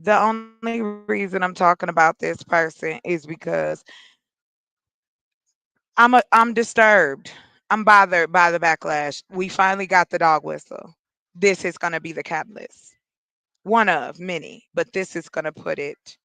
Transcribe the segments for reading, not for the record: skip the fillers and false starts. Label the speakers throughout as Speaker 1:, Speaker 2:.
Speaker 1: The only reason I'm talking about this person is because I'm disturbed. I'm bothered by the backlash. We finally got the dog whistle. This is going to be the catalyst. One of many, but this is going to put it.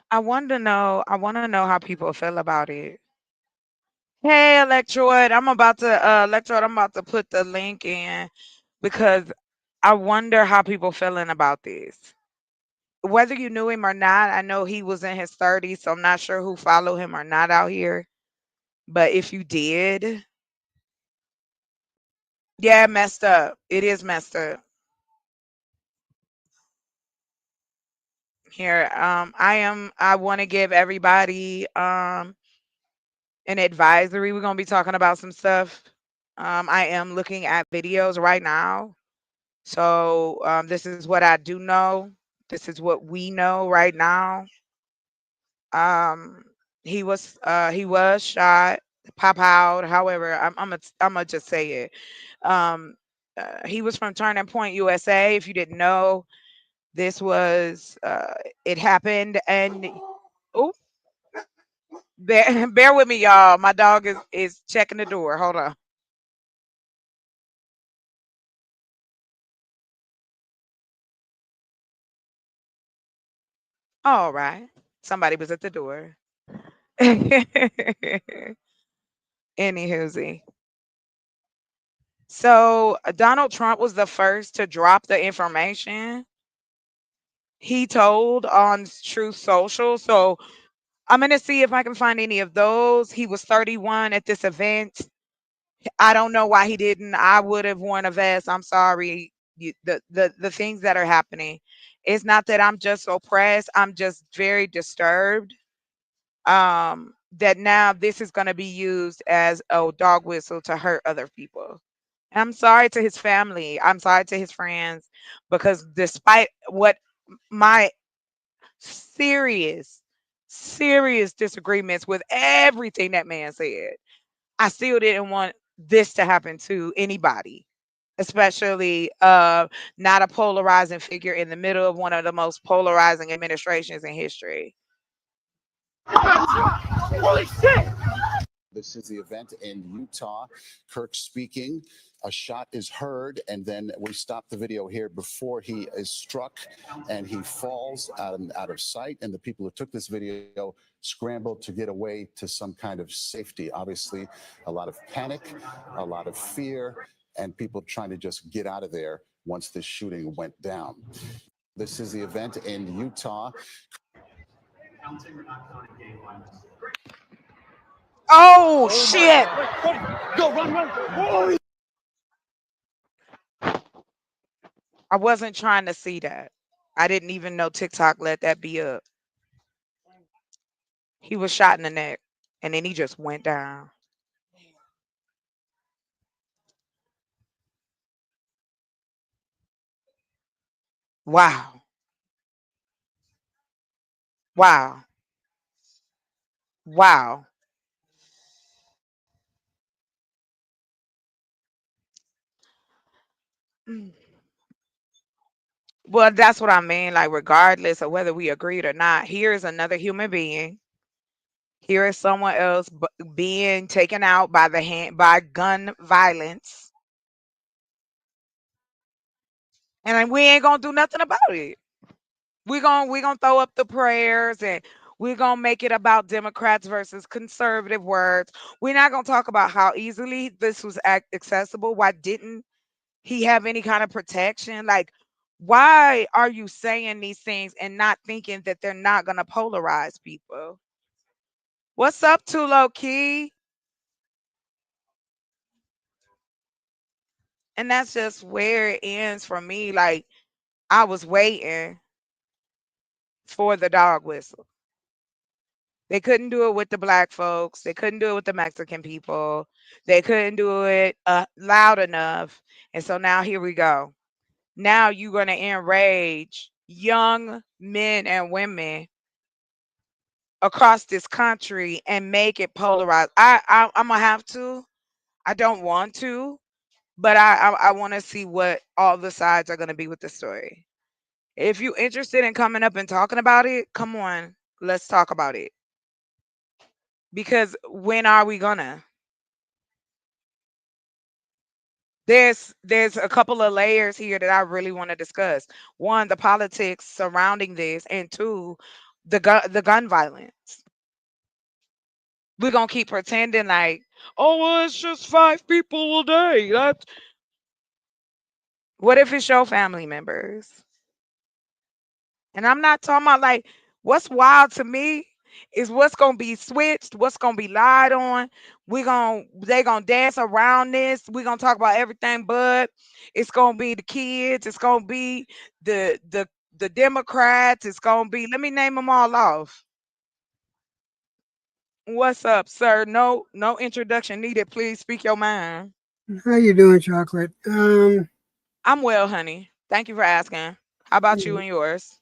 Speaker 1: I want to know how people feel about it. Hey, Electroid, I'm about to put the link in because I wonder how people feeling about this. Whether you knew him or not, I know he was in his 30s, so I'm not sure who follow him or not out here. But if you did, yeah, messed up. It is messed up. Here, I want to give everybody an advisory. We're gonna be talking about some stuff. I am looking at videos right now. So this is what I do know. This is what we know right now. Um, he was shot, pop out. However, I'm gonna just say it. Um, he was from Turning Point, USA. If you didn't know, this was it happened, and oh, bear with me, y'all. My dog is checking the door. Hold on. All right, somebody was at the door. Anywhoosy. So Donald Trump was the first to drop the information he told on Truth Social. So I'm gonna see if I can find any of those. He was 31 at this event. I don't know why he didn't. I would have worn a vest. I'm sorry. The things that are happening. It's not that I'm just oppressed. I'm just very disturbed. That now this is going to be used as a dog whistle to hurt other people. I'm sorry to his family. I'm sorry to his friends because despite what my serious, serious disagreements with everything that man said, I still didn't want this to happen to anybody, especially not a polarizing figure in the middle of one of the most polarizing administrations in history.
Speaker 2: Holy shit! This is the event in Utah. Kirk speaking. A shot is heard, and then we stop the video here before he is struck and he falls out of sight. And the people who took this video scrambled to get away to some kind of safety. Obviously, a lot of panic, a lot of fear, and people trying to just get out of there once this shooting went down. This is the event in Utah.
Speaker 1: Oh shit!
Speaker 2: Go, run, run. Oh,
Speaker 1: I wasn't trying to see that. I didn't even know TikTok let that be up. He was shot in the neck and then he just went down. Wow. Wow. Wow. Mm. Well, that's what I mean. Like, regardless of whether we agreed or not, here is another human being. Here is someone else being taken out by the hand by gun violence, and we ain't gonna do nothing about it. We gonna throw up the prayers, and we're gonna make it about Democrats versus conservative words. We're not gonna talk about how easily this was accessible. Why didn't he have any kind of protection? Like, why are you saying these things and not thinking that they're not gonna polarize people? What's up, too low key? And that's just where it ends for me. Like, I was waiting for the dog whistle. They couldn't do it with the black folks. They couldn't do it with the Mexican people. They couldn't do it loud enough. And so now here we go. Now you're going to enrage young men and women across this country and make it polarized. I'm going to have to. I don't want to, but I want to see what all the sides are going to be with the story. If you're interested in coming up and talking about it, come on. Let's talk about it. Because when are we gonna? There's a couple of layers here that I really want to discuss. One, the politics surrounding this, and two, the gun violence. We're gonna keep pretending like, oh, well, it's just 5 people a day. That's what if it's your family members? And I'm not talking about like what's wild to me is what's gonna be switched, what's gonna be lied on. They gonna dance around this. We're gonna talk about everything, but it's gonna be the kids, it's gonna be the Democrats, it's gonna be, let me name them all off. What's up, sir? No introduction needed. Please speak your mind.
Speaker 3: How you doing, Chocolate?
Speaker 1: I'm well, honey. Thank you for asking. How about you and yours?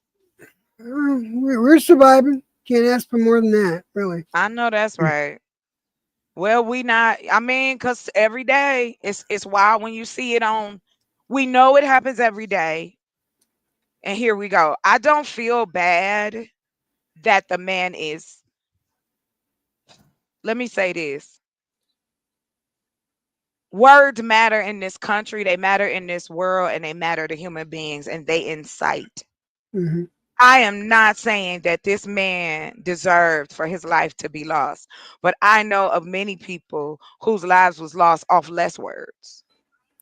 Speaker 3: We're surviving. Can't ask for more than that, really.
Speaker 1: I know that's right. Well, we not. I mean, cause every day it's wild when you see it on. We know it happens every day, and here we go. I don't feel bad that the man is. Let me say this: words matter in this country. They matter in this world, and they matter to human beings, and they incite.
Speaker 3: Hmm.
Speaker 1: I am not saying that this man deserved for his life to be lost, but I know of many people whose lives was lost off less words.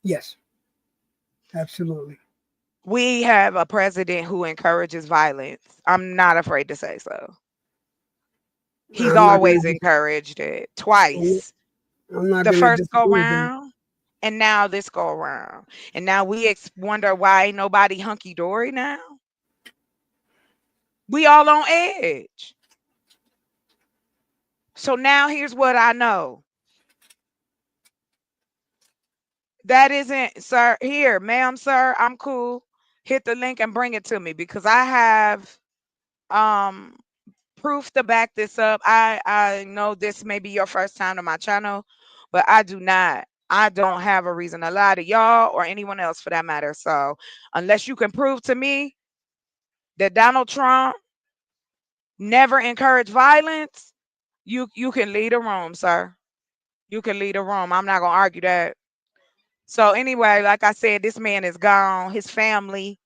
Speaker 3: Yes, absolutely.
Speaker 1: We have a president who encourages violence. I'm not afraid to say so. He's
Speaker 3: I'm not gonna.
Speaker 1: always encouraged it
Speaker 3: I'm
Speaker 1: twice.
Speaker 3: I'm not
Speaker 1: The
Speaker 3: gonna
Speaker 1: first go
Speaker 3: disagree with him.
Speaker 1: round, and now this go around. And now we wonder why ain't nobody hunky dory now. We all on edge. So now here's what I know. That isn't, sir. Here, ma'am, sir, I'm cool. Hit the link and bring it to me because I have um proof to back this up. I know this may be your first time to my channel, but I do not. I don't have a reason to lie to y'all or anyone else for that matter. So unless you can prove to me that Donald Trump never encouraged violence, you can lead a room, sir. You can lead a room. I'm not gonna argue that. So anyway, like I said, this man is gone. His family.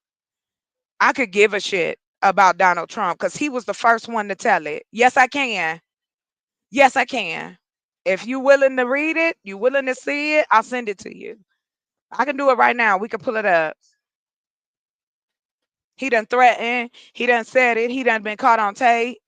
Speaker 1: I could give a shit about Donald Trump because he was the first one to tell it. Yes, I can. Yes, I can. If you willing to read it, you willing to see it, I'll send it to you. I can do it right now. We can pull it up. He done threatened. He done said it. He done been caught on tape.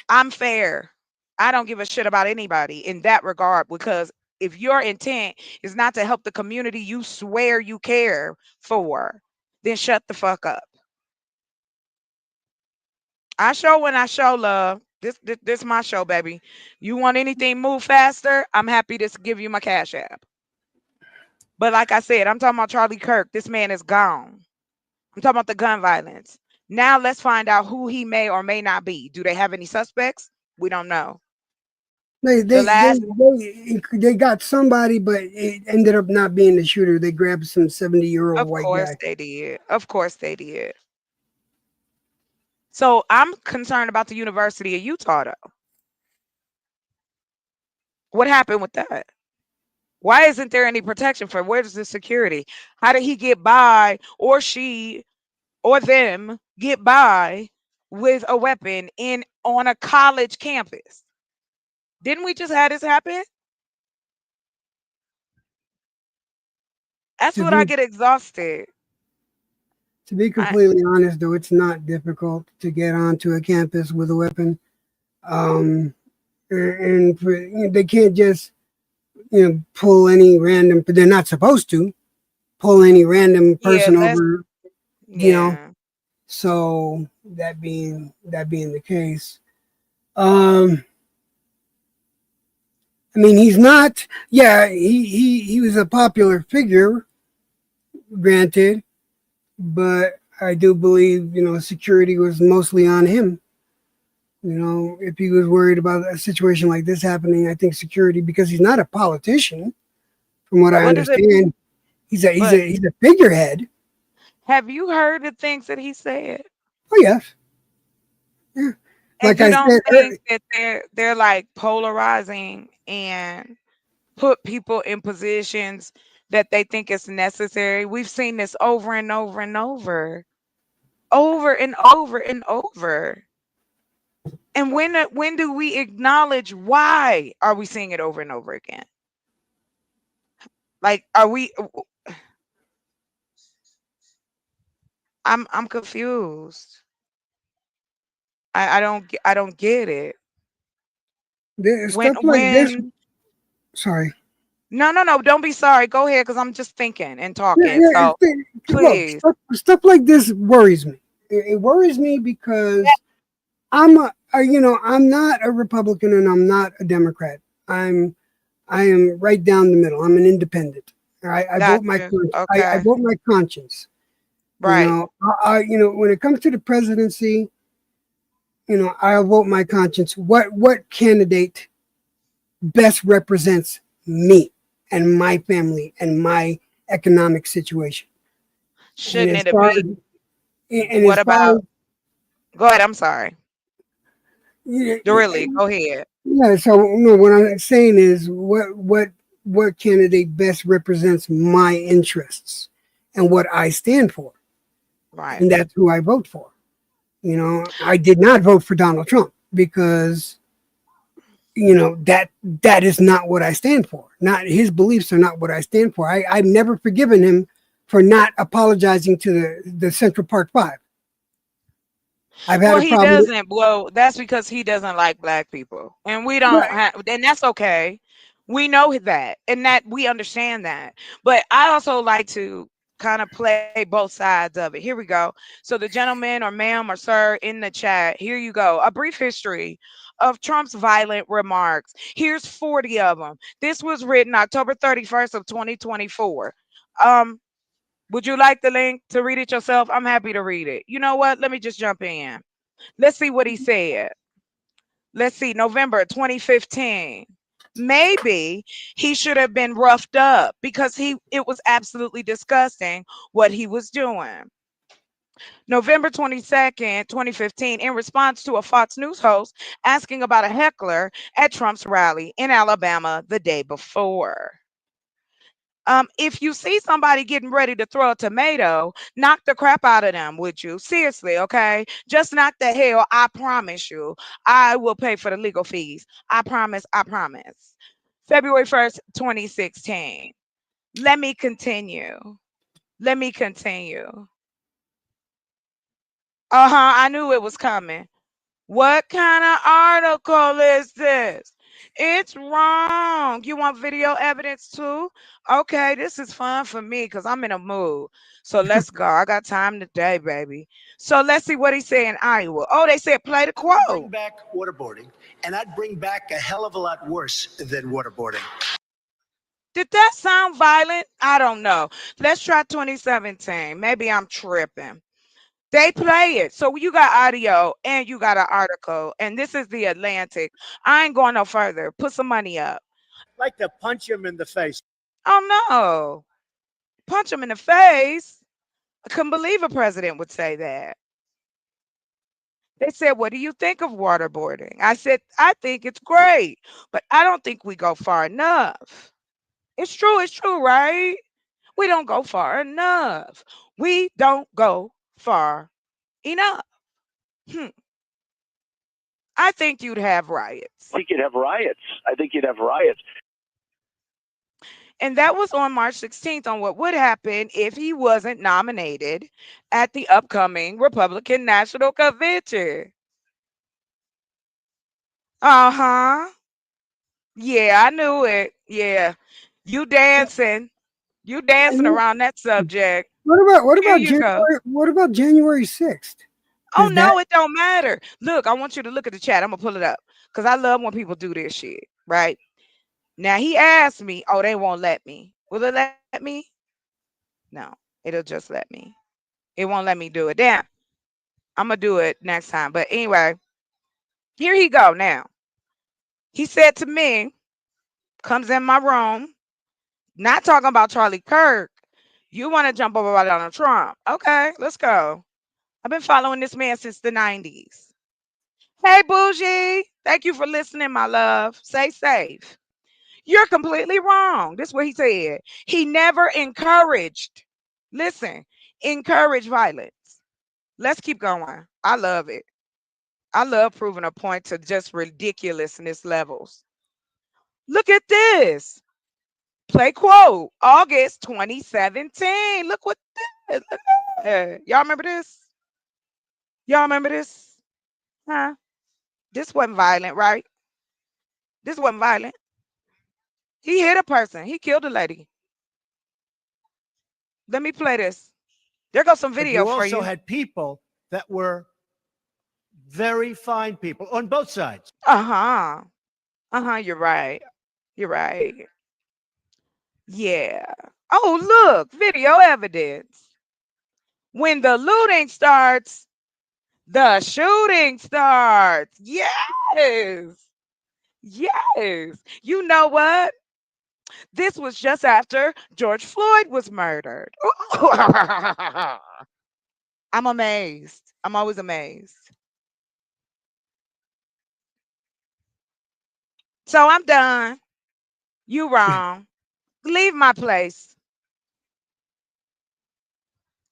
Speaker 1: I'm fair. I don't give a shit about anybody in that regard because if your intent is not to help the community you swear you care for, then shut the fuck up. I show when I show love. This my show, baby. You want anything move faster? I'm happy to give you my cash app. But like I said, I'm talking about Charlie Kirk. This man is gone. I'm talking about the gun violence. Now let's find out who he may or may not be. Do they have any suspects? We don't know.
Speaker 3: They
Speaker 1: The
Speaker 3: they they
Speaker 1: last,
Speaker 3: they got somebody, but it ended up not being the shooter. They grabbed some 70-year-old
Speaker 1: of
Speaker 3: white
Speaker 1: course
Speaker 3: guy.
Speaker 1: they did. Of course they did. So I'm concerned about the University of Utah though. What happened with that? Why isn't there any protection for where's the security? How did he get by or she or them get by with a weapon in on a college campus? Didn't we just have this happen? That's
Speaker 3: To
Speaker 1: what I
Speaker 3: be
Speaker 1: get exhausted.
Speaker 3: to be
Speaker 1: I,
Speaker 3: completely honest, though, it's not difficult to get onto a campus with a weapon. Um, and they can't just pull any random. But they're not supposed to pull any random
Speaker 1: yeah,
Speaker 3: person
Speaker 1: let's
Speaker 3: over. You know.
Speaker 1: yeah.
Speaker 3: So that being the case, um, I mean, he's not. Yeah, he was a popular figure, granted, but I do believe security was mostly on him. If he was worried about a situation like this happening, I think security, because he's not a politician, from what I
Speaker 1: What is it?
Speaker 3: understand, he's a he's
Speaker 1: But
Speaker 3: a he's a figurehead.
Speaker 1: have you heard the things that he said?
Speaker 3: Oh yes, yeah.
Speaker 1: And
Speaker 3: Like
Speaker 1: you
Speaker 3: I
Speaker 1: don't
Speaker 3: said,
Speaker 1: think that they're like polarizing and put people in positions that they think is necessary. We've seen this over and over and over, over and over and over. And when do we acknowledge why are we seeing it over and over again? Like, are we? I'm confused. I don't get it.
Speaker 3: stuff like this.
Speaker 1: When
Speaker 3: Sorry.
Speaker 1: no, don't be sorry. Go ahead, because I'm just thinking and
Speaker 3: Yeah,
Speaker 1: talking.
Speaker 3: yeah.
Speaker 1: So
Speaker 3: Look,
Speaker 1: please,
Speaker 3: stuff like this worries me. It worries me because I'm not a Republican and I'm not a Democrat. I am right down the middle. I'm an independent. I
Speaker 1: got
Speaker 3: vote my
Speaker 1: you.
Speaker 3: I
Speaker 1: Okay,
Speaker 3: vote my conscience.
Speaker 1: right.
Speaker 3: When it comes to the presidency, I'll vote my conscience. What candidate best represents me and my family and my economic situation? And
Speaker 1: Shouldn't
Speaker 3: as
Speaker 1: it
Speaker 3: far
Speaker 1: be?
Speaker 3: as and
Speaker 1: What
Speaker 3: as far
Speaker 1: about?
Speaker 3: as
Speaker 1: Go ahead. I'm sorry.
Speaker 3: yeah,
Speaker 1: Really, go ahead.
Speaker 3: yeah, so no, what I'm saying is what candidate best represents my interests and what I stand for,
Speaker 1: Right.
Speaker 3: and that's who I vote for. I did not vote for Donald Trump because that is not what I stand for. Not his beliefs are not what I stand for. I've never forgiven him for not apologizing to the Central Park Five. I've had
Speaker 1: Well,
Speaker 3: a
Speaker 1: he
Speaker 3: problem with
Speaker 1: doesn't. Well, that's because he doesn't like black people, and we don't
Speaker 3: right.
Speaker 1: have, and that's okay. We know that, and that we understand that. But I also like to kind of play both sides of it. Here we go. So the gentleman or ma'am or sir in the chat, here you go. A brief history of Trump's violent remarks. Here's 40 of them. This was written October 31st of 2024. Um, would you like the link to read it yourself? I'm happy to read it. You know what? Let me just jump in. Let's see what he said. Let's see, November 2015. Maybe he should have been roughed up because it was absolutely disgusting what he was doing. November 22nd, 2015, in response to a Fox News host asking about a heckler at Trump's rally in Alabama the day before. If you see somebody getting ready to throw a tomato, knock the crap out of them, would you? Seriously, okay? Just knock the hell. I promise you. I will pay for the legal fees. I promise. I promise. February 1st, 2016. Let me continue. Let me continue. Uh huh. I knew it was coming. What kind of article is this? It's wrong. You want video evidence too? Okay, this is fun for me because I'm in a mood. So let's go. I got time today, baby. So let's see what he said in Iowa. Oh, they said play the
Speaker 4: I would bring
Speaker 1: quote.
Speaker 4: back waterboarding, and I'd bring back a hell of a lot worse than waterboarding.
Speaker 1: Did that sound violent? I don't know. Let's try 2017. Maybe I'm tripping. They play it. So you got audio and you got an article. And this is the Atlantic. I ain't going no further. Put some money up.
Speaker 4: Like to punch him in the face.
Speaker 1: Oh no. Punch him in the face. I couldn't believe a president would say that. They said, "What do you think of waterboarding?" I said, "I think it's great, but I don't think we go far enough." It's true, right? We don't go far enough. We don't go far enough. Hmm. I think you'd have riots.
Speaker 5: I think you'd have riots. I think you'd have riots.
Speaker 1: And that was on March 16th on what would happen if he wasn't nominated at the upcoming Republican National Convention. Uh huh. Yeah, I knew it. Yeah. You dancing. You
Speaker 3: And
Speaker 1: dancing
Speaker 3: then,
Speaker 1: around that subject.
Speaker 3: what
Speaker 1: Here
Speaker 3: about
Speaker 1: you go.
Speaker 3: January 6th?
Speaker 1: Oh
Speaker 3: Does that
Speaker 1: no, it don't matter. Look, I want you to look at the chat. I'm gonna pull it up. Because I love when people do this shit. Right? Now he asked me, oh, they won't let me. Will it let me? No, it'll just let me. It won't let me do it. Damn. I'm gonna do it next time. But anyway, here he go now. He said to me, comes in my room, not talking about Charlie Kirk. You want to jump over about Donald Trump. Okay, let's go. I've been following this man since the 90s. Hey, Bougie. Thank you for listening, my love. Stay safe. You're completely wrong. This is what he said. He never encouraged, listen, encourage violence. Let's keep going. I love it. I love proving a point to just ridiculousness levels. Look at this. Play quote, August 2017. Look what this. Look at that. Y'all remember this? Y'all remember this? Huh? This wasn't violent, right? This wasn't violent. He hit a person. He killed a lady. Let me play this. There goes some
Speaker 4: But
Speaker 1: video
Speaker 4: you
Speaker 1: for
Speaker 4: also
Speaker 1: you.
Speaker 4: had people that were very fine people on both sides.
Speaker 1: Uh-huh. Uh-huh. You're right. You're right. Yeah. Oh, look, video evidence. When the looting starts, the shooting starts. Yes. Yes. You know what? This was just after George Floyd was murdered. I'm amazed. I'm always amazed. So I'm done. You wrong. Leave my place.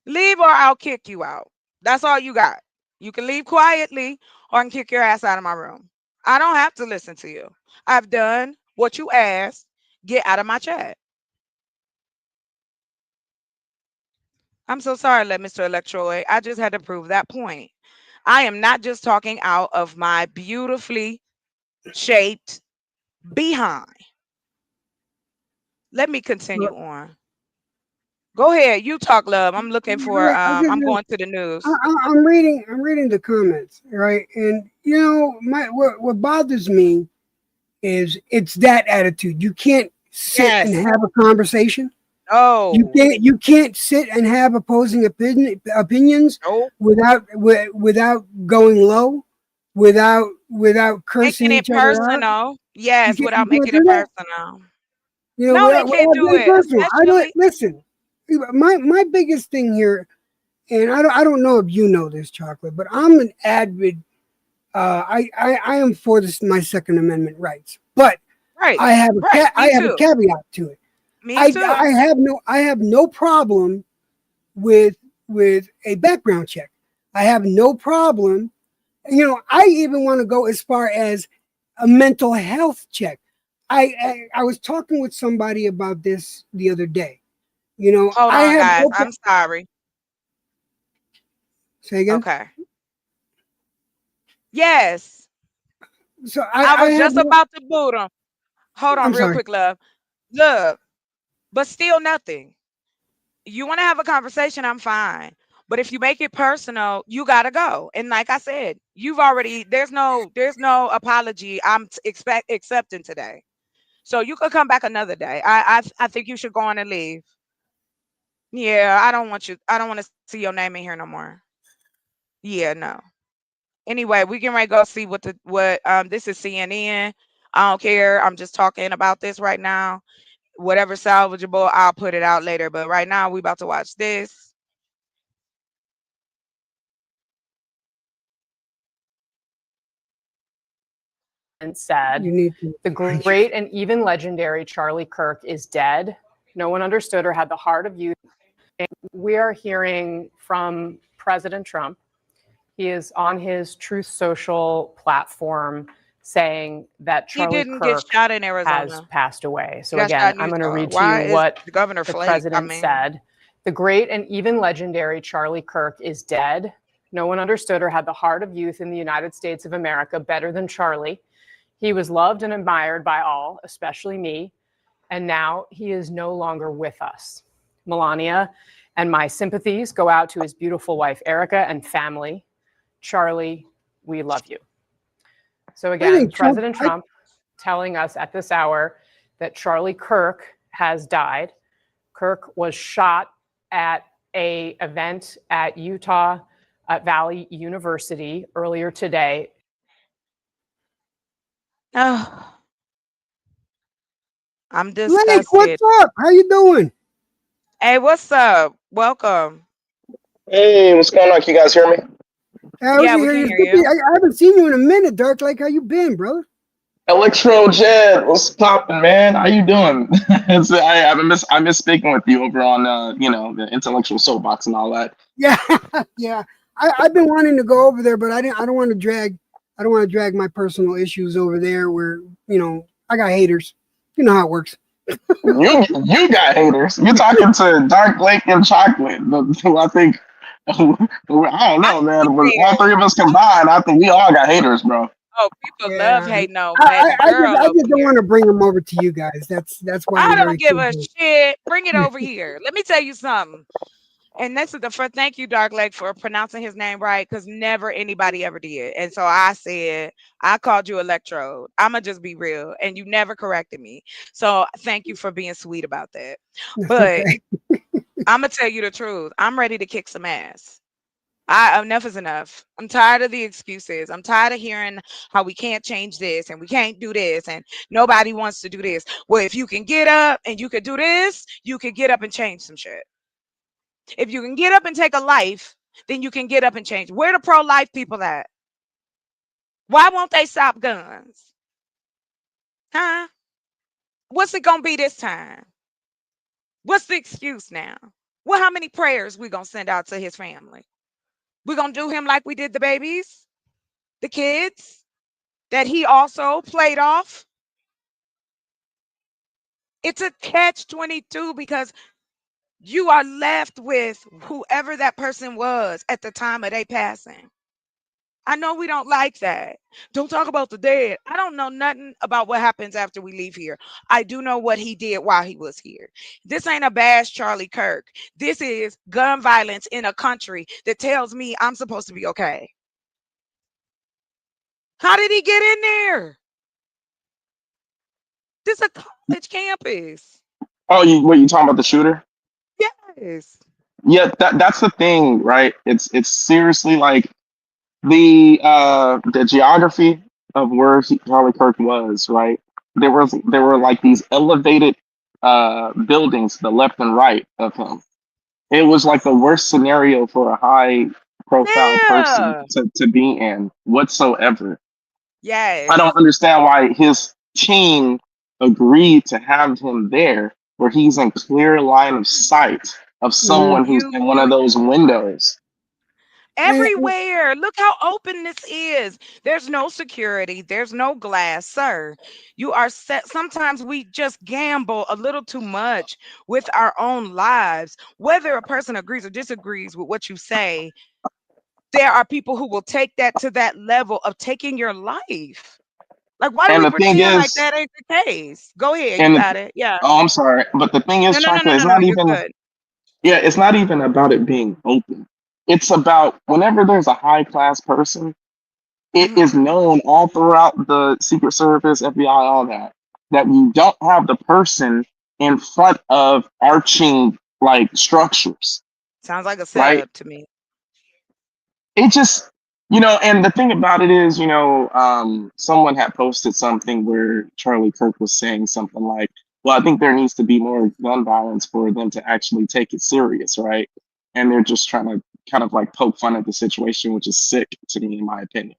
Speaker 1: Leave or I'll kick you out. That's all you got. You can leave quietly or I can kick your ass out of my room. I don't have to listen to you. I've done what you asked. Get out of my chat. I'm so sorry, Mr. Electroid. I just had to prove that point. I am not just talking out of my beautifully shaped behind. Let me continue on. Go ahead. You talk, love. I'm looking for I'm going to the news.
Speaker 3: I'm reading the comments, right? And my what bothers me is it's that attitude. You can't sit and
Speaker 1: Yes.
Speaker 3: have a conversation.
Speaker 1: Oh.
Speaker 3: You can't sit and have opposing opinions
Speaker 1: Oh.
Speaker 3: without going low, without cursing
Speaker 1: Making it
Speaker 3: each other out.
Speaker 1: personal. Yes, without
Speaker 3: You can't
Speaker 1: making
Speaker 3: do
Speaker 1: it
Speaker 3: that.
Speaker 1: personal. No, they can't
Speaker 3: Without
Speaker 1: do
Speaker 3: being
Speaker 1: it.
Speaker 3: personal. I don't
Speaker 1: Especially
Speaker 3: listen. My biggest thing here, and I don't know if you know this, Chocolate, but I'm an avid. I am for this my Second Amendment rights, but
Speaker 1: right. Right.
Speaker 3: I
Speaker 1: Me
Speaker 3: have a
Speaker 1: too.
Speaker 3: caveat to it.
Speaker 1: Me too.
Speaker 3: I have no problem with a background check. I have no problem. I even want to go as far as a mental health check. I was talking with somebody about this the other day.
Speaker 1: Hold
Speaker 3: I
Speaker 1: on,
Speaker 3: have
Speaker 1: guys.
Speaker 3: no
Speaker 1: I'm sorry.
Speaker 3: say again.
Speaker 1: Okay. Yes.
Speaker 3: So
Speaker 1: I
Speaker 3: I
Speaker 1: was
Speaker 3: have
Speaker 1: just
Speaker 3: no.
Speaker 1: about to boot him. Hold on
Speaker 3: I'm
Speaker 1: real
Speaker 3: sorry.
Speaker 1: quick, love. Look, but still nothing. You want to have a conversation, I'm fine. But if you make it personal, you gotta go. And like I said, you've already there's no apology I'm accepting today. So you could come back another day. I think you should go on and leave. Yeah, I don't want you. I don't want to see your name in here no more. Yeah, no. Anyway, we can right go see what this is CNN. I don't care. I'm just talking about this right now. Whatever salvageable, I'll put it out later. But right now we about to watch this.
Speaker 6: said,
Speaker 3: You need to.
Speaker 6: the great and even legendary Charlie Kirk is dead. No one understood or had the heart of youth. And we are hearing from President Trump. He is on his Truth Social platform saying that
Speaker 1: He
Speaker 6: Charlie
Speaker 1: didn't get
Speaker 6: Kirk
Speaker 1: shot in
Speaker 6: has
Speaker 1: Arizona.
Speaker 6: passed away.
Speaker 1: He
Speaker 6: So
Speaker 1: got shot
Speaker 6: again,
Speaker 1: in
Speaker 6: I'm going to
Speaker 1: Utah.
Speaker 6: read to you
Speaker 1: Why is
Speaker 6: what
Speaker 1: the governor
Speaker 6: the
Speaker 1: flake? I
Speaker 6: president
Speaker 1: mean,
Speaker 6: said. The great and even legendary Charlie Kirk is dead. No one understood or had the heart of youth in the United States of America better than Charlie. He was loved and admired by all, especially me, and now he is no longer with us. Melania and my sympathies go out to his beautiful wife, Erica, and family. Charlie, we love you. So again, President Trump telling us at this hour that Charlie Kirk has died. Kirk was shot at a event at Utah Valley University earlier today.
Speaker 1: oh, I'm
Speaker 3: Blake, what's
Speaker 1: disgusted.
Speaker 3: up? How you doing?
Speaker 1: Hey, what's up? Welcome.
Speaker 7: Hey, what's going on? Can you guys hear me?
Speaker 3: We
Speaker 1: Yeah,
Speaker 3: can
Speaker 1: we
Speaker 3: hear
Speaker 1: can
Speaker 3: you.
Speaker 1: hear you.
Speaker 3: I haven't seen you in a minute, Dark Lake. How you been, brother?
Speaker 7: Electro Jet, what's poppin', man? How you doing? I miss speaking with you over on the intellectual soapbox and all that.
Speaker 3: Yeah, yeah. I've been wanting to go over there, but I don't want to drag. I don't want to drag my personal issues over there. Where I got haters. You know how it works.
Speaker 7: You got haters. You're talking to Dark Lake and Chocolate. I think I don't
Speaker 1: I
Speaker 7: know, man. When all
Speaker 1: swear.
Speaker 7: three of us combined, I think we all got haters, bro.
Speaker 1: Oh, people love
Speaker 3: Yeah,
Speaker 1: hating on baby girl
Speaker 3: I
Speaker 1: over
Speaker 3: just don't
Speaker 1: here.
Speaker 3: want to bring them over to you guys. That's why
Speaker 1: I
Speaker 3: I'm
Speaker 1: don't
Speaker 3: very
Speaker 1: give a
Speaker 3: careful.
Speaker 1: shit. Bring it over here. Let me tell you something. And this is the first. Thank you, Dark Lake, for pronouncing his name right, because never anybody ever did. And so I said I called you Electrode. I'ma just be real, and you never corrected me. So thank you for being sweet about that.
Speaker 3: That's
Speaker 1: But
Speaker 3: okay.
Speaker 1: I'm gonna tell you the truth. I'm ready to kick some ass. Enough is enough. I'm tired of the excuses. I'm tired of hearing how we can't change this and we can't do this and nobody wants to do this. Well, if you can get up and you could do this, you could get up and change some shit. If you can get up and take a life, then you can get up and change. Where the pro-life people at? Why won't they stop guns? Huh? What's it gonna be this time? What's the excuse now? Well, how many prayers we gonna send out to his family? We gonna do him like we did the babies, the kids that he also played off? It's a catch 22 because you are left with whoever that person was at the time of their passing. I know we don't like that. Don't talk about the dead. I don't know nothing about what happens after we leave here. I do know what he did while he was here. This ain't a bash Charlie Kirk. This is gun violence in a country that tells me I'm supposed to be okay. How did he get in there? This is a college campus.
Speaker 7: Oh, you talking about the shooter?
Speaker 1: Yes.
Speaker 7: Yeah, that's the thing, right? It's seriously like the geography of where Charlie Kirk was, right? There were like these elevated buildings to the left and right of him. It was like the worst scenario for a high profile person
Speaker 1: Yeah.
Speaker 7: to be in whatsoever. I
Speaker 1: Yes.
Speaker 7: don't understand why his team agreed to have him there where he's in clear line of sight of someone who's in one of
Speaker 1: Huge.
Speaker 7: those windows.
Speaker 3: And
Speaker 1: Everywhere. Look how open this is. There's no security. There's no glass, sir. You are set. Sometimes we just gamble a little too much with our own lives. Whether a person agrees or disagrees with what you say, there are people who will take that to that level of taking your life. Like, why do
Speaker 7: And
Speaker 1: we
Speaker 7: the thing
Speaker 1: pretend like
Speaker 7: is,
Speaker 1: that ain't the case? Go ahead. You
Speaker 7: and
Speaker 1: got it. Yeah.
Speaker 7: oh, I'm sorry, but the thing is,
Speaker 1: No, no, no, no,
Speaker 7: chocolate is
Speaker 1: no, no.
Speaker 7: not
Speaker 1: You're
Speaker 7: even.
Speaker 1: good.
Speaker 7: Yeah, it's not even about it being open. It's about whenever there's a high class person, it
Speaker 1: Mhm.
Speaker 7: is known all throughout the Secret Service, FBI, all that, that you don't have the person in front of arching like structures,
Speaker 1: Sounds like a
Speaker 7: right?
Speaker 1: setup to me.
Speaker 7: It just, and the thing about it is, someone had posted something where Charlie Kirk was saying something like, well, I think there needs to be more gun violence for them to actually take it serious, right? And they're just trying to kind of like poke fun at the situation, which is sick to me, in my opinion.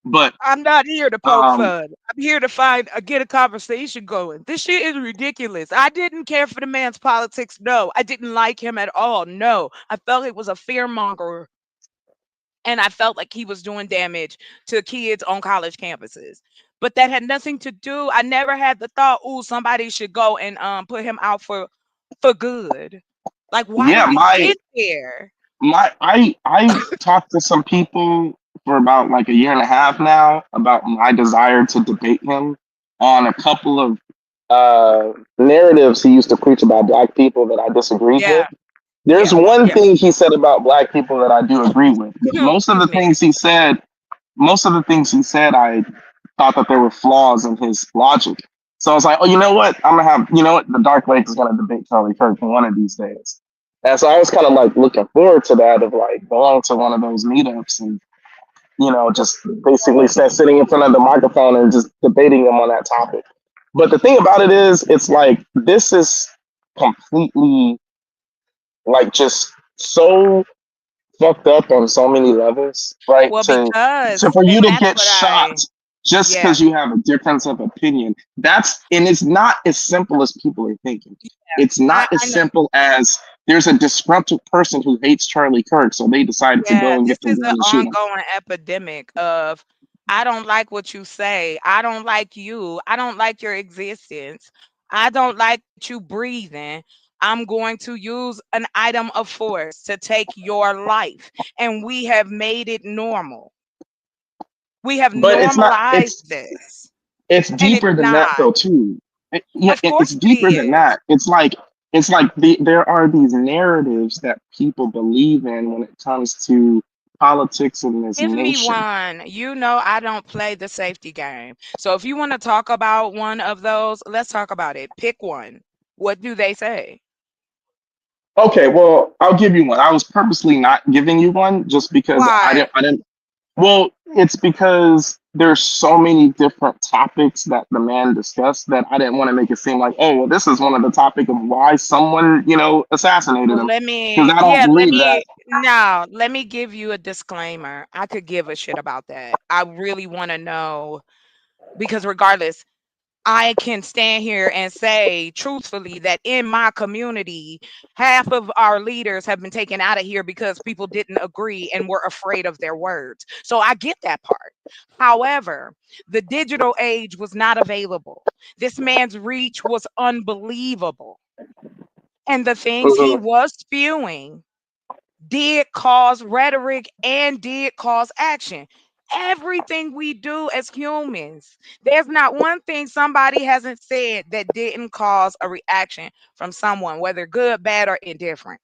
Speaker 7: But
Speaker 1: I'm not here to poke
Speaker 7: um,
Speaker 1: fun. I'm here to find get a conversation going. This shit is ridiculous. I didn't care for the man's politics. No, I didn't like him at all. No, I felt it was a fearmonger, and I felt like he was doing damage to kids on college campuses. But that had nothing to do. I never had the thought, "Ooh, somebody should go and put him out for good." Like, why
Speaker 7: yeah,
Speaker 1: did we get there?
Speaker 7: I've talked to some people for about like a year and a half now about my desire to debate him on a couple of narratives he used to preach about black people that I disagreed with.
Speaker 1: Yeah,
Speaker 7: There's
Speaker 1: yeah,
Speaker 7: one
Speaker 1: yeah.
Speaker 7: thing he said about black people that I do agree with, but
Speaker 1: Excuse me.
Speaker 7: most of the things he said, I thought that there were flaws in his logic. So I was like, oh, you know what? You know what? The Dark Lake is going to debate Charlie Kirk one of these days. And so I was kind of like looking forward to that, of like going to one of those meetups and, just basically sitting in front of the microphone and just debating him on that topic. But the thing about it is, it's like, this is completely like just so fucked up on so many levels, right?
Speaker 1: Well,
Speaker 7: To
Speaker 1: because
Speaker 7: for you
Speaker 1: and
Speaker 7: to
Speaker 1: that's
Speaker 7: get
Speaker 1: what
Speaker 7: shot just
Speaker 1: yeah,
Speaker 7: because you have a difference of opinion. And it's not as simple as people are thinking. It's not as
Speaker 1: I know.
Speaker 7: simple as there's a disgruntled person who hates Charlie Kirk, so they decided to go
Speaker 1: Yeah,
Speaker 7: and
Speaker 1: this
Speaker 7: get their
Speaker 1: is
Speaker 7: gun
Speaker 1: an
Speaker 7: and shoot him.
Speaker 1: ongoing epidemic of I don't like what you say. I don't like you. I don't like your existence. I don't like you breathing. I'm going to use an item of force to take your life. And we have made it normal. We have
Speaker 7: But it's not.
Speaker 1: normalized this.
Speaker 7: It's
Speaker 1: And it's
Speaker 7: deeper than that
Speaker 1: not.
Speaker 7: though too.
Speaker 1: Of
Speaker 7: It's
Speaker 1: course it
Speaker 7: deeper than
Speaker 1: is.
Speaker 7: that. It's like there are these narratives that people believe in when it comes to politics in this
Speaker 1: Give me
Speaker 7: nation.
Speaker 1: one. You know I don't play the safety game. So if you want to talk about one of those, let's talk about it. Pick one. What do they say?
Speaker 7: Okay, well, I'll give you one. I was purposely not giving you one just because
Speaker 1: Why?
Speaker 7: I didn't. Well, it's because there's so many different topics that the man discussed that I didn't want to make it seem like, oh, well, this is one of the topic of why someone, assassinated
Speaker 1: Well,
Speaker 7: him. Because I don't believe that.
Speaker 1: let me give you a disclaimer. I could give a shit about that. I really want to know because regardless, I can stand here and say truthfully that in my community, half of our leaders have been taken out of here because people didn't agree and were afraid of their words. So I get that part. However, the digital age was not available. This man's reach was unbelievable. And the things he
Speaker 7: Mhm.
Speaker 1: was spewing did cause rhetoric and did cause action. Everything we do as humans, there's not one thing somebody hasn't said that didn't cause a reaction from someone, whether good, bad, or indifferent.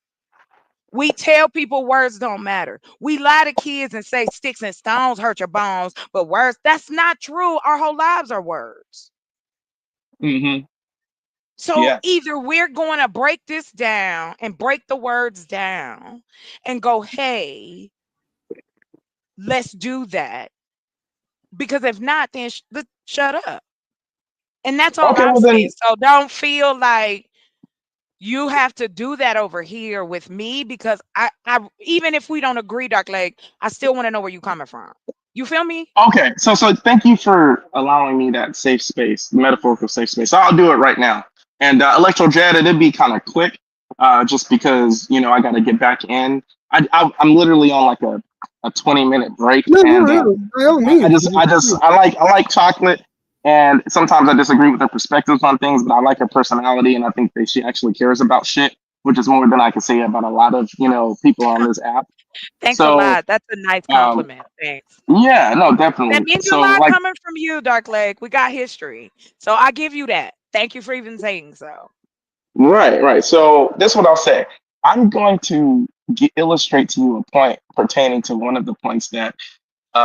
Speaker 1: We tell people words don't matter. We lie to kids and say sticks and stones hurt your bones, but words, that's not true. Our whole lives are words.
Speaker 7: Mhm.
Speaker 1: So
Speaker 7: Yeah.
Speaker 1: either we're going to break this down and break the words down and go, hey, let's do that. Because if not, then shut up. And that's all
Speaker 7: Okay.
Speaker 1: I'm
Speaker 7: Well
Speaker 1: saying.
Speaker 7: then.
Speaker 1: So don't feel like you have to do that over here with me because I even if we don't agree, Dark Lake, I still want to know where you coming from. You feel me?
Speaker 7: Okay. So thank you for allowing me that safe space, metaphorical safe space. So I'll do it right now. And Electro Jet, it'd be kind of quick, just because I got to get back in. I'm literally on like a 20-minute break,
Speaker 3: No, no,
Speaker 7: and
Speaker 3: no. By all
Speaker 7: I
Speaker 3: means.
Speaker 7: just, I like chocolate, and sometimes I disagree with her perspectives on things, but I like her personality, and I think that she actually cares about shit, which is more than I can say about a lot of people on this app.
Speaker 1: Thanks a
Speaker 7: So,
Speaker 1: lot. That's a nice
Speaker 7: um,
Speaker 1: compliment. Thanks.
Speaker 7: yeah, no,
Speaker 1: That
Speaker 7: definitely.
Speaker 1: means a
Speaker 7: So,
Speaker 1: lot
Speaker 7: like,
Speaker 1: coming from you, Dark Lake. We got history. So I give you that. Thank you for even saying so.
Speaker 7: right, right. So, this is what I'll say. I'm going to illustrate to you a point pertaining to one of the points that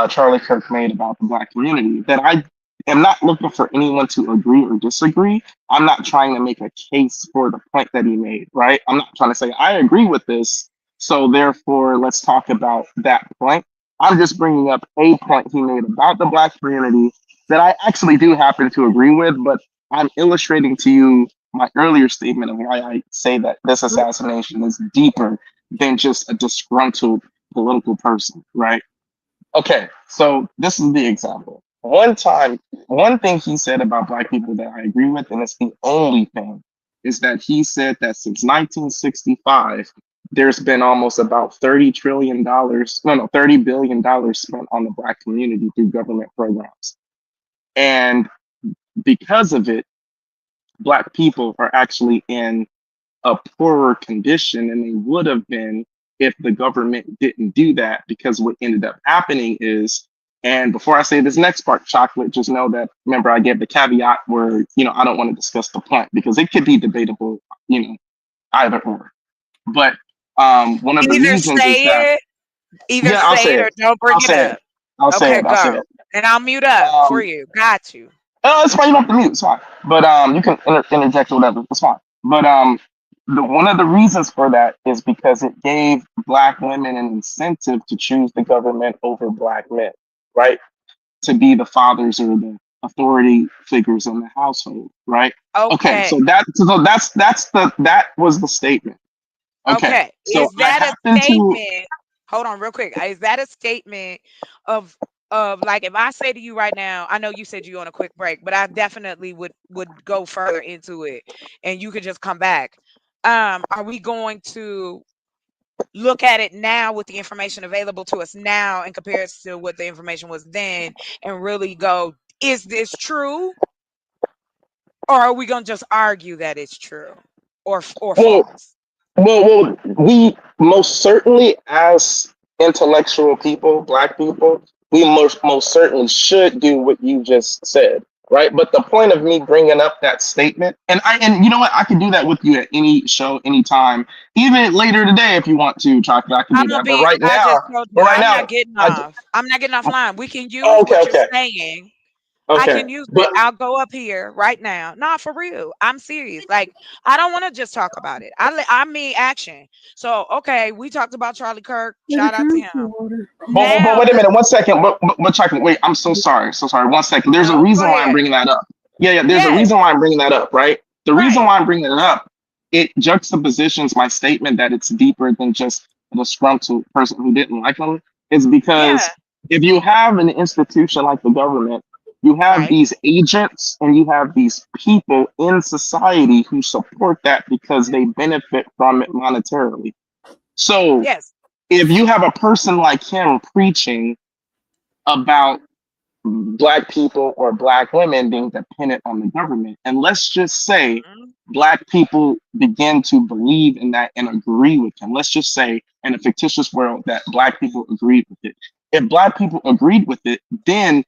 Speaker 7: Charlie Kirk made about the Black community that I am not looking for anyone to agree or disagree. I'm not trying to make a case for the point that he made, right? I'm not trying to say I agree with this, so therefore let's talk about that point. I'm just bringing up a point he made about the Black community that I actually do happen to agree with, but I'm illustrating to you my earlier statement of why I say that this assassination is deeper than just a disgruntled political person, right? Okay, so this is the example. One time, one thing he said about black people that I agree with, and it's the only thing, is that he said that since 1965, there's been almost about $30 trillion, no, $30 billion spent on the black community through government programs. And because of it, black people are actually in a poorer condition than they would have been if the government didn't do that. Because what ended up happening is, and before I say this next part, chocolate, just know that, remember, I gave the caveat where, I don't want to discuss the point because it could be debatable, either or. But one of the
Speaker 1: Either
Speaker 7: reasons is that,
Speaker 1: say it, either
Speaker 7: yeah, I'll
Speaker 1: say
Speaker 7: say
Speaker 1: it
Speaker 7: it.
Speaker 1: or don't bring
Speaker 7: I'll
Speaker 1: it
Speaker 7: say it.
Speaker 1: up.
Speaker 7: I'll say
Speaker 1: Okay,
Speaker 7: it. I'll say
Speaker 1: go.
Speaker 7: it.
Speaker 1: And I'll mute up for
Speaker 7: Um,
Speaker 1: you. Got you.
Speaker 7: Oh, it's fine. You don't have to mute. It's fine. But you can interject or whatever. It's fine. But the one of the reasons for that is because it gave black women an incentive to choose the government over black men, right? To be the fathers or the authority figures in the household, right? Okay,
Speaker 1: Okay.
Speaker 7: that was the statement. Okay,
Speaker 1: Okay.
Speaker 7: so
Speaker 1: Is
Speaker 7: I
Speaker 1: that a
Speaker 7: happen to.
Speaker 1: statement? Hold on real quick. Is that a statement of like if I say to you right now, I know you said you on a quick break, but I definitely would go further into it and you could just come back. Are we going to look at it now with the information available to us now in comparison to what the information was then and really go, is this true? Or are we gonna just argue that it's true or
Speaker 7: Well,
Speaker 1: false?
Speaker 7: we most certainly, as intellectual people, black people, we most certainly should do what you just said, right? But the point of me bringing up that statement, and you know what, I can do that with you at any show, anytime, even later today if you want to, Chocolate, I can do that.
Speaker 1: I just told you I'm not getting
Speaker 7: I,
Speaker 1: off. I'm not getting offline. We can use
Speaker 7: oh, okay,
Speaker 1: what you're
Speaker 7: okay,
Speaker 1: saying. I
Speaker 7: okay,
Speaker 1: can use it.
Speaker 7: but
Speaker 1: I'll go up here right now. Not for real. I'm serious. Like I don't want to just talk about it. I mean action. So okay, we talked about Charlie Kirk.
Speaker 3: Get a
Speaker 1: Shout out to
Speaker 3: can
Speaker 1: him.
Speaker 3: of water.
Speaker 7: but
Speaker 1: Now
Speaker 7: wait a
Speaker 1: let's
Speaker 7: minute, 1 second. But Chocolate, wait, I'm so sorry, so sorry. 1 second. There's a
Speaker 1: no go
Speaker 7: reason why I'm
Speaker 1: ahead.
Speaker 7: bringing that up. Yeah. There's a
Speaker 1: Yes,
Speaker 7: reason why I'm bringing that up, right? The reason
Speaker 1: right.
Speaker 7: why I'm bringing it up, it juxtapositions my statement that it's deeper than just a disgruntled person who didn't like them. Is
Speaker 1: Yeah,
Speaker 7: because if you have an institution like the government, you have
Speaker 1: right.
Speaker 7: these agents and you have these people in society who support that because they benefit from it monetarily. So
Speaker 1: Yes.
Speaker 7: if you have a person like him preaching about black people or black women being dependent on the government, and let's just say
Speaker 1: Mhm.
Speaker 7: black people begin to believe in that and agree with him. Let's just say in a fictitious world that black people agreed with it. If black people agreed with it, then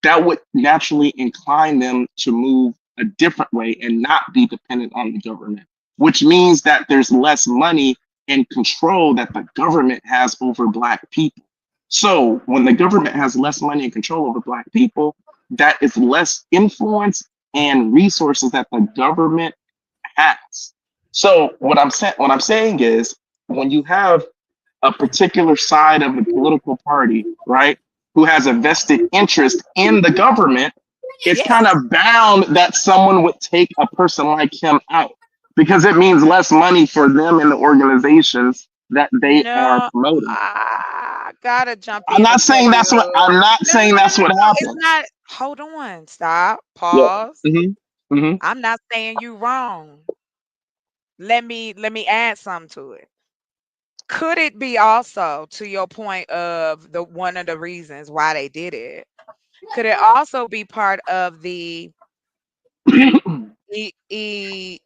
Speaker 7: that would naturally incline them to move a different way and not be dependent on the government, which means that there's less money and control that the government has over black people. So when the government has less money and control over black people, that is less influence and resources that the government has. So what I'm saying is when you have a particular side of the political party, right, who has a vested interest in the government, it's kind
Speaker 1: Yes.
Speaker 7: of bound that someone would take a person like him out because it means less money for them and the organizations that they are
Speaker 1: No,
Speaker 7: promoting.
Speaker 1: I gotta jump
Speaker 7: I'm
Speaker 1: in
Speaker 7: not
Speaker 1: and tell
Speaker 7: saying
Speaker 1: you.
Speaker 7: that's what I'm not
Speaker 1: No, no,
Speaker 7: saying
Speaker 1: no,
Speaker 7: that's
Speaker 1: no,
Speaker 7: what
Speaker 1: no. It's
Speaker 7: happened.
Speaker 1: not. Hold on. Stop.
Speaker 7: Yeah.
Speaker 1: Pause.
Speaker 7: Hmm.
Speaker 1: I'm not saying you wrong. Let me add something to it. Could it be also to your point of the one of the reasons why they did it? Could it also be part of e, e,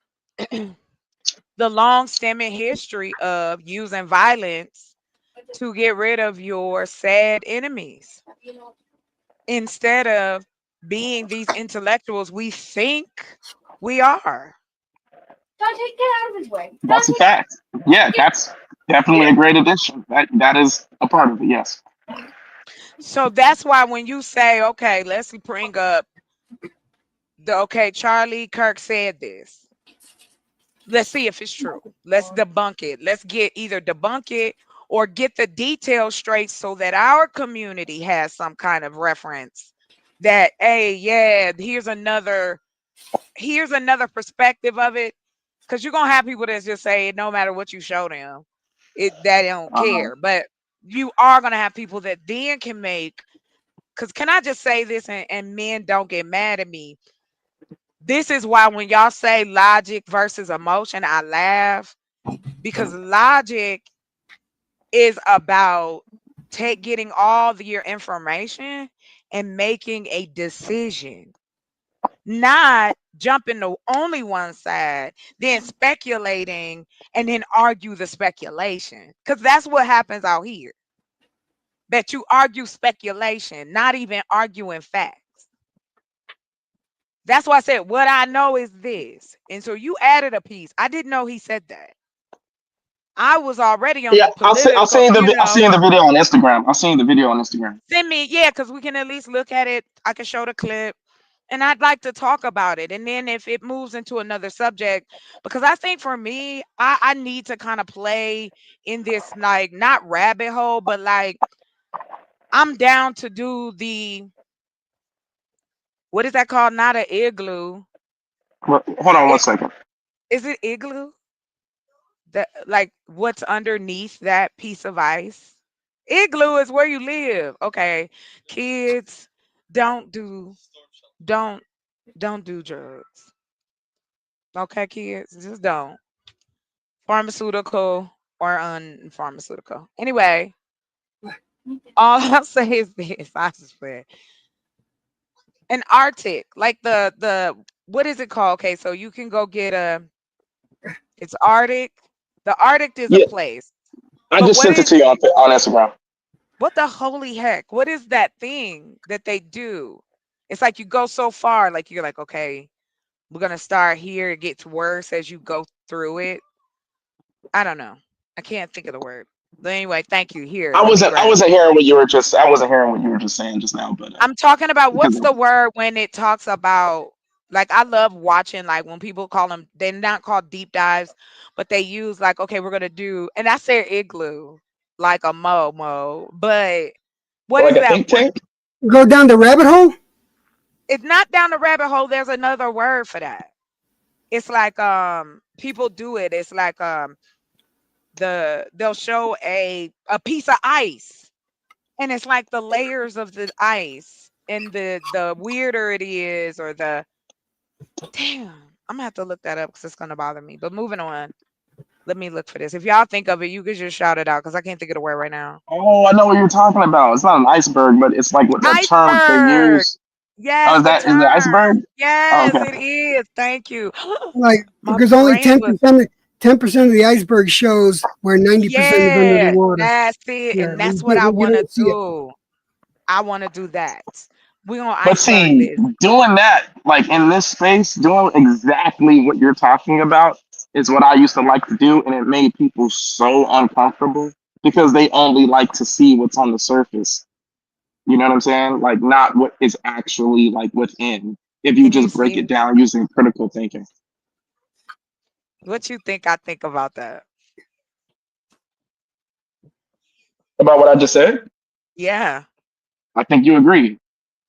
Speaker 1: the long stemming history of using violence to get rid of your sad enemies instead of being these intellectuals we think we are?
Speaker 7: That's a fact. Yeah, that's definitely
Speaker 1: Yeah.
Speaker 7: a great addition. That is a part of it. Yes.
Speaker 1: So that's why when you say, okay, let's bring up okay, Charlie Kirk said this. Let's see if it's true. Let's debunk it. Let's get either debunk it or get the details straight so that our community has some kind of reference that, hey, yeah, here's another perspective of it. Because you're gonna have people that just say no matter what you show them, they don't
Speaker 7: Uh,
Speaker 1: care. But you are going to have people that then can make, because can I just say this, and men don't get mad at me. This is why when y'all say logic versus emotion, I laugh, because logic is about getting all your information and making a decision, not jumping to only one side, then speculating and then argue the speculation. Because that's what happens out here. That you argue speculation, not even arguing facts. That's why I said what I know is this. And so you added a piece. I didn't know he said that. I was already on
Speaker 7: Yeah,
Speaker 1: the
Speaker 7: I'll
Speaker 1: political,
Speaker 7: send I'll send the video on Instagram. I'll send the video on Instagram.
Speaker 1: send me, yeah, because we can at least look at it. I can show the clip. And I'd like to talk about it. And then if it moves into another subject, because I think for me, I need to kind of play in this, like, not rabbit hole, but like I'm down to do the, what is that called? Not an igloo.
Speaker 7: Well, hold on one
Speaker 1: It,
Speaker 7: second.
Speaker 1: is it igloo? That, like, what's underneath that piece of ice? Igloo is where you live. Okay. Kids, don't do don't don't do drugs. Okay, kids, just don't. Pharmaceutical or unpharmaceutical. Anyway, all I'll say is this. I just said an Arctic, like the what is it called? Okay, so you can go get a, it's Arctic. The Arctic is a
Speaker 7: Yeah,
Speaker 1: place.
Speaker 7: I
Speaker 1: But
Speaker 7: just
Speaker 1: what
Speaker 7: sent it
Speaker 1: is,
Speaker 7: to you on Instagram.
Speaker 1: what the holy heck? What is that thing that they do? It's like you go so far, like you're like, okay, we're gonna start here. It gets worse as you go through it. I don't know. I can't think of the word. But anyway, thank you. Here, let me
Speaker 7: I
Speaker 1: grab it.
Speaker 7: wasn't hearing what you were just I wasn't hearing what you were just saying just now, but
Speaker 1: I'm talking about,
Speaker 7: because
Speaker 1: what's the word when it talks about, like, I love watching, like, when people call them, they're not called deep dives, but they use, like, okay, we're gonna do, and I say igloo, like a mo, but what
Speaker 7: like
Speaker 1: is
Speaker 7: a
Speaker 1: that
Speaker 7: think
Speaker 1: word?
Speaker 7: tank.
Speaker 3: Go down the rabbit hole.
Speaker 1: It's not down the rabbit hole. There's another word for that. It's like people do it. It's like they'll show a piece of ice, and it's like the layers of the ice, and the weirder it is, or the, damn, I'm gonna have to look that up because it's gonna bother me. But moving on, let me look for this. If y'all think of it, you could just shout it out because I can't think of the word right now.
Speaker 7: Oh, I know what you're talking about. It's not an iceberg, but it's like what the term that they
Speaker 1: Iceberg.
Speaker 7: use. Oh,
Speaker 1: Yes, the
Speaker 7: is the
Speaker 1: term.
Speaker 7: iceberg? Oh,
Speaker 1: Yes,
Speaker 7: okay.
Speaker 1: it is. Thank you.
Speaker 3: Like
Speaker 1: My
Speaker 3: because only
Speaker 1: brain
Speaker 3: ten
Speaker 1: was,
Speaker 3: percent 10% of the iceberg shows where 90% is under the
Speaker 1: yeah,
Speaker 3: water.
Speaker 1: that's it.
Speaker 3: Yeah,
Speaker 1: And that's what I
Speaker 3: you
Speaker 1: want to
Speaker 3: don't see it.
Speaker 1: do. I want to do that. We're gonna
Speaker 7: But
Speaker 1: iceberg
Speaker 7: see,
Speaker 1: this.
Speaker 7: doing that, like in this space, doing exactly what you're talking about is what I used to like to do, and it made people so uncomfortable because they only like to see what's on the surface. You know what I'm saying? Like not what is actually like within. If you
Speaker 1: And you
Speaker 7: just break
Speaker 1: see
Speaker 7: it down using critical thinking.
Speaker 1: what you think I think about that.
Speaker 7: About what I just said,
Speaker 1: Yeah,
Speaker 7: I think you agree.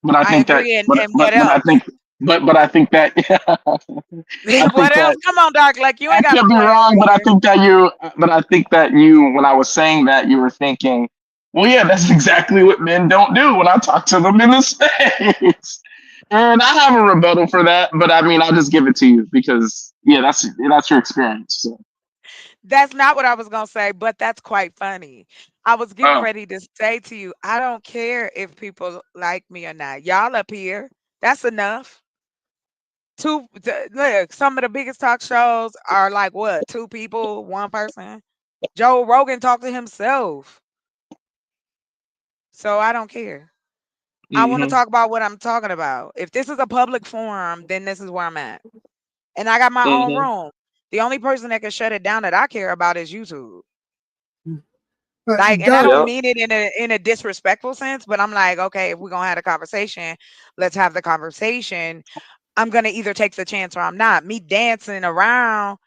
Speaker 7: But I
Speaker 1: I
Speaker 7: think that,
Speaker 1: agree. And what
Speaker 7: but I
Speaker 1: else?
Speaker 7: think, but I think that, I
Speaker 1: What
Speaker 7: think
Speaker 1: else?
Speaker 7: that
Speaker 1: Come on, Dark. Like, you
Speaker 7: I
Speaker 1: ain't gotta
Speaker 7: could be
Speaker 1: play over
Speaker 7: wrong,
Speaker 1: here.
Speaker 7: but I think that you, when I was saying that, you were thinking, well, yeah, that's exactly what men don't do when I talk to them in the space. And I have a rebuttal for that, but I mean, I'll just give it to you because, yeah, that's your experience. So,
Speaker 1: That's not what I was gonna say, but that's quite funny. I was getting
Speaker 7: oh,
Speaker 1: ready to say to you, I don't care if people like me or not. Y'all up here, that's enough. Look, some of the biggest talk shows are like what? Two people, one person. Joe Rogan talked to himself, so I don't care. I want to
Speaker 7: hmm
Speaker 1: talk about what I'm talking about. If this is a public forum, then this is where I'm at, and I got my own
Speaker 7: hmm
Speaker 1: room. The only person that can shut it down that I care about is YouTube.
Speaker 3: But
Speaker 1: Like, and I
Speaker 3: Doc,
Speaker 1: don't
Speaker 7: yep.
Speaker 1: mean it in a disrespectful sense, but I'm like, okay, if we're gonna have a conversation, let's have the conversation. I'm gonna either take the chance or I'm not. Me dancing around,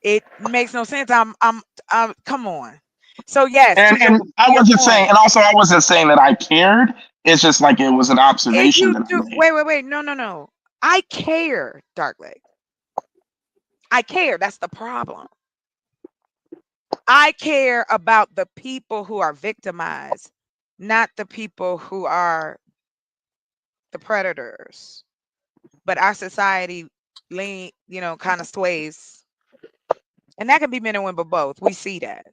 Speaker 1: it makes no sense. Come on. So yes, to
Speaker 7: And I
Speaker 1: your
Speaker 7: wasn't saying,
Speaker 1: point,
Speaker 7: and also I wasn't saying that I cared. It's just like it was an
Speaker 1: if
Speaker 7: observation
Speaker 1: you
Speaker 7: that I
Speaker 1: do,
Speaker 7: made.
Speaker 1: wait, no. I care, Dark Lake. I care. That's the problem. I care about the people who are victimized, not the people who are the predators. But our society kind of sways. And that can be men and women, but both. We see that.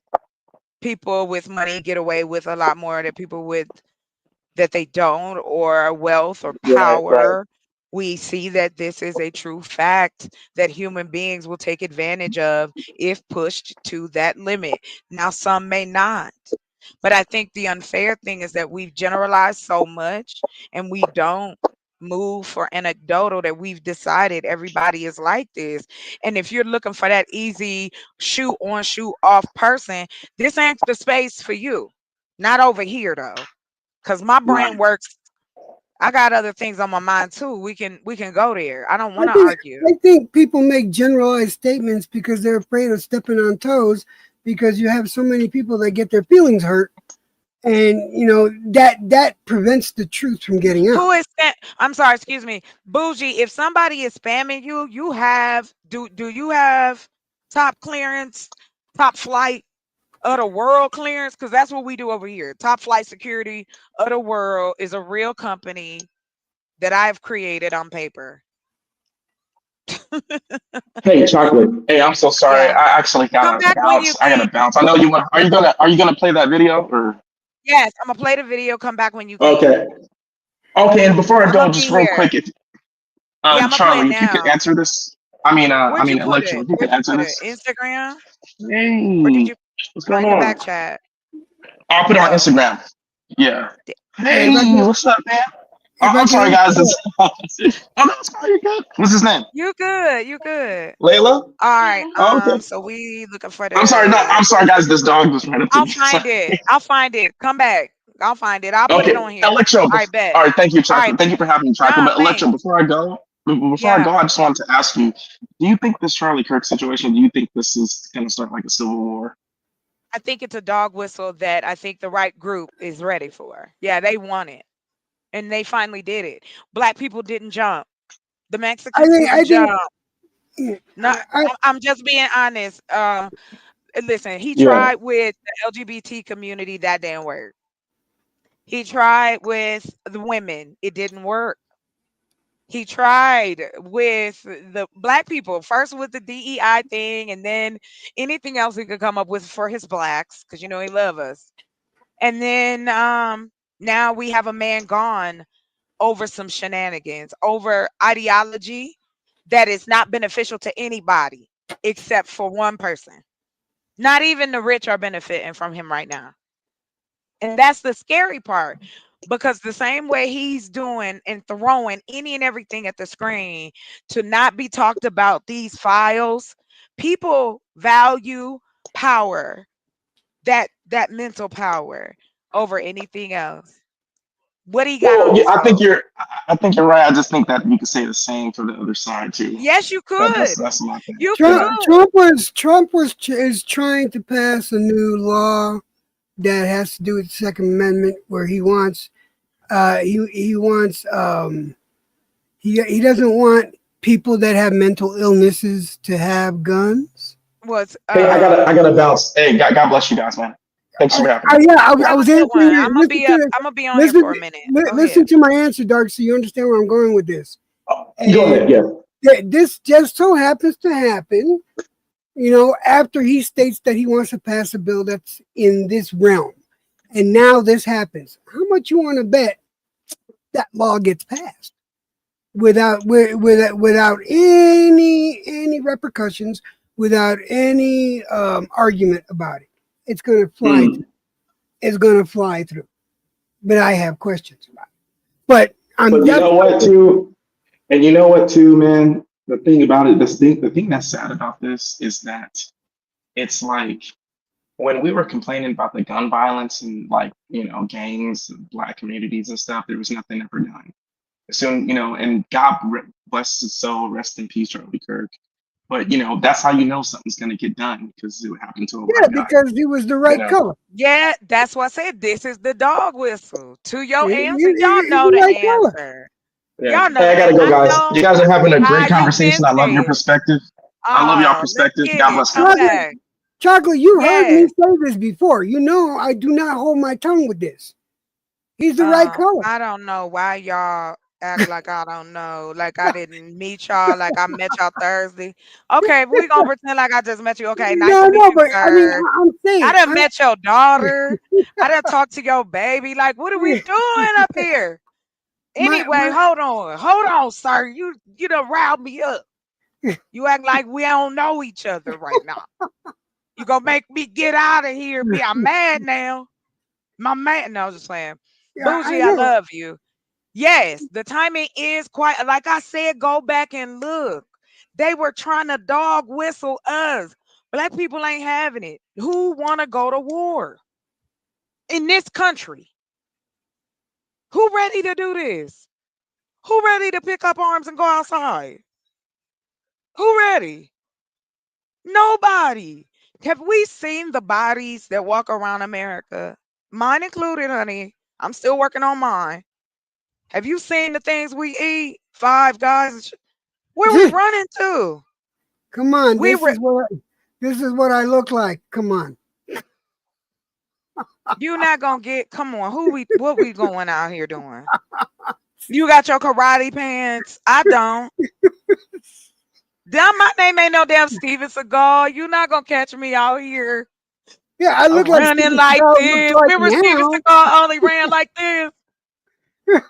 Speaker 1: People with money get away with a lot more than people with that they don't, or wealth or
Speaker 7: Right, right.
Speaker 1: power. We see that this is a true fact that human beings will take advantage of if pushed to that limit. Now, some may not. But I think the unfair thing is that we've generalized so much and we don't move for anecdotal that we've decided everybody is like this. And if you're looking for that easy shoe on, shoe off person, this ain't the space for you. Not over here though. Cause my brain
Speaker 7: Right.
Speaker 1: works. I got other things on my mind too. We can go there. I don't
Speaker 3: I
Speaker 1: want to
Speaker 3: think
Speaker 1: argue.
Speaker 3: I think people make generalized statements because they're afraid of stepping on toes. Because you have so many people that get their feelings hurt, and that prevents the truth from getting out.
Speaker 1: Who is that? I'm sorry, excuse me. Bougie, if somebody is spamming you, you have do you have top clearance, top flight of the world clearance? Because that's what we do over here. Top flight security of the world is a real company that I've created on paper.
Speaker 7: Hey, chocolate. Hey, I'm so sorry.
Speaker 1: Yeah.
Speaker 7: I actually
Speaker 1: Come
Speaker 7: gotta
Speaker 1: back when you
Speaker 7: bounce. I
Speaker 1: can.
Speaker 7: gotta bounce. I know you want. Are you gonna play that video or?
Speaker 1: Yes, I'm gonna play the video. Come back when you can.
Speaker 7: Okay. Okay. And before I
Speaker 1: I'm
Speaker 7: go,
Speaker 1: gonna
Speaker 7: just
Speaker 1: be
Speaker 7: real
Speaker 1: here.
Speaker 7: quick, if
Speaker 1: Yeah, I'm gonna play it
Speaker 7: Charlie, if you could
Speaker 1: now.
Speaker 7: answer this. I
Speaker 1: Where'd you
Speaker 7: mean,
Speaker 1: put
Speaker 7: Electra,
Speaker 1: it?
Speaker 7: if you could
Speaker 1: Where'd you
Speaker 7: answer
Speaker 1: put it?
Speaker 7: this.
Speaker 1: Instagram? Or did
Speaker 7: Hey,
Speaker 1: you
Speaker 7: what's
Speaker 1: put it
Speaker 7: going
Speaker 1: in the back
Speaker 7: on?
Speaker 1: chat?
Speaker 7: I'll put it on
Speaker 1: Oh.
Speaker 7: Instagram. Yeah.
Speaker 3: Yeah, if I
Speaker 7: Hey,
Speaker 3: can,
Speaker 7: what's up, man?
Speaker 3: if I
Speaker 7: I'm
Speaker 3: can
Speaker 7: sorry,
Speaker 3: answer
Speaker 7: guys.
Speaker 3: that,
Speaker 7: Oh, no, it's fine. You're good. What's his name?
Speaker 1: You good. You good.
Speaker 7: Layla?
Speaker 1: All right.
Speaker 7: Oh, okay.
Speaker 1: So we looking for
Speaker 7: I'm sorry. No,
Speaker 1: the
Speaker 7: I'm sorry, guys. This dog was right up to
Speaker 1: I'll
Speaker 7: me.
Speaker 1: find
Speaker 7: Sorry.
Speaker 1: it. I'll find it. Come back. I'll find it. I'll put it
Speaker 7: Okay,
Speaker 1: on here.
Speaker 7: Electro.
Speaker 1: All right, bet.
Speaker 7: All right, thank you,
Speaker 1: All right.
Speaker 7: Chocolate. Thank you for having me, Chocolate.
Speaker 1: Nah,
Speaker 7: But Electro,
Speaker 1: man.
Speaker 7: before I go,
Speaker 1: Yeah.
Speaker 7: I just wanted to ask you: do you think this Charlie Kirk situation? Do you think this is going to start like a civil war?
Speaker 1: I think it's a dog whistle that I think the right group is ready for. Yeah, they want it. And they finally did it. Black people didn't jump. The
Speaker 3: I
Speaker 1: Mexicans
Speaker 3: think
Speaker 1: didn't
Speaker 3: I think
Speaker 1: jump. No, I'm just being honest. Listen, he
Speaker 7: Yeah.
Speaker 1: tried with the LGBT community, that didn't work. He tried with the women, it didn't work. He tried with the black people, first with the DEI thing, and then anything else he could come up with for his blacks, because he love us. And then now we have a man gone over some shenanigans, over ideology that is not beneficial to anybody except for one person. Not even the rich are benefiting from him right now. And that's the scary part, because the same way he's doing and throwing any and everything at the screen to not be talked about these files, people value power, that mental power over anything else. What he got
Speaker 7: Well,
Speaker 1: on
Speaker 7: yeah,
Speaker 1: his phone?
Speaker 7: I think you're right. I just think that you could say the same for the other side too.
Speaker 1: Yes, you could.
Speaker 7: That's my thing.
Speaker 1: You
Speaker 3: Trump
Speaker 7: Yeah.
Speaker 1: could.
Speaker 3: Trump was is trying to pass a new law that has to do with the Second Amendment, where he wants he doesn't want people that have mental illnesses to have guns.
Speaker 1: Was
Speaker 7: Hey, I gotta bounce. Hey, God bless you guys, man. Thanks for having me.
Speaker 3: Yeah, I
Speaker 1: have a
Speaker 3: was
Speaker 1: good one.
Speaker 3: answering you.
Speaker 1: I'm gonna be on here
Speaker 3: Listen,
Speaker 1: for a minute. Go ahead.
Speaker 3: listen to my answer, Dark, so you understand where I'm going with this.
Speaker 7: Oh, go
Speaker 3: And
Speaker 7: ahead. Yeah.
Speaker 3: this just so happens to happen, after he states that he wants to pass a bill that's in this realm. And now this happens. How much you want to bet that law gets passed without any repercussions, without any argument about it? It's going to fly.
Speaker 7: Mm.
Speaker 3: It's going to fly through. But I have questions about it. But I'm
Speaker 7: But you know what,
Speaker 3: definitely.
Speaker 7: too? And you know what, too, man? The thing about it, the thing that's sad about this is that it's like when we were complaining about the gun violence and like, gangs, and black communities and stuff, there was nothing ever done. Soon, and bless his soul, rest in peace, Charlie Kirk. But that's how you know something's gonna get done because it happened to a
Speaker 3: Yeah,
Speaker 7: white guy.
Speaker 3: because he was the
Speaker 7: You
Speaker 3: right
Speaker 7: know.
Speaker 3: color.
Speaker 1: Yeah, that's why I said this is the dog whistle. To your answer, y'all
Speaker 3: He's
Speaker 1: know
Speaker 3: the
Speaker 1: the
Speaker 3: right color.
Speaker 1: answer.
Speaker 7: Yeah.
Speaker 1: Y'all know
Speaker 7: Hey,
Speaker 1: the
Speaker 7: I gotta
Speaker 1: answer.
Speaker 7: go,
Speaker 1: I
Speaker 7: guys. You
Speaker 1: know
Speaker 7: guys are having a
Speaker 1: how
Speaker 7: great
Speaker 1: you've been
Speaker 7: conversation. I love your
Speaker 1: said.
Speaker 7: perspective. I love y'all
Speaker 1: Oh, let's
Speaker 7: perspective.
Speaker 1: get
Speaker 7: God
Speaker 1: it.
Speaker 7: bless
Speaker 1: Come
Speaker 7: y'all.
Speaker 3: Chocolate,
Speaker 1: back.
Speaker 3: Chocolate, you heard me
Speaker 1: Yes.
Speaker 3: say this before. You know I do not hold my tongue with this. He's the right color.
Speaker 1: I don't know why y'all act like I don't know, like I didn't meet y'all, like I met y'all Thursday. Okay, we gonna pretend like I just met you. Okay, nice
Speaker 3: No,
Speaker 1: to meet
Speaker 3: no,
Speaker 1: you,
Speaker 3: but I mean,
Speaker 1: sir.
Speaker 3: I'm
Speaker 1: I
Speaker 3: saying,
Speaker 1: done met your daughter. I done talked to your baby. Like, what are we
Speaker 3: my,
Speaker 1: doing up here? Anyway,
Speaker 3: my,
Speaker 1: hold on, sir. You done riled me up. You act like we don't know each other right now. You gonna make me get out of here? Be I'm mad now. My man, no, I was just playing.
Speaker 3: yeah, I
Speaker 1: Bougie, I
Speaker 3: know.
Speaker 1: love you. Yes, the timing is quite like I said, go back and look. They were trying to dog whistle us. Black people ain't having it. Who wanna go to war in this country? Who ready to do this? Who ready to pick up arms and go outside? Who ready? Nobody. Have we seen the bodies that walk around America? Mine included, honey. I'm still working on mine. Have you seen the things we eat? Five guys. Where we running to?
Speaker 3: Come on,
Speaker 1: We were.
Speaker 3: this is what I look like. Come on.
Speaker 1: You not gonna get. Come on. What we going out here doing? You got your karate pants. I don't. Damn, my name ain't no damn Steven Seagal. You not gonna catch me out here
Speaker 3: Yeah, I look like
Speaker 1: running
Speaker 3: Steven
Speaker 1: like
Speaker 3: Seagal looks
Speaker 1: this.
Speaker 3: like
Speaker 1: Remember Steven
Speaker 3: now.
Speaker 1: Seagal only ran like this?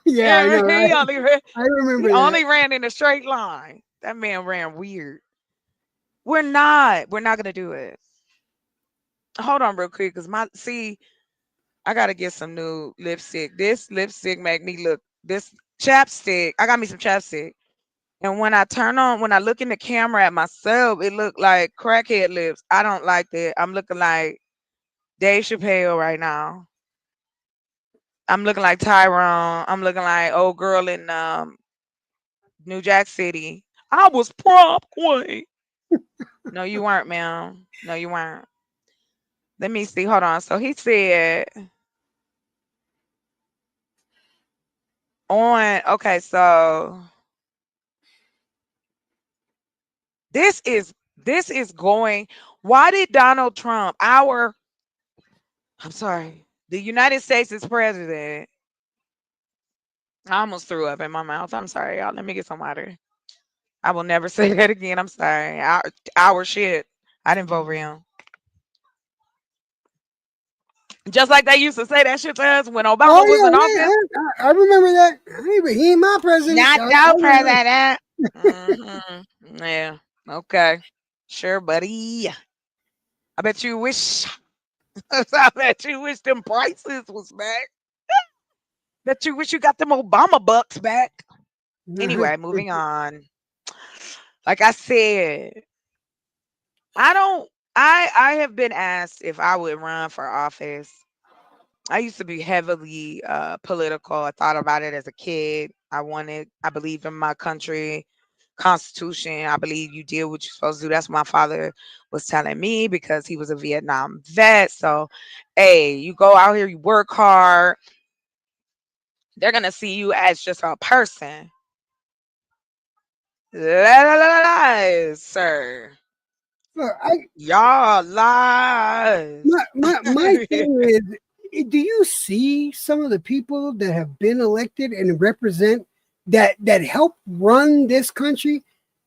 Speaker 3: Yeah, I know, right? I
Speaker 1: He
Speaker 3: remember that.
Speaker 1: only ran in a straight line. That man ran weird. We're not gonna do it. Hold on real quick, cause I gotta get some new lipstick. This lipstick make me look this chapstick. I got me some chapstick. And when I look in the camera at myself, it look like crackhead lips. I don't like that. I'm looking like Dave Chappelle right now. I'm looking like Tyrone. I'm looking like old girl in New Jack City. I was prom queen. No, you weren't, ma'am. No, you weren't. Let me see. Hold on. So he said on okay, so this is going why did Donald Trump, I'm sorry, the United States is president. I almost threw up in my mouth. I'm sorry, y'all. Let me get some water. I will never say that again. I'm sorry. Our shit. I didn't vote for him. Just like they used to say that shit to us when
Speaker 3: Oh
Speaker 1: Obama was in office.
Speaker 3: yeah, I remember that. Hey, but he ain't my president.
Speaker 1: Not
Speaker 3: I
Speaker 1: no
Speaker 3: remember.
Speaker 1: president. Yeah. Okay. Sure, buddy. I bet you wish. I bet you wish them prices was back. Bet you wish you got them Obama bucks back. Anyway, moving on. Like I said, I don't. I have been asked if I would run for office. I used to be heavily political. I thought about it as a kid. I believe in my country, constitution. I believe you deal what you're supposed to do. That's what my father was telling me because he was a Vietnam vet. So, hey, you go out here, you work hard. They're gonna see you as just a person. Lies, sir.
Speaker 3: Look,
Speaker 1: Y'all lies.
Speaker 3: my thing is, do you see some of the people that have been elected and represent that help run this country?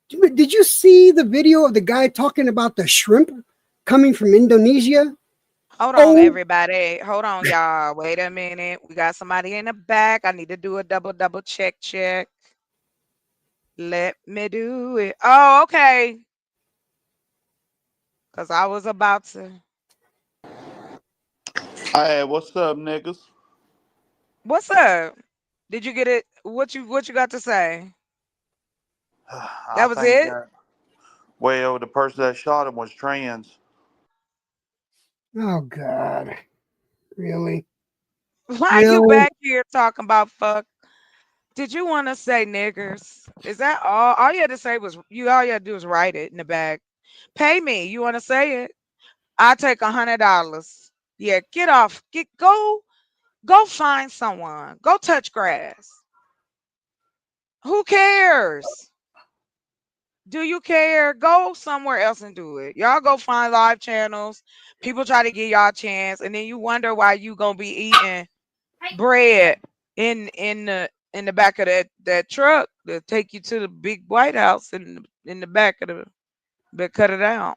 Speaker 3: Did you see the video of the guy talking about the shrimp coming from Indonesia?
Speaker 1: Hold on,
Speaker 3: Oh,
Speaker 1: everybody. Hold on, y'all. Wait a minute. We got somebody in the back. I need to do a double check. Let me do it. Oh, okay. Cause I was about to.
Speaker 8: Hey, what's up, niggas?
Speaker 1: What's up? Did you get it? What you got to say?
Speaker 8: I
Speaker 1: That was
Speaker 8: think
Speaker 1: it?
Speaker 8: that, well, the person that shot him was trans.
Speaker 3: oh God, really,
Speaker 1: Why you
Speaker 3: really?
Speaker 1: back here talking about fuck? Did you want to say niggers? Is that all? All you had to say was all you had to do was write it in the back. Pay me. You want to say it? I'll take $100. Yeah, get off. Go find someone. Go touch grass. Who cares? Do you care? Go somewhere else and do it. Y'all go find live channels. People try to give y'all a chance, and then you wonder why you gonna be eating bread in the back of that truck to take you to the big White House in the back of the but cut it out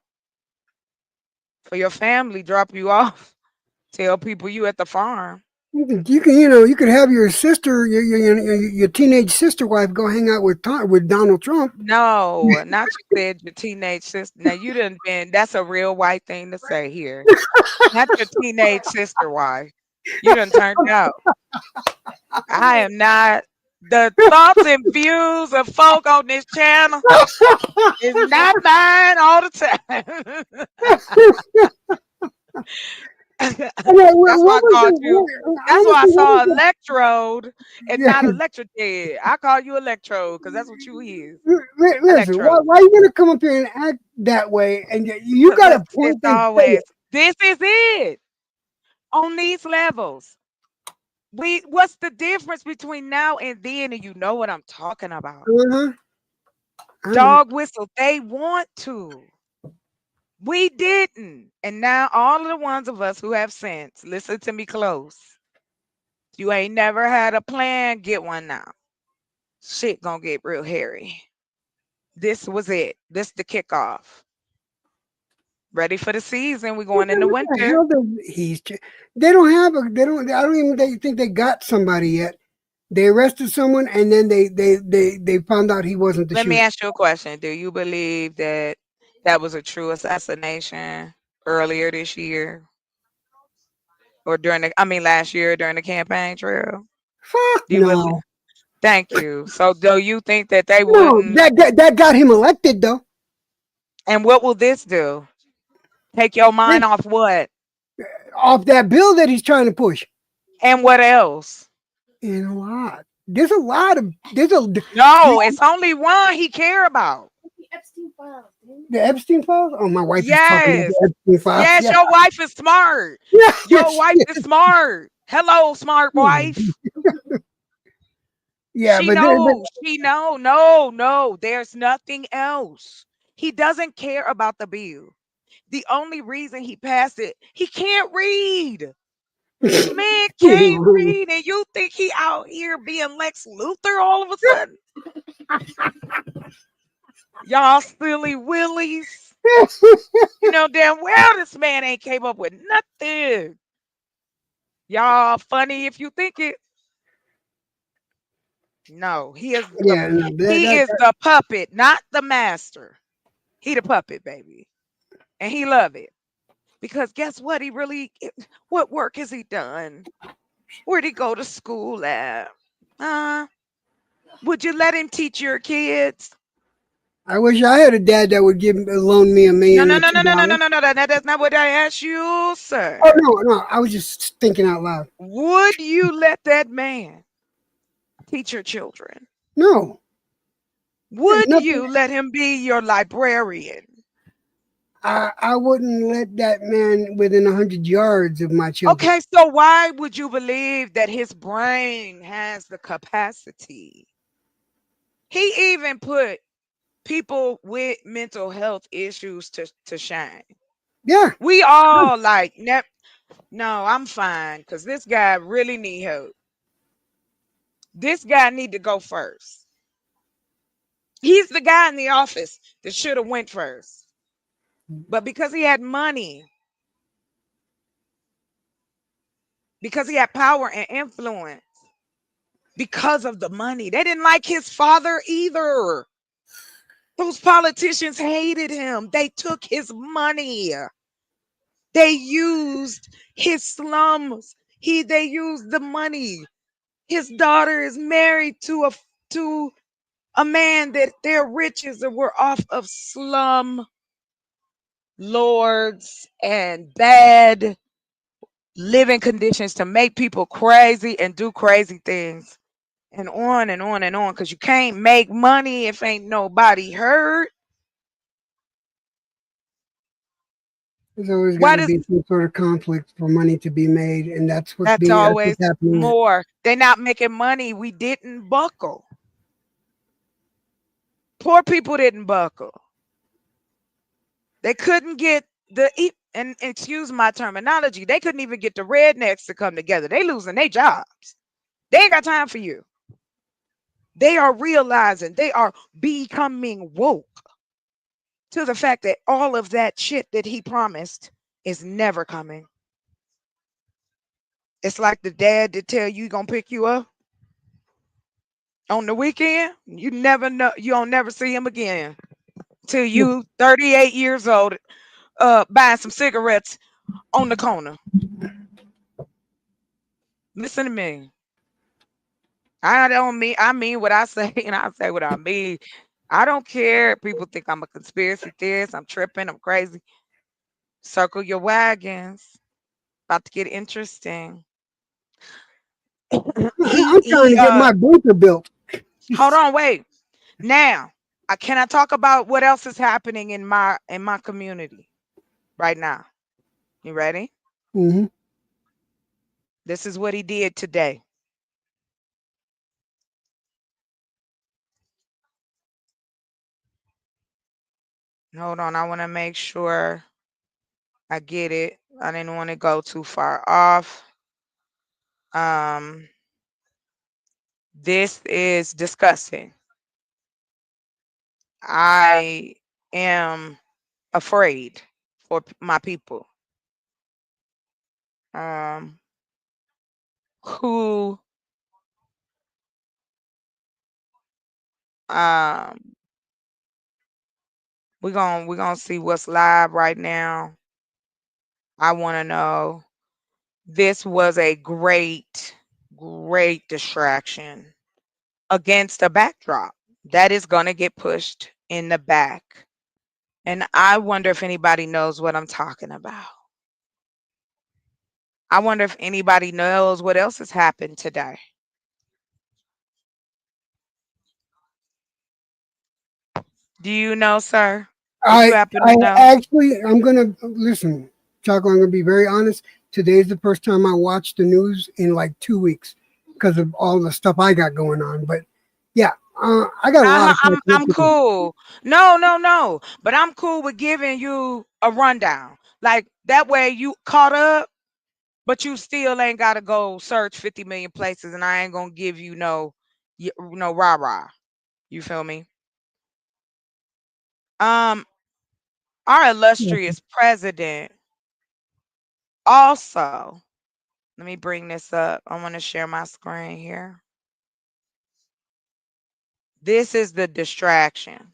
Speaker 1: for your family. Drop you off. Tell people you at the farm.
Speaker 3: You could have your sister, your teenage sister wife, go hang out with Donald Trump.
Speaker 1: No, not you said your teenage sister. Now you done been. That's a real white thing to say here. Not your teenage sister wife. You done turned out. I am not. The thoughts and views of folk on this channel is not mine all the time.
Speaker 3: Okay,
Speaker 1: That's why I
Speaker 3: what was
Speaker 1: called you.
Speaker 3: the?
Speaker 1: That's why I
Speaker 3: Honestly, what
Speaker 1: saw
Speaker 3: was
Speaker 1: electrode and
Speaker 3: the?
Speaker 1: not electric head. I call you electrode because that's what you is.
Speaker 3: Listen,
Speaker 1: Electrode.
Speaker 3: why are you gonna come up here and act that way? And you
Speaker 1: Because
Speaker 3: got to
Speaker 1: it's
Speaker 3: point and say
Speaker 1: always
Speaker 3: it.
Speaker 1: this is it on these levels. What's the difference between now and then? And you know what I'm talking about.
Speaker 3: Uh-huh. I know.
Speaker 1: Dog whistle, they want to. We didn't. And now all of the ones of us who have sense, listen to me close. You ain't never had a plan, get one now. Shit gonna get real hairy. This was it. This the kickoff. Ready for the season. We're going in the
Speaker 3: What the
Speaker 1: winter.
Speaker 3: hell does They don't have a. They don't. I don't even think they got somebody yet. They arrested someone, and then they found out he wasn't the
Speaker 1: Let me
Speaker 3: shooter.
Speaker 1: ask you a question. Do you believe that that was a true assassination earlier this year or last year during the campaign trail?
Speaker 3: Fuck
Speaker 1: Do you believe?
Speaker 3: no.
Speaker 1: Thank you. So do you think that they
Speaker 3: No,
Speaker 1: wouldn't?
Speaker 3: that got him elected though.
Speaker 1: And what will this do? Take your mind off what?
Speaker 3: Off that bill that he's trying to push.
Speaker 1: And what else?
Speaker 3: And a lot. There's a lot of
Speaker 1: No, it's only one he care about.
Speaker 3: the Epstein files. Oh, my wife is talking about
Speaker 1: Yes.
Speaker 3: the Epstein files.
Speaker 1: Yes,
Speaker 3: Yeah,
Speaker 1: your wife is smart.
Speaker 3: yeah,
Speaker 1: Your
Speaker 3: yes,
Speaker 1: wife is smart. Hello, smart wife.
Speaker 3: yeah.
Speaker 1: She
Speaker 3: But
Speaker 1: knows. She know. No, no. There's nothing else. He doesn't care about the bill. The only reason he passed it, he can't read. The man can't read, and you think he out here being Lex Luthor all of a sudden? Y'all silly willies. You know damn well this man ain't came up with nothing. Y'all funny if you think it. No,
Speaker 3: yeah, no,
Speaker 1: he is the puppet, not the master. He the puppet, baby. And he love it. Because guess what? What work has he done? Where'd he go to school at? Uh, would you let him teach your kids?
Speaker 3: I wish I had a dad that would loan me $1
Speaker 1: No,
Speaker 3: million
Speaker 1: no,
Speaker 3: or
Speaker 1: no,
Speaker 3: two
Speaker 1: no, no, no, no,
Speaker 3: dollars.
Speaker 1: no, no. That's not what I asked you,
Speaker 3: Oh
Speaker 1: sir.
Speaker 3: no, no, I was just thinking out loud.
Speaker 1: Would you let that man teach your children?
Speaker 3: No,
Speaker 1: Would
Speaker 3: nothing.
Speaker 1: you let him be your librarian?
Speaker 3: I wouldn't let that man within 100 yards of my children.
Speaker 1: Okay, so why would you believe that his brain has the capacity? He even put people with mental health issues to shame.
Speaker 3: Yeah,
Speaker 1: We all like, no, I'm fine because this guy really need help. This guy need to go first. He's the guy in the office that should have went first. But because he had money, because he had power and influence, because of the money, they didn't like his father either. Those politicians hated him. They took his money. They used his slums. They used the money. His daughter is married to a man that their riches were off of slum lords and bad living conditions to make people crazy and do crazy things and on and on and on because you can't make money if ain't nobody hurt.
Speaker 3: there's always got
Speaker 1: Why
Speaker 3: to
Speaker 1: does
Speaker 3: be some sort of conflict for money to be made, and
Speaker 1: that's
Speaker 3: that's
Speaker 1: always
Speaker 3: what's happening.
Speaker 1: more? They're not making money. We didn't buckle. Poor people didn't buckle. They couldn't get and excuse my terminology, they couldn't even get the rednecks to come together. They losing their jobs. They ain't got time for you. They are realizing, they are becoming woke to the fact that all of that shit that he promised is never coming. It's like the dad that tell you gonna pick you up on the weekend. You never know, you don't never see him again till you 38 years old, buying some cigarettes on the corner. Listen to me. I mean what I say, and I say what I mean. I don't care if people think I'm a conspiracy theorist, I'm tripping, I'm crazy. Circle your wagons. About to get interesting.
Speaker 3: I'm trying to get my bunker built.
Speaker 1: Hold on, wait. Now, can I talk about what else is happening in my community right now? You ready?
Speaker 3: Mm-hmm.
Speaker 1: This is what he did today. Hold on, I want to make sure I get it. I didn't want to go too far off. This is disgusting. I am afraid for my people. Who um we're gonna see what's live right now. I want to know. This was a great distraction against a backdrop that is going to get pushed in the back. And I wonder if anybody knows what I'm talking about. I wonder if anybody knows what else has happened today. Do you know, sir? Do you happen to
Speaker 3: I
Speaker 1: know?
Speaker 3: actually, I'm gonna listen, Choco. I'm gonna be very honest. Today's the first time I watched the news in like 2 weeks because of all the stuff I got going on. But yeah, I got a lot of catching up
Speaker 1: I'm
Speaker 3: to do.
Speaker 1: cool. No, no, no. But I'm cool with giving you a rundown. Like that way you caught up, but you still ain't gotta go search 50 million places, and I ain't gonna give you no rah-rah. You feel me? Um, our illustrious president also, let me bring this up. I want to share my screen here. This is the distraction.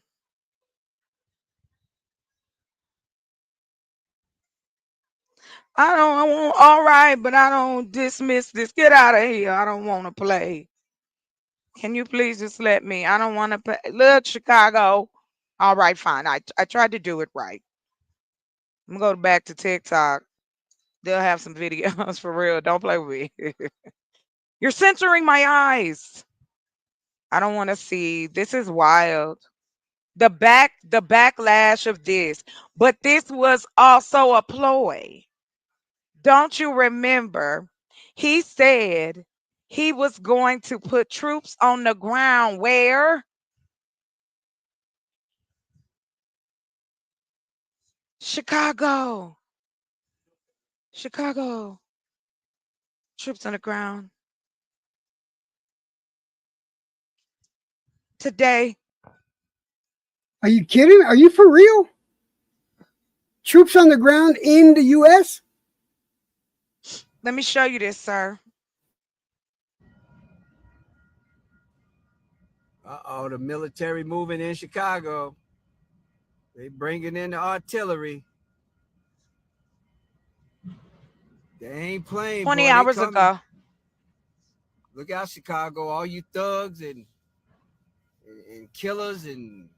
Speaker 1: I want, all right, but I don't dismiss this. Get out of here. I don't want to play. Can you please just let me? I don't want to play. Look, Chicago. All right, fine. I tried to do it right. I'm going to go back to TikTok. They'll have some videos for real. Don't play with me. You're censoring my eyes. I don't want to see. This is wild. The backlash of this. But this was also a ploy. Don't you remember? He said he was going to put troops on the ground where? Chicago. Chicago. Troops on the ground. Today.
Speaker 3: Are you kidding? Are you for real? Troops on the ground in the U.S.
Speaker 1: Let me show you this, sir.
Speaker 9: Uh-oh, the military moving in Chicago. They bringing in the artillery. They ain't playing,
Speaker 1: 20
Speaker 9: boy. They
Speaker 1: hours
Speaker 9: coming.
Speaker 1: ago.
Speaker 9: Look out, Chicago. All you thugs and killers and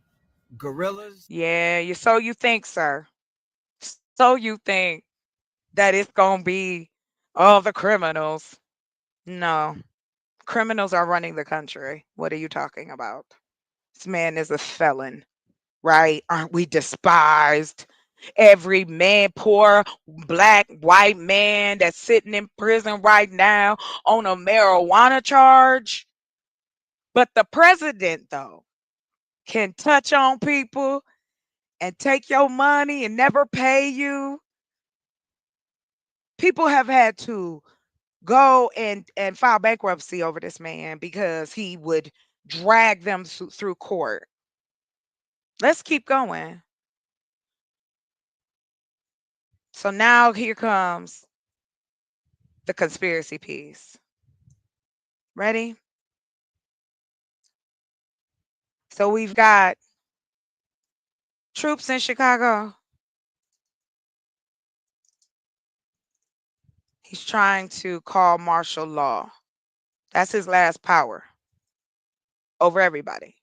Speaker 9: gorillas.
Speaker 1: Yeah, so you think, sir. So you think that it's going to be all the criminals. No. Criminals are running the country. What are you talking about? This man is a felon, right? Aren't we despised? Every man, poor black, white man that's sitting in prison right now on a marijuana charge. But the president, though, can touch on people and take your money and never pay you. People have had to go and file bankruptcy over this man because he would drag them through court. Let's keep going. So now here comes the conspiracy piece. Ready? So we've got troops in Chicago. He's trying to call martial law. That's his last power over everybody.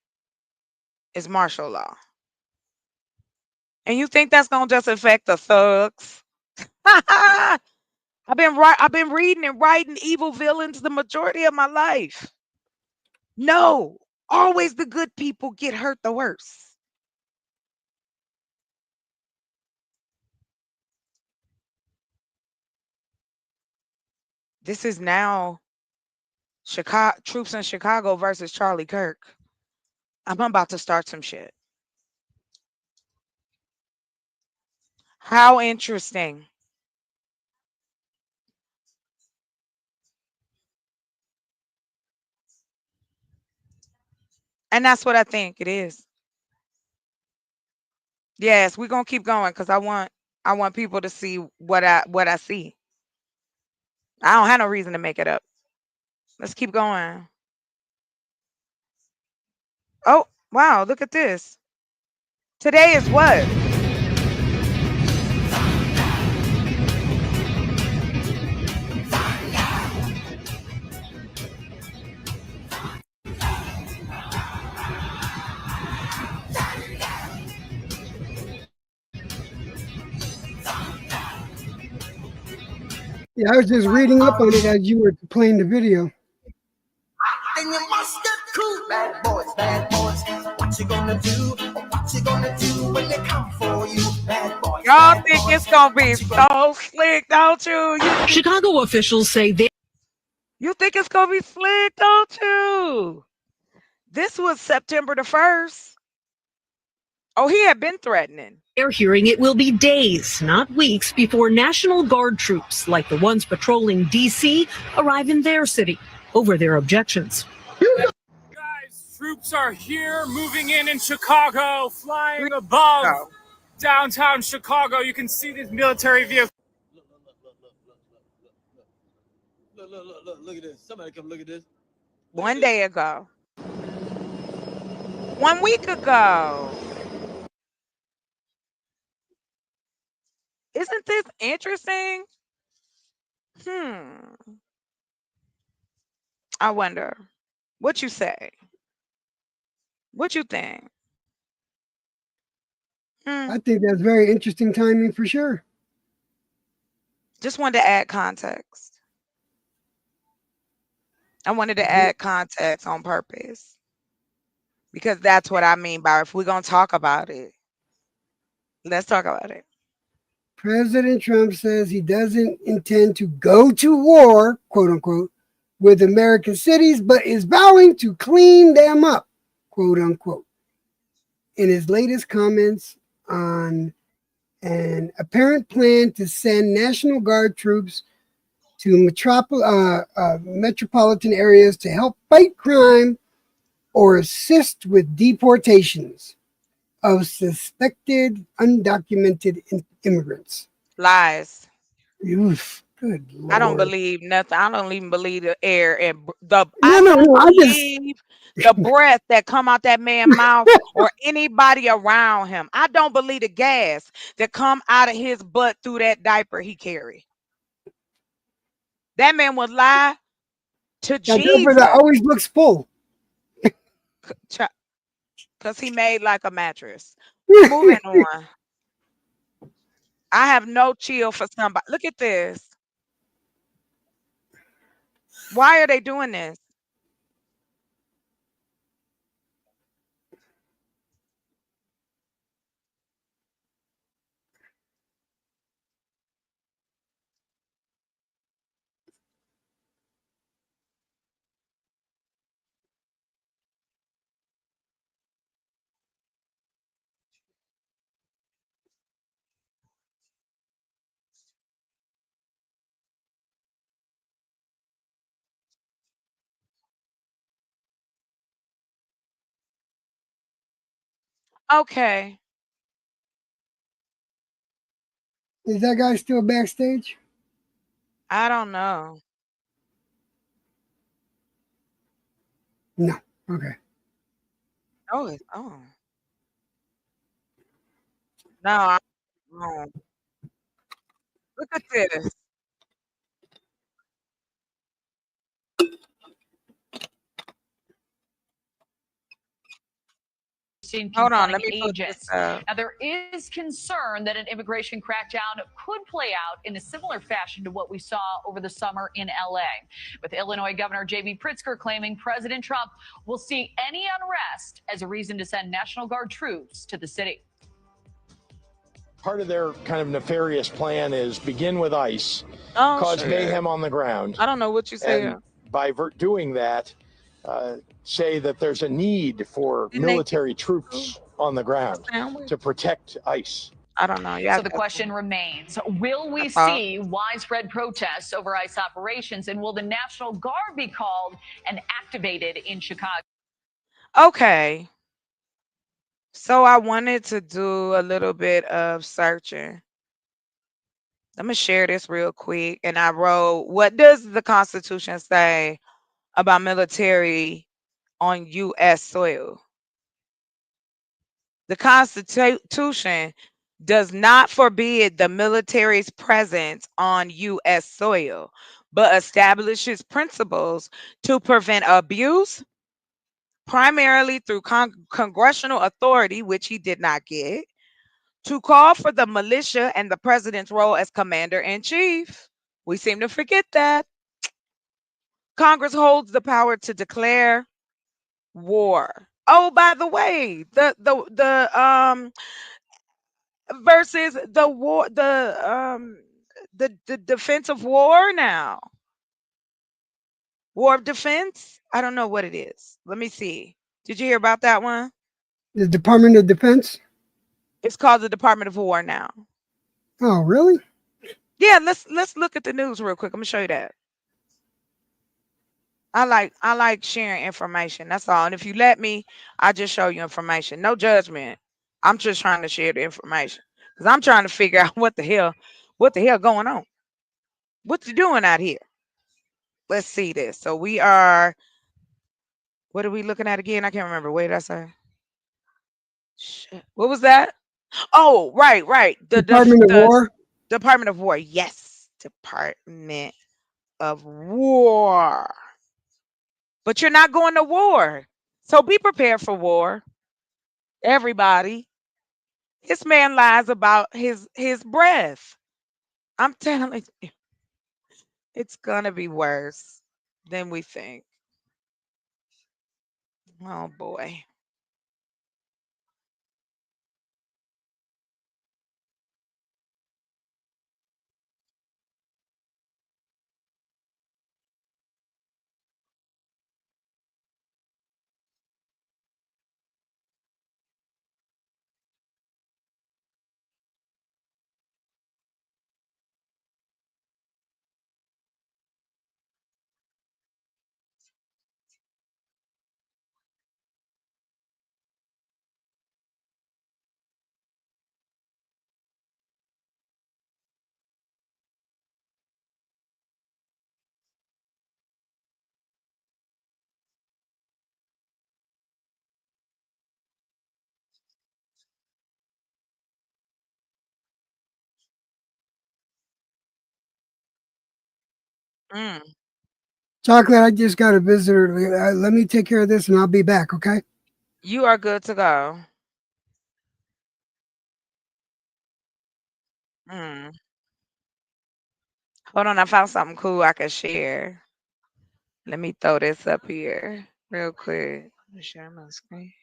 Speaker 1: Is martial law. And you think that's gonna just affect the thugs? I've been reading and writing evil villains the majority of my life. No, always the good people get hurt the worst. This is now Chicago troops in Chicago versus Charlie Kirk. I'm about to start some shit. How interesting. And that's what I think it is. Yes, we're gonna keep going because I want people to see what I see. I don't have no reason to make it up. Let's keep going. Oh, wow, look at this. Today is what?
Speaker 3: Yeah, I was just reading up on it as you were playing the video.
Speaker 10: Then you must get cool, bad boys, bad boys. What you gonna do? What you gonna do when they come for you, bad boys?
Speaker 1: Y'all
Speaker 10: Bad
Speaker 1: think
Speaker 10: boys.
Speaker 1: it's gonna be
Speaker 10: What you gonna
Speaker 1: so slick, don't you?
Speaker 11: Chicago officials say
Speaker 1: You think it's gonna be slick, don't you? This was September the 1st. Oh, he had been threatening.
Speaker 11: they're hearing it will be days, not weeks, before National Guard troops, like the ones patrolling D.C., arrive in their city over their objections.
Speaker 12: Guys, troops are here, moving in Chicago, flying above downtown Chicago. You can see these military vehicles.
Speaker 9: Look at this. Somebody come look at this.
Speaker 1: One day ago. 1 week ago. Isn't this interesting? Hmm. I wonder. What you say? What you think?
Speaker 3: I think that's very interesting timing for sure.
Speaker 1: Just wanted to add context. I wanted to add context on purpose. Because that's what I mean by if we're going to talk about it, let's talk about it.
Speaker 3: President Trump says he doesn't intend to go to war, quote unquote, with American cities, but is vowing to clean them up, quote unquote. In his latest comments on an apparent plan to send National Guard troops to metropolitan areas to help fight crime or assist with deportations of suspected undocumented immigrants.
Speaker 1: Lies.
Speaker 3: Oof, good Lord.
Speaker 1: I don't believe nothing. I don't even believe the air and
Speaker 3: I
Speaker 1: don't believe the breath that come out that man's mouth or anybody around him. I don't believe the gas that come out of his butt through that diaper he carry. That man would lie to
Speaker 3: That diaper that
Speaker 1: Jesus
Speaker 3: always looks full.
Speaker 1: because he made like a mattress. Moving on. I have no chill for somebody. Look at this. Why are they doing this? Okay.
Speaker 3: Is that guy still backstage?
Speaker 1: I don't know.
Speaker 3: No. Okay.
Speaker 1: Oh, no. No. Look at this.
Speaker 13: Seen
Speaker 1: Hold on. Let
Speaker 13: confronting
Speaker 1: me put this
Speaker 13: agents.
Speaker 1: up.
Speaker 13: Now, there is concern that an immigration crackdown could play out in a similar fashion to what we saw over the summer in LA, with Illinois Governor J.B. Pritzker claiming President Trump will see any unrest as a reason to send National Guard troops to the city.
Speaker 14: Part of their kind of nefarious plan is begin with ICE,
Speaker 1: Oh,
Speaker 14: cause
Speaker 1: shit.
Speaker 14: mayhem on the ground.
Speaker 1: I don't know what you
Speaker 14: And
Speaker 1: said.
Speaker 14: by doing that, say that there's a need for
Speaker 1: Didn't they give
Speaker 14: military
Speaker 1: you
Speaker 14: troops on the
Speaker 1: a
Speaker 14: ground
Speaker 1: sandwich?
Speaker 14: to protect ICE.
Speaker 1: I don't know. Yeah.
Speaker 13: So the question remains, will we
Speaker 1: thought.
Speaker 13: see widespread protests over ICE operations, and will the National Guard be called and activated in Chicago?
Speaker 1: Okay. So I wanted to do a little bit of searching. I'm gonna share this real quick. And I wrote, what does the Constitution say about military on U.S. soil? The Constitution does not forbid the military's presence on U.S. soil, but establishes principles to prevent abuse, primarily through congressional authority, which he did not get, to call for the militia and the president's role as commander in chief. We seem to forget that. Congress holds the power to declare war. Oh, by the way, the versus the war, the defense of war now. War of defense? I don't know what it is. Let me see. Did you hear about that one?
Speaker 3: The Department of Defense?
Speaker 1: It's called the Department of War now.
Speaker 3: Oh, really?
Speaker 1: Yeah, let's look at the news real quick. I'm gonna show you that. I like sharing information. That's all. And if you let me, I just show you information. No judgment. I'm just trying to share the information because I'm trying to figure out what the hell going on. What you doing out here? Let's see this. So we are. What are we looking at again? I can't remember. What did I say? Shit. What was that? Oh, right, right.
Speaker 3: Department of
Speaker 1: The
Speaker 3: War?
Speaker 1: Department of War. Yes, Department of War. But you're not going to war, so be prepared for war. Everybody. This man lies about his breath. I'm telling you, it's gonna be worse than we think. Oh boy. Mm,
Speaker 3: Chocolate, I just got a visitor. Let me take care of this and I'll be back, okay?
Speaker 1: you are good to go. Mm. Hold on, I found something cool I can share. Let me throw this up here real quick. Let me share my screen.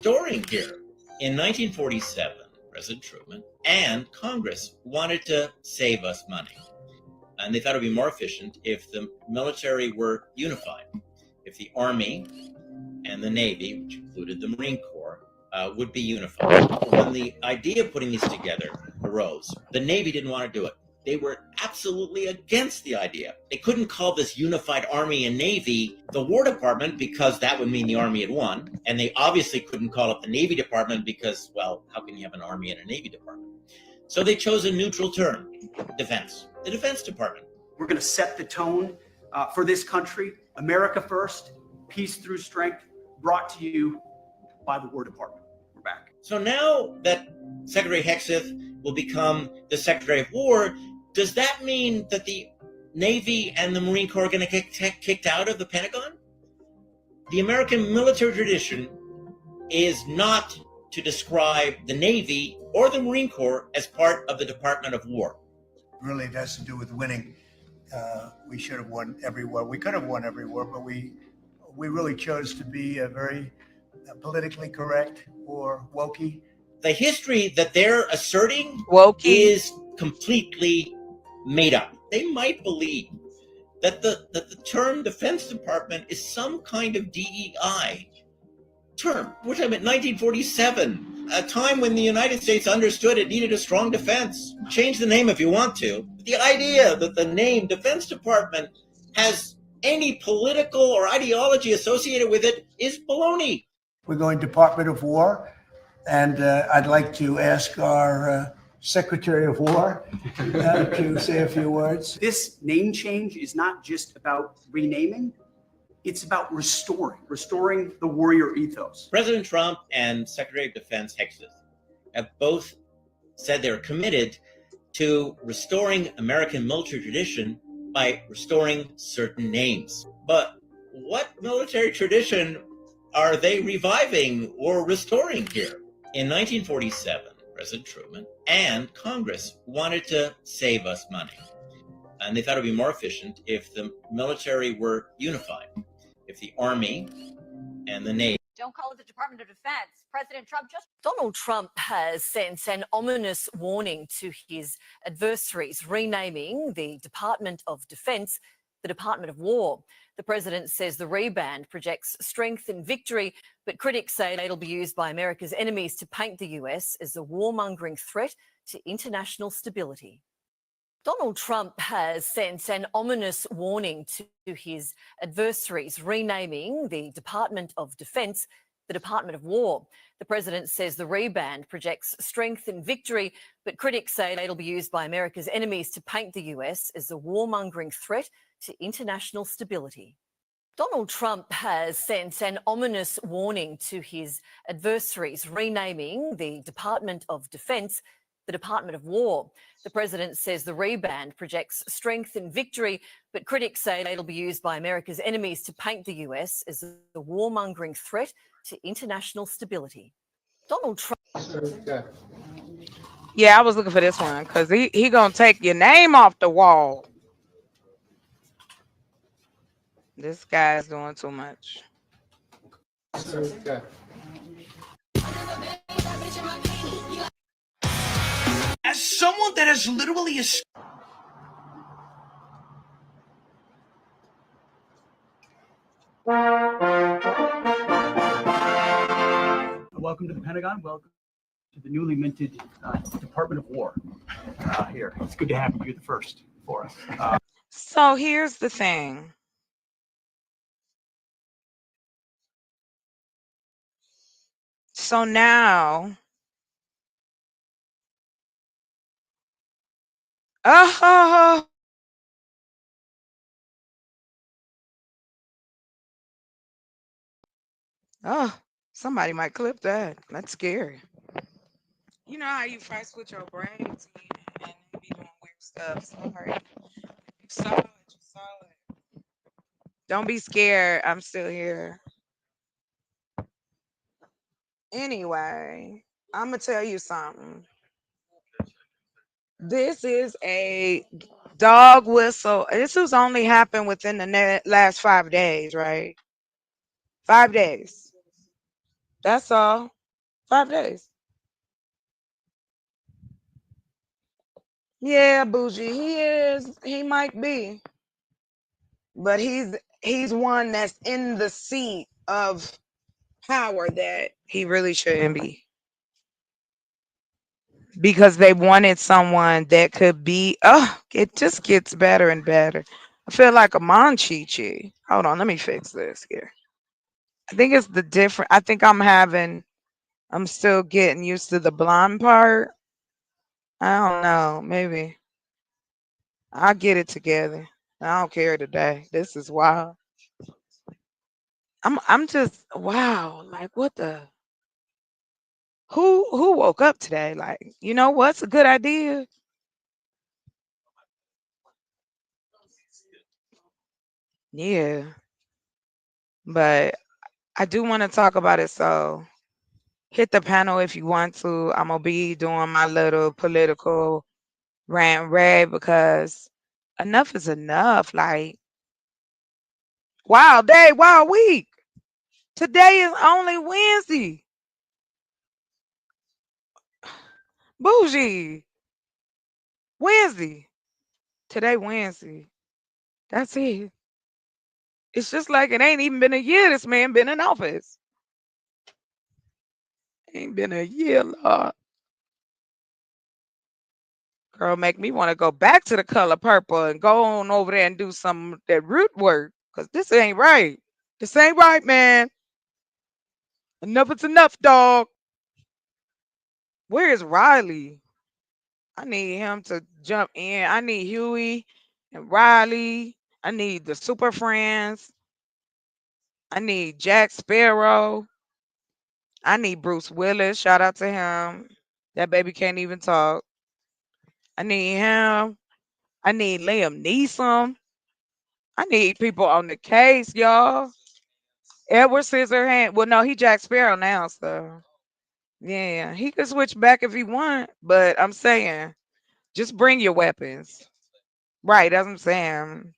Speaker 15: restoring here. In 1947, President Truman and Congress wanted to save us money. And they thought it would be more efficient if the military were unified, if the Army and the Navy, which included the Marine Corps, would be unified. When the idea of putting these together arose, the Navy didn't want to do it. They were absolutely against the idea. They couldn't call this unified Army and Navy the War Department because that would mean the Army had won. And they obviously couldn't call it the Navy Department because, well, how can you have an Army and a Navy Department? So they chose a neutral term, defense, the Defense Department.
Speaker 16: We're going to set the tone for this country. America first, peace through strength, brought to you by the War Department. We're back.
Speaker 15: So now that Secretary Hegseth will become the Secretary of War, does that mean that the Navy and the Marine Corps are going to get kicked out of the Pentagon? The American military tradition is not to describe the Navy or the Marine Corps as part of the Department of War.
Speaker 4: Really, it has to do with winning. We should have won every war. We could have won every war, but we really chose to be very politically correct or wokey.
Speaker 15: The history that they're asserting is completely made up. They might believe that the term Defense Department is some kind of DEI term. We're talking about 1947, a time when the United States understood it needed a strong defense. Change the name if you want to. The idea that the name Defense Department has any political or ideology associated with it is baloney.
Speaker 4: We're going Department of War, and I'd like to ask our Secretary of War to say a few words.
Speaker 16: This name change is not just about renaming. It's about restoring the warrior ethos.
Speaker 15: President Trump and Secretary of Defense Hegseth have both said they're committed to restoring American military tradition by restoring certain names. But what military tradition are they reviving or restoring here? In 1947, President Truman and Congress wanted to save us money. And they thought it would be more efficient if the military were unified, if the Army and the Navy.
Speaker 17: Don't call it the Department of Defense. President Trump just... Donald Trump has sent an ominous warning to his adversaries, renaming the Department of Defense the Department of War. The president says the rebrand projects strength and victory, but critics say it'll be used by America's enemies to paint the US as a warmongering threat to international stability. Donald Trump has sent an ominous warning to his adversaries, renaming the Department of Defense the Department of War. The president says the rebrand projects strength and victory, but critics say it'll be used by America's enemies to paint the US as a warmongering threat to international stability. Donald Trump has sent an ominous warning to his adversaries, renaming the Department of Defense the Department of War. The president says the rebrand projects strength and victory, but critics say it'll be used by America's enemies to paint the US as a warmongering threat to international stability. Donald Trump.
Speaker 1: Yeah, I was looking for this one because he gonna take your name off the wall. This guy's doing too much.
Speaker 10: As someone that has literally
Speaker 16: Welcome to the Pentagon. Welcome to the newly minted Department of War here. It's good to have you. You're the first for us.
Speaker 1: So here's the thing. So now, oh, somebody might clip that. That's scary. You know how you fight with your brains and you be doing weird stuff. Sorry. You saw it. You saw it. Don't be scared. I'm still here. Anyway, I'm going to tell you something. This is a dog whistle. This has only happened within the last 5 days, right? 5 days. That's all. 5 days. Yeah, bougie. He is. He might be, but he's one that's in the seat of power that he really shouldn't be. Because they wanted someone that could be. Oh, it just gets better and better. I feel like a Monchichi. Hold on, let me fix this here. I think it's the different. I think I'm still getting used to the blonde part. I don't know. Maybe I'll get it together. I don't care today. This is wild. I'm just wow. Like what the who woke up today? Like, you know what's a good idea? Yeah. But I do want to talk about it. So hit the panel if you want to. I'm gonna be doing my little political rant rag because enough is enough. Like wild day, wild week. Today is only Wednesday. Bougie. Wednesday. Today Wednesday. That's it. It's just like it ain't even been a year this man been in office. Ain't been a year, Lord. Girl, make me want to go back to the color purple and go on over there and do some that root work. Cause this ain't right. This ain't right, man. Enough is enough, dog. Where is Riley? I need him to jump in. I need Huey and Riley. I need the Super Friends. I need Jack Sparrow. I need Bruce Willis. Shout out to him. That baby can't even talk. I need him. I need Liam Neeson. I need people on the case, y'all. Edward Scissorhands. Well, no, he Jack Sparrow now, so yeah, he could switch back if he want. But I'm saying, just bring your weapons. Right, that's what I'm saying.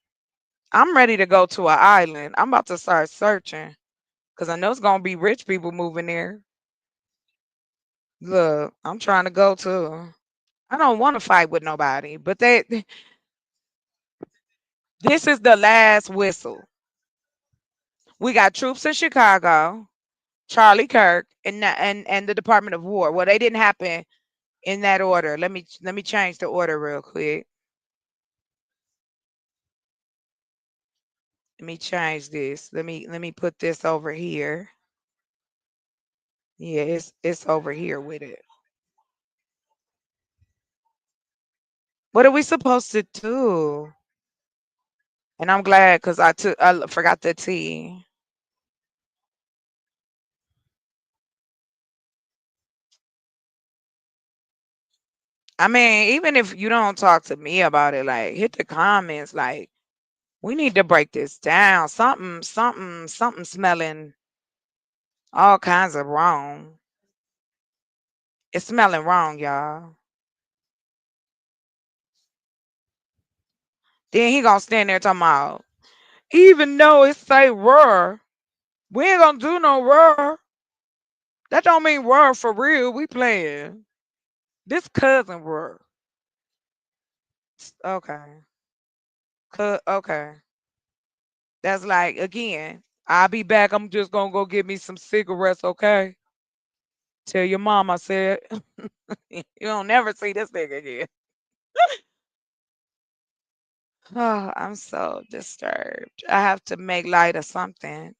Speaker 1: I'm ready to go to an island. I'm about to start searching because I know it's gonna be rich people moving there. Look, I'm trying to go too. I don't want to fight with nobody, but this is the last whistle. We got troops in Chicago, Charlie Kirk, and the Department of War. Well, they didn't happen in that order. Let me change the order real quick. Let me change this. Let me put this over here. Yeah, it's over here with it. What are we supposed to do? And I'm glad because I forgot the T. I mean, even if you don't talk to me about it, like hit the comments. Like we need to break this down. Something smelling all kinds of wrong. It's smelling wrong, y'all. Then he gonna stand there talking about, even though it say roar, we ain't gonna do no roar. That don't mean roar for real. We playing. This cousin roar. Okay. Okay. That's like again. I'll be back. I'm just gonna go get me some cigarettes, okay? Tell your mom I said you don't never see this nigga again. Oh, I'm so disturbed. I have to make light of something.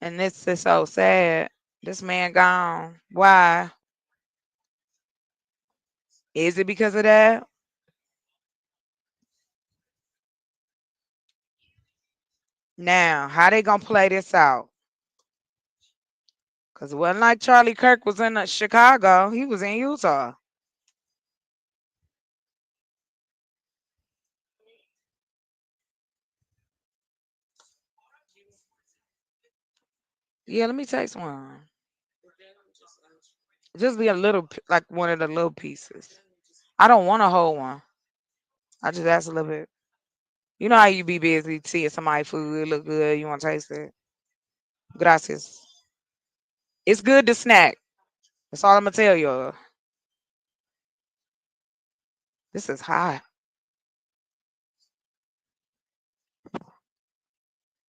Speaker 1: And this is so sad. This man gone. Why? Is it because of that? Now, how they gonna play this out? Cause it wasn't like Charlie Kirk was in Chicago. He was in Utah. Yeah, let me taste one. Just be a little, like one of the little pieces. I don't want a whole one. I just ask a little bit. You know how you be busy seeing somebody food look good. You want to taste it? Gracias. It's good to snack. That's all I'm gonna tell you. This is hot.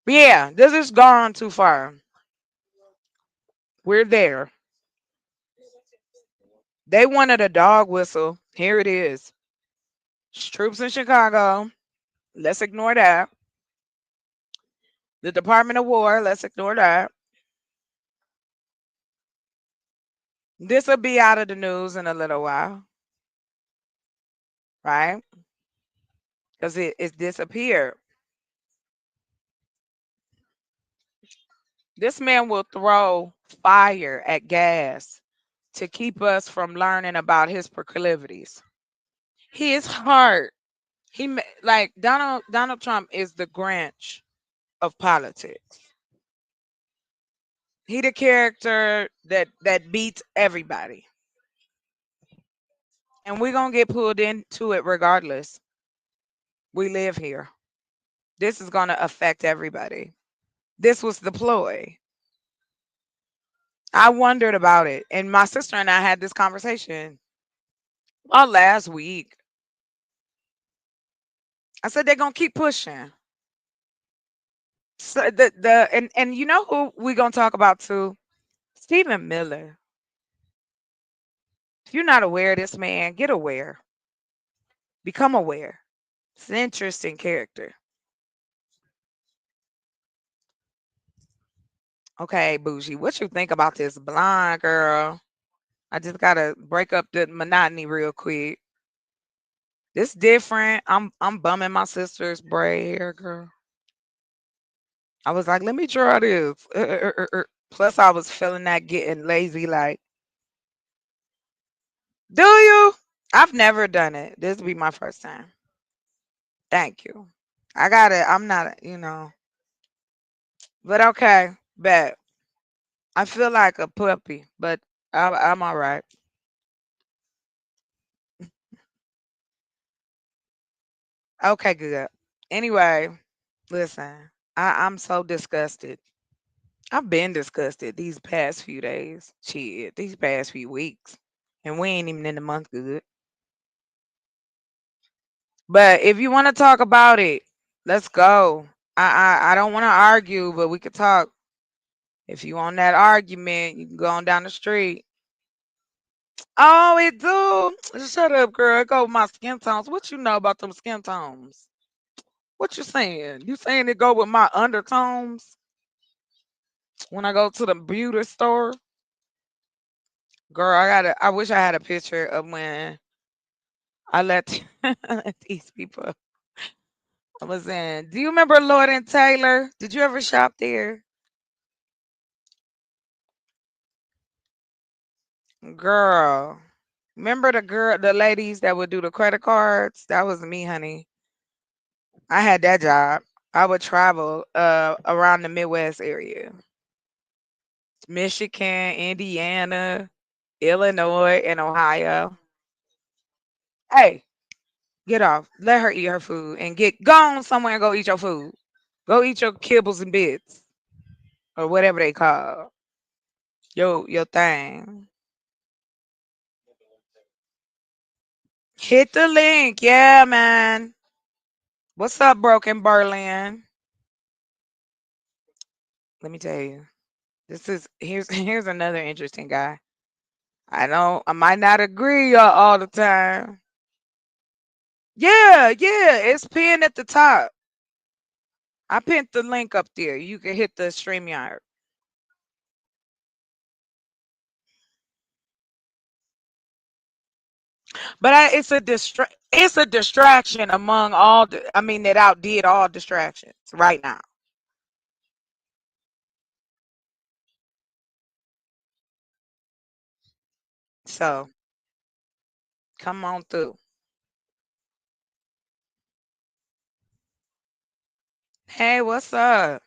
Speaker 1: Yeah, this is gone too far. We're there. They wanted a dog whistle. Here it is. Troops in Chicago. Let's ignore that. The Department of War. Let's ignore that. This will be out of the news in a little while, right? Because it disappeared. This man will throw fire at gas to keep us from learning about his proclivities. His heart. Like Donald Trump is the Grinch of politics. He the character that beats everybody. And we're gonna get pulled into it regardless. We live here. This is gonna affect everybody. This was the ploy. I wondered about it. And my sister and I had this conversation last week. I said they're gonna keep pushing. So and you know who we're gonna talk about too? Stephen Miller. If you're not aware of this man, get aware. Become aware. It's an interesting character. Okay, Bougie, what you think about this blonde girl? I just gotta break up the monotony real quick. This different. I'm bumming my sister's braid hair, girl. I was like, let me try this. Plus, I was feeling that getting lazy. Like, do you? I've never done it. This will be my first time. Thank you. I got it. I'm not. But okay, bet. I feel like a puppy, but I'm all right. Okay, good. Anyway, listen, I'm so disgusted. I've been disgusted these past few days. Shit, these past few weeks. And we ain't even in the month good. But if you want to talk about it, let's go. I don't want to argue, but we could talk. If you want that argument, you can go on down the street. Oh, it do. Shut up, girl. It go with my skin tones. What you know about them skin tones? What you saying? You saying it go with my undertones when I go to the beauty store? Girl, I wish I had a picture of when I let let these people. I was in. Do you remember Lord and Taylor? Did you ever shop there? Girl. Remember the ladies that would do the credit cards? That was me, honey. I had that job. I would travel around the Midwest area. Michigan, Indiana, Illinois, and Ohio. Hey, get off. Let her eat her food and get gone somewhere and go eat your food. Go eat your kibbles and bits or whatever they call your thing. Hit the link. Yeah, man. What's up, Broken Berlin? Let me tell you. Here's another interesting guy. I know I might not agree all the time. Yeah, yeah, it's pinned at the top. I pinned the link up there. You can hit the StreamYard. But it's a distraction among all I mean that outdid all distractions right now. So come on through. Hey, what's up?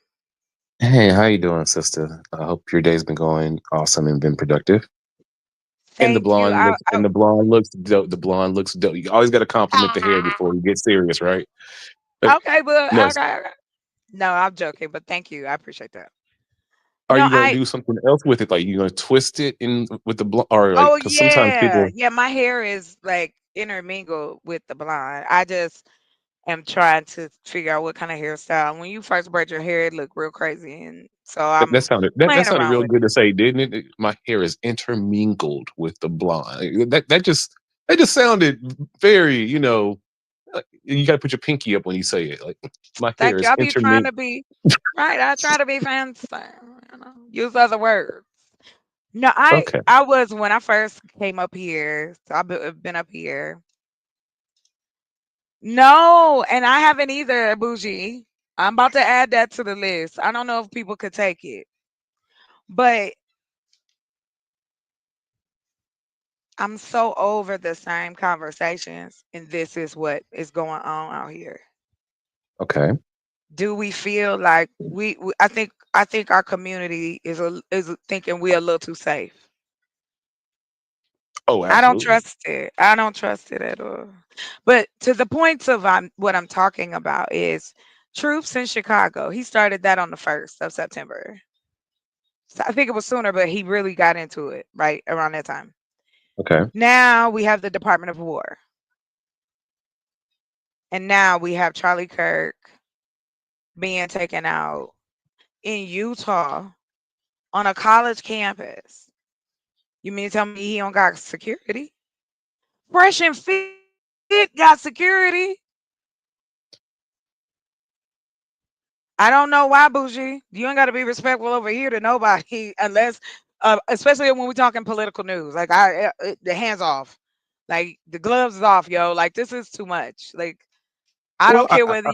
Speaker 18: Hey, how you doing, sister? I hope your day's been going awesome and been productive. And the
Speaker 1: Thank you.
Speaker 18: blonde looks and the blonde looks dope. The blonde looks dope. You always got to compliment the hair before you get serious, right? Like,
Speaker 1: Okay, but
Speaker 18: no,
Speaker 1: okay. No, I'm joking, but thank you. I appreciate that.
Speaker 18: Are
Speaker 1: No,
Speaker 18: you gonna do something else with it? Like you gonna twist it in with the or like
Speaker 1: oh
Speaker 18: because sometimes
Speaker 1: yeah.
Speaker 18: people
Speaker 1: Yeah, my hair is like intermingled with the blonde. I just am trying to figure out what kind of hairstyle. When you first braid your hair, it looked real crazy, and so
Speaker 18: that
Speaker 1: I'm
Speaker 18: sounded that
Speaker 1: playing
Speaker 18: sounded
Speaker 1: around
Speaker 18: real
Speaker 1: with
Speaker 18: good
Speaker 1: it.
Speaker 18: to say, didn't it? My hair is intermingled with the blonde. That just sounded very, you gotta put your pinky up when you say it. Like my hair
Speaker 1: Like
Speaker 18: is
Speaker 1: y'all be trying
Speaker 18: intermingled.
Speaker 1: to be right. I try to be fancy, use other words. No,
Speaker 18: Okay.
Speaker 1: I was when I first came up here. So I've been up here. No, and I haven't either, bougie. I'm about to add that to the list. I don't know if people could take it, but I'm so over the same conversations, and this is what is going on out here.
Speaker 18: Okay.
Speaker 1: Do we feel like I think our community is thinking we're a little too safe.
Speaker 18: Oh,
Speaker 1: I don't
Speaker 18: absolutely.
Speaker 1: trust it. I don't trust it at all. But to the point of what I'm talking about is troops in Chicago. He started that on the 1st of September. So I think it was sooner, but he really got into it right around that time.
Speaker 18: Okay.
Speaker 1: Now we have the Department of War. And now we have Charlie Kirk being taken out in Utah on a college campus. You mean to tell me he don't got security? Fresh and Fit got security. I don't know why, bougie. You ain't got to be respectful over here to nobody unless, especially when we're talking political news. Like the hands off, like the gloves is off, yo. Like this is too much. Like I
Speaker 18: Well,
Speaker 1: don't care whether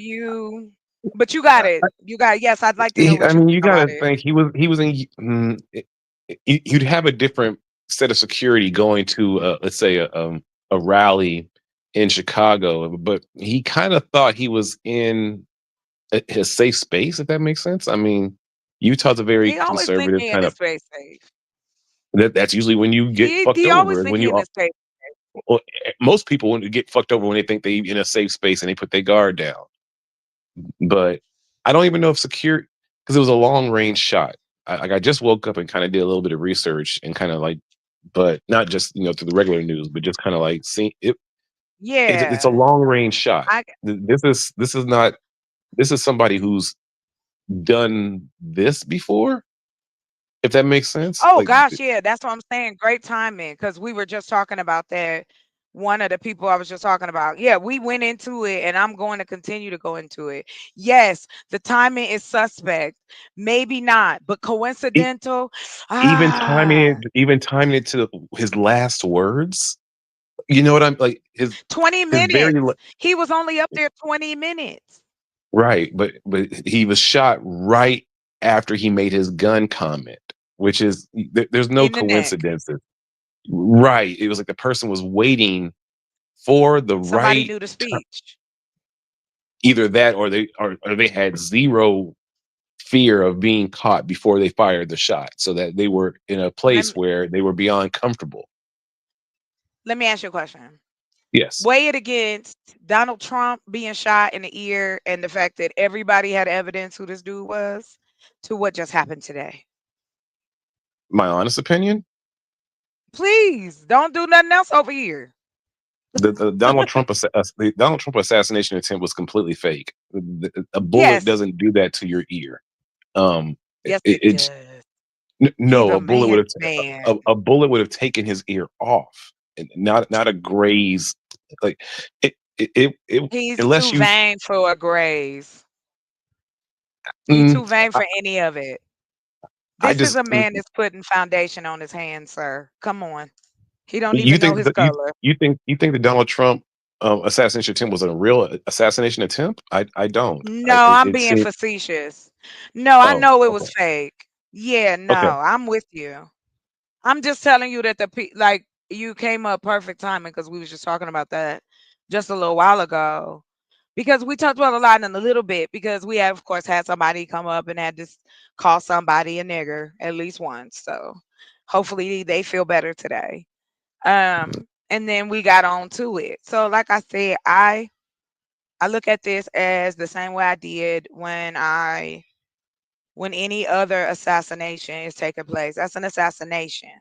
Speaker 1: but you got it. You got yes. I'd like to know
Speaker 18: I
Speaker 1: what you
Speaker 18: mean,
Speaker 1: think
Speaker 18: you
Speaker 1: about
Speaker 18: gotta
Speaker 1: it.
Speaker 18: think he was in. You'd have a different set of security going to, let's say, a rally in Chicago, but he kind of thought he was in his safe space, if that makes sense. I mean, Utah's a very
Speaker 1: He always think
Speaker 18: conservative
Speaker 1: he in
Speaker 18: kind
Speaker 1: his
Speaker 18: of.
Speaker 1: space safe.
Speaker 18: That's usually when you get
Speaker 1: He
Speaker 18: fucked
Speaker 1: always
Speaker 18: over, is
Speaker 1: think
Speaker 18: when
Speaker 1: he
Speaker 18: you
Speaker 1: in
Speaker 18: are.
Speaker 1: his space.
Speaker 18: Well, most people when get fucked over when they think they in a safe space and they put their guard down. But I don't even know if secure because it was a long range shot. I just woke up and kind of did a little bit of research and kind of like, but not just through the regular news, but just kind of like seeing it. It's a
Speaker 1: Yeah,
Speaker 18: long range shot.
Speaker 1: I
Speaker 18: This is not this is somebody who's done this before. If that makes sense,
Speaker 1: Oh
Speaker 18: like
Speaker 1: gosh, yeah, that's what I'm saying. Great timing because we were just talking about that. One of the people I was just talking about. Yeah, we went into it and I'm going to continue to go into it. Yes, the timing is suspect. Maybe not, but
Speaker 18: e-
Speaker 1: coincidental. Ah,
Speaker 18: even timing it to his last words. You know what I'm like?
Speaker 1: 20
Speaker 18: His very
Speaker 1: minutes. He was only up there 20 minutes
Speaker 18: right, but he was shot right after he made his gun comment, which is there's no
Speaker 1: in the neck.
Speaker 18: coincidences. Right, it was like the person was waiting for the
Speaker 1: Somebody
Speaker 18: right
Speaker 1: knew the speech.
Speaker 18: either that or they had zero fear of being caught before they fired the shot, so that they were in a
Speaker 1: Let
Speaker 18: place
Speaker 1: me,
Speaker 18: where they were beyond comfortable.
Speaker 1: let me ask you a question.
Speaker 18: Yes,
Speaker 1: Weigh it against Donald Trump being shot in the ear and the fact that everybody had evidence who this dude was to what just happened today.
Speaker 18: my honest opinion.
Speaker 1: Please don't do nothing else over here.
Speaker 18: The the Donald Trump assassination attempt was completely fake. A bullet
Speaker 1: Yes,
Speaker 18: doesn't do that to your ear. Um,
Speaker 1: yes, it
Speaker 18: it's
Speaker 1: does. He's
Speaker 18: no,
Speaker 1: a
Speaker 18: a bullet would
Speaker 1: man's
Speaker 18: have
Speaker 1: man.
Speaker 18: a bullet would have taken his ear off, and not a graze. Like it
Speaker 1: He's
Speaker 18: unless
Speaker 1: too
Speaker 18: you.
Speaker 1: vain for a graze. He
Speaker 18: Mm,
Speaker 1: too vain
Speaker 18: I,
Speaker 1: for any of it.
Speaker 18: I
Speaker 1: This is
Speaker 18: just
Speaker 1: a man that's putting foundation on his hands, sir. Come on. He don't
Speaker 18: you
Speaker 1: even know
Speaker 18: think
Speaker 1: his
Speaker 18: that
Speaker 1: color.
Speaker 18: you think the Donald Trump assassination attempt was a real assassination attempt? I don't.
Speaker 1: No, I'm
Speaker 18: It
Speaker 1: being
Speaker 18: seemed.
Speaker 1: facetious. No, I
Speaker 18: Oh,
Speaker 1: know it
Speaker 18: okay,
Speaker 1: was fake. Yeah, no,
Speaker 18: okay.
Speaker 1: I'm with you. I'm just telling you that like you came up perfect timing because we was just talking about that just a little while ago. Because we talked about a lot in a little bit because we have of course had somebody come up and had to call somebody a nigger at least once. So hopefully they feel better today. And then we got on to it. So like I said, I look at this as the same way I did when I when any other assassination is taking place. That's an assassination.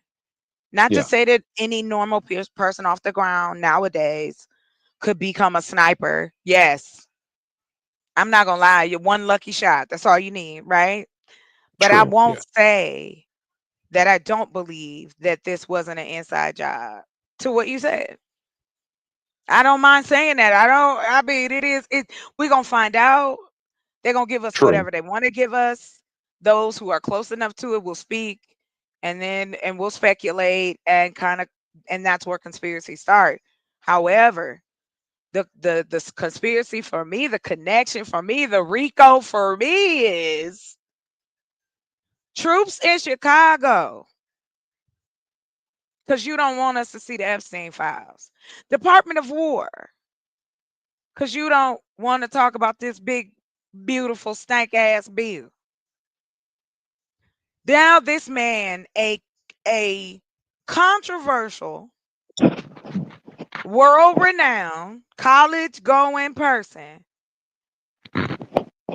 Speaker 1: Not to
Speaker 18: Yeah.
Speaker 1: say that any normal person off the ground nowadays could become a sniper. Yes, I'm not gonna lie. You're one lucky shot. That's all you need, right? But I
Speaker 18: True.
Speaker 1: won't
Speaker 18: Yeah.
Speaker 1: say that I don't believe that this wasn't an inside job. To what you said, I don't mind saying that. I don't. I mean, it is. It. We're gonna find out. They're gonna give us
Speaker 18: True.
Speaker 1: whatever they want to give us. Those who are close enough to it will speak, and we'll speculate and kind of, and that's where conspiracies start. However, the conspiracy for me, the connection for me, the Rico for me is troops in Chicago. Because you don't want us to see the Epstein files. Department of War. Because you don't want to talk about this big, beautiful, stank ass bill. Now this man, a controversial, world renowned, college going person,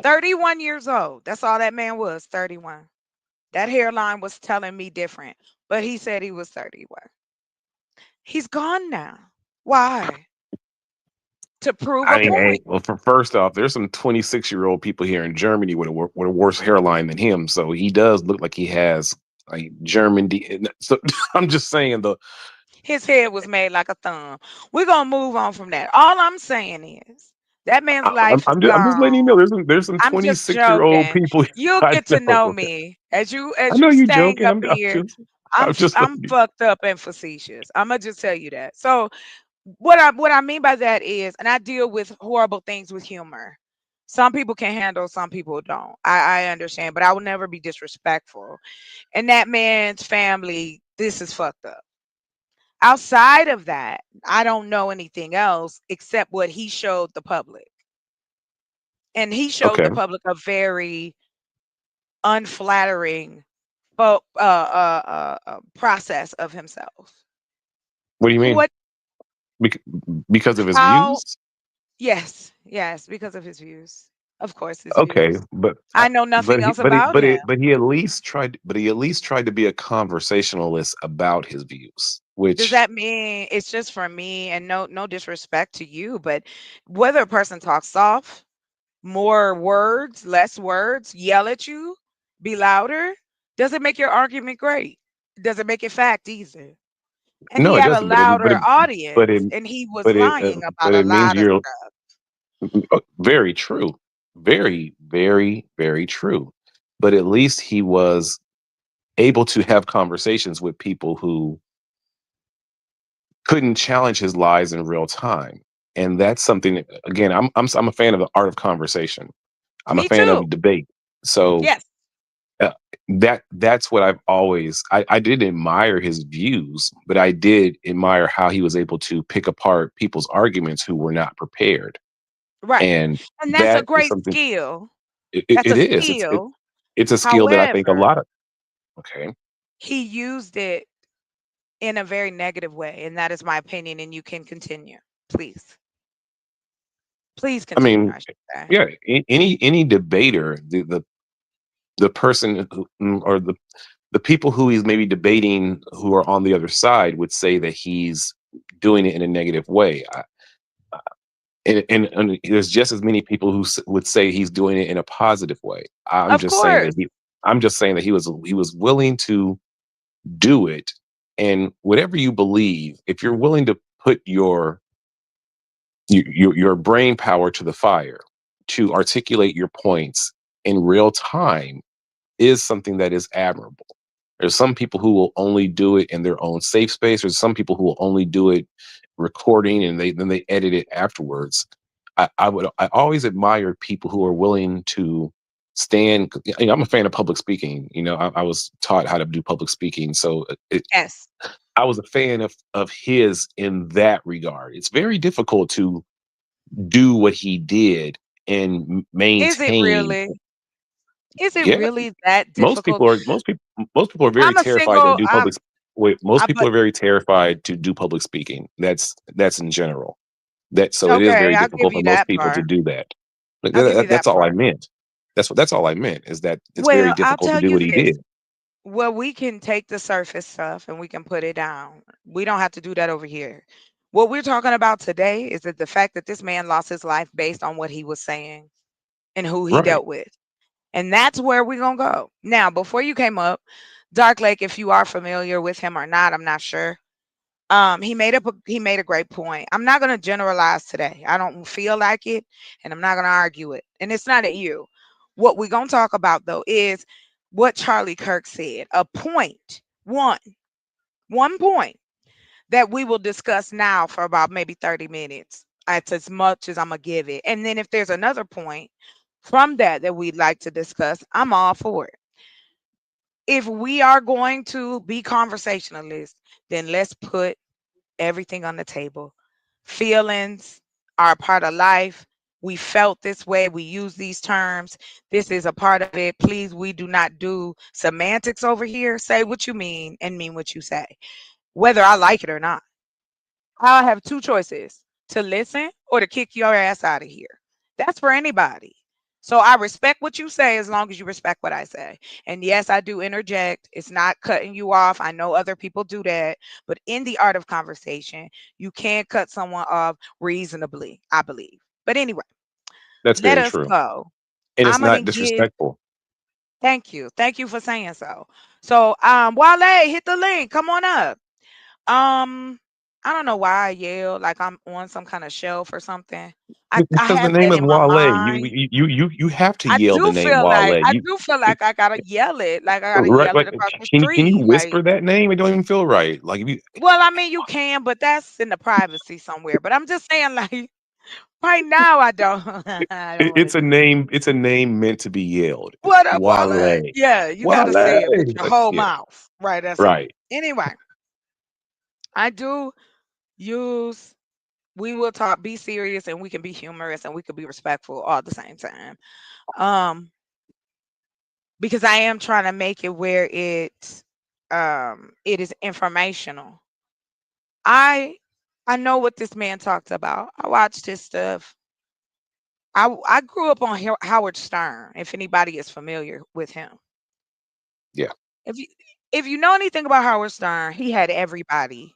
Speaker 1: 31 years old. That's all that man was, 31. That hairline was telling me different, but he said he was 31. He's gone now. Why? To prove a
Speaker 18: I mean,
Speaker 1: point.
Speaker 18: well, for first off, there's some 26-year-old people here in Germany with a worse hairline than him, so he does look like he has like So I'm just saying
Speaker 1: His head was made like a thumb. We're gonna move on from that. All I'm saying is that man's life is
Speaker 18: I'm just letting
Speaker 1: gone.
Speaker 18: you know there's some
Speaker 1: I'm just
Speaker 18: 26-year-old
Speaker 1: joking.
Speaker 18: people.
Speaker 1: You'll
Speaker 18: I
Speaker 1: get to know
Speaker 18: know.
Speaker 1: me as you
Speaker 18: I
Speaker 1: as
Speaker 18: know
Speaker 1: you
Speaker 18: you
Speaker 1: staying
Speaker 18: joking.
Speaker 1: up here.
Speaker 18: I'm just
Speaker 1: I'm
Speaker 18: letting you.
Speaker 1: fucked up and facetious. I'm gonna just tell you that. So what I mean by that is, and I deal with horrible things with humor. Some people can handle, some people don't. I understand, but I will never be disrespectful. And that man's family, this is fucked up. Outside of that, I don't know anything else except what he showed the public. And he showed
Speaker 18: Okay.
Speaker 1: the public a very unflattering process of himself.
Speaker 18: What do you mean?
Speaker 1: What
Speaker 18: Bec- because of his
Speaker 1: how
Speaker 18: views?
Speaker 1: Yes, yes, because of his views. Of course his
Speaker 18: Okay,
Speaker 1: views.
Speaker 18: but
Speaker 1: I know nothing else about him.
Speaker 18: he at least tried. But he at least tried to be a conversationalist about his views,
Speaker 1: Does
Speaker 18: which
Speaker 1: that mean it's just for me, and no disrespect to you, but whether a person talks soft, more words, less words, yell at you, be louder, doesn't make your argument great. Doesn't make it fact either. And he
Speaker 18: no, it
Speaker 1: had a
Speaker 18: doesn't.
Speaker 1: louder
Speaker 18: But
Speaker 1: audience,
Speaker 18: it
Speaker 1: and he was
Speaker 18: but it
Speaker 1: lying
Speaker 18: but
Speaker 1: about a
Speaker 18: it means
Speaker 1: lot of
Speaker 18: you're
Speaker 1: stuff.
Speaker 18: very true, very true. But at least he was able to have conversations with people who couldn't challenge his lies in real time, and that's something. Again, I'm a fan of the art of conversation. I'm a
Speaker 1: Me
Speaker 18: fan
Speaker 1: too.
Speaker 18: of debate. So
Speaker 1: Yes.
Speaker 18: that's what I've always I did admire his views, but I did admire how he was able to pick apart people's arguments who were not prepared.
Speaker 1: Right.
Speaker 18: And
Speaker 1: And that's a
Speaker 18: that is
Speaker 1: great
Speaker 18: something
Speaker 1: skill.
Speaker 18: it
Speaker 1: That's a
Speaker 18: is.
Speaker 1: skill.
Speaker 18: It's a skill that I think a
Speaker 1: However,
Speaker 18: lot of okay.
Speaker 1: he used it in a very negative way, and that is my opinion, and you can continue. Please. Please
Speaker 18: I
Speaker 1: continue,
Speaker 18: mean,
Speaker 1: I should say.
Speaker 18: yeah, any debater, the person or the people who he's maybe debating who are on the other side would say that he's doing it in a negative way. And there's just as many people who would say he's doing it in a positive way.
Speaker 1: Of course.
Speaker 18: I'm just saying that he was willing to do it, and whatever you believe, if you're willing to put your brain power to the fire to articulate your points in real time is something that is admirable. There's some people who will only do it in their own safe space. There's some people who will only do it recording and then they edit it afterwards. I always admired people who are willing to stand. You know, I'm a fan of public speaking. You know, I was taught how to do public speaking, so
Speaker 1: Yes.
Speaker 18: I was a fan of his in that regard. It's very difficult to do what he did and
Speaker 1: Is it
Speaker 18: maintain.
Speaker 1: really? Is it
Speaker 18: Yeah,
Speaker 1: really that difficult?
Speaker 18: most people are very
Speaker 1: I'm a
Speaker 18: terrified to
Speaker 1: single
Speaker 18: do public. Wait, most
Speaker 1: I
Speaker 18: people
Speaker 1: but
Speaker 18: are very terrified to do public speaking. That's in general. That so it is
Speaker 1: okay,
Speaker 18: very
Speaker 1: I'll give
Speaker 18: difficult for
Speaker 1: you
Speaker 18: most
Speaker 1: that
Speaker 18: people to
Speaker 1: part.
Speaker 18: do that.
Speaker 1: I'll give you
Speaker 18: That's
Speaker 1: that
Speaker 18: all I
Speaker 1: part.
Speaker 18: meant. That's all I meant, is that it's very
Speaker 1: Well, I'll
Speaker 18: difficult to
Speaker 1: tell
Speaker 18: do
Speaker 1: you
Speaker 18: what he
Speaker 1: this.
Speaker 18: did.
Speaker 1: Well, we can take the surface stuff and we can put it down. We don't have to do that over here. What we're talking about today is that the fact that this man lost his life based on what he was saying and who he
Speaker 18: Right.
Speaker 1: dealt with. And that's where we're going to go. Now, before you came up, Dark Lake, if you are familiar with him or not, I'm not sure. He made a great point. I'm not going to generalize today. I don't feel like it, and I'm not going to argue it. And it's not at you. What we're going to talk about though is what Charlie Kirk said. A point, one point that we will discuss now for about maybe 30 minutes. That's as much as I'm going to give it. And then if there's another point from that we'd like to discuss, I'm all for it. If we are going to be conversationalists, then let's put everything on the table. Feelings are a part of life. We felt this way. We use these terms. This is a part of it. Please, we do not do semantics over here. Say what you mean and mean what you say, whether I like it or not. I have two choices: to listen or to kick your ass out of here. That's for anybody. So I respect what you say as long as you respect what I say. And yes, I do interject. It's not cutting you off. I know other people do that. But in the art of conversation, you can cut someone off reasonably, I believe. But anyway,
Speaker 18: That's
Speaker 1: let
Speaker 18: very
Speaker 1: us
Speaker 18: true.
Speaker 1: go.
Speaker 18: And it's
Speaker 1: I'm going to
Speaker 18: not
Speaker 1: give.
Speaker 18: disrespectful.
Speaker 1: Thank you. Thank you for saying so. So, Wale, hit the link. Come on up. Um, I don't know why I yell like I'm on some kind of shelf or something. I
Speaker 18: Because the
Speaker 1: have
Speaker 18: name
Speaker 1: that
Speaker 18: is
Speaker 1: in my
Speaker 18: Wale.
Speaker 1: mind.
Speaker 18: You have to yell the name Wale.
Speaker 1: I do feel like I gotta yell it, like I gotta
Speaker 18: Right,
Speaker 1: yell it
Speaker 18: like,
Speaker 1: across the
Speaker 18: can you
Speaker 1: street. Like,
Speaker 18: whisper that name? It don't even feel right. Like, if you,
Speaker 1: well, I mean, you can, but that's in the privacy somewhere. But I'm just saying, like, right now, I don't. I don't want to
Speaker 18: it's a
Speaker 1: do it.
Speaker 18: name. It's a name meant to be yelled. It's
Speaker 1: What up, Wale?
Speaker 18: Wale.
Speaker 1: Yeah, you gotta say it with
Speaker 18: Wale.
Speaker 1: your
Speaker 18: Like,
Speaker 1: whole
Speaker 18: yeah.
Speaker 1: mouth. Right. That's it.
Speaker 18: Right.
Speaker 1: Anyway, I do use. We will talk. Be serious, and we can be humorous, and we can be respectful all at the same time. Um, because I am trying to make it where it is informational. I I know what this man talked about. I watched his stuff. I grew up on Howard Stern. If anybody is familiar with him,
Speaker 18: Yeah.
Speaker 1: if you if you know anything about Howard Stern, he had everybody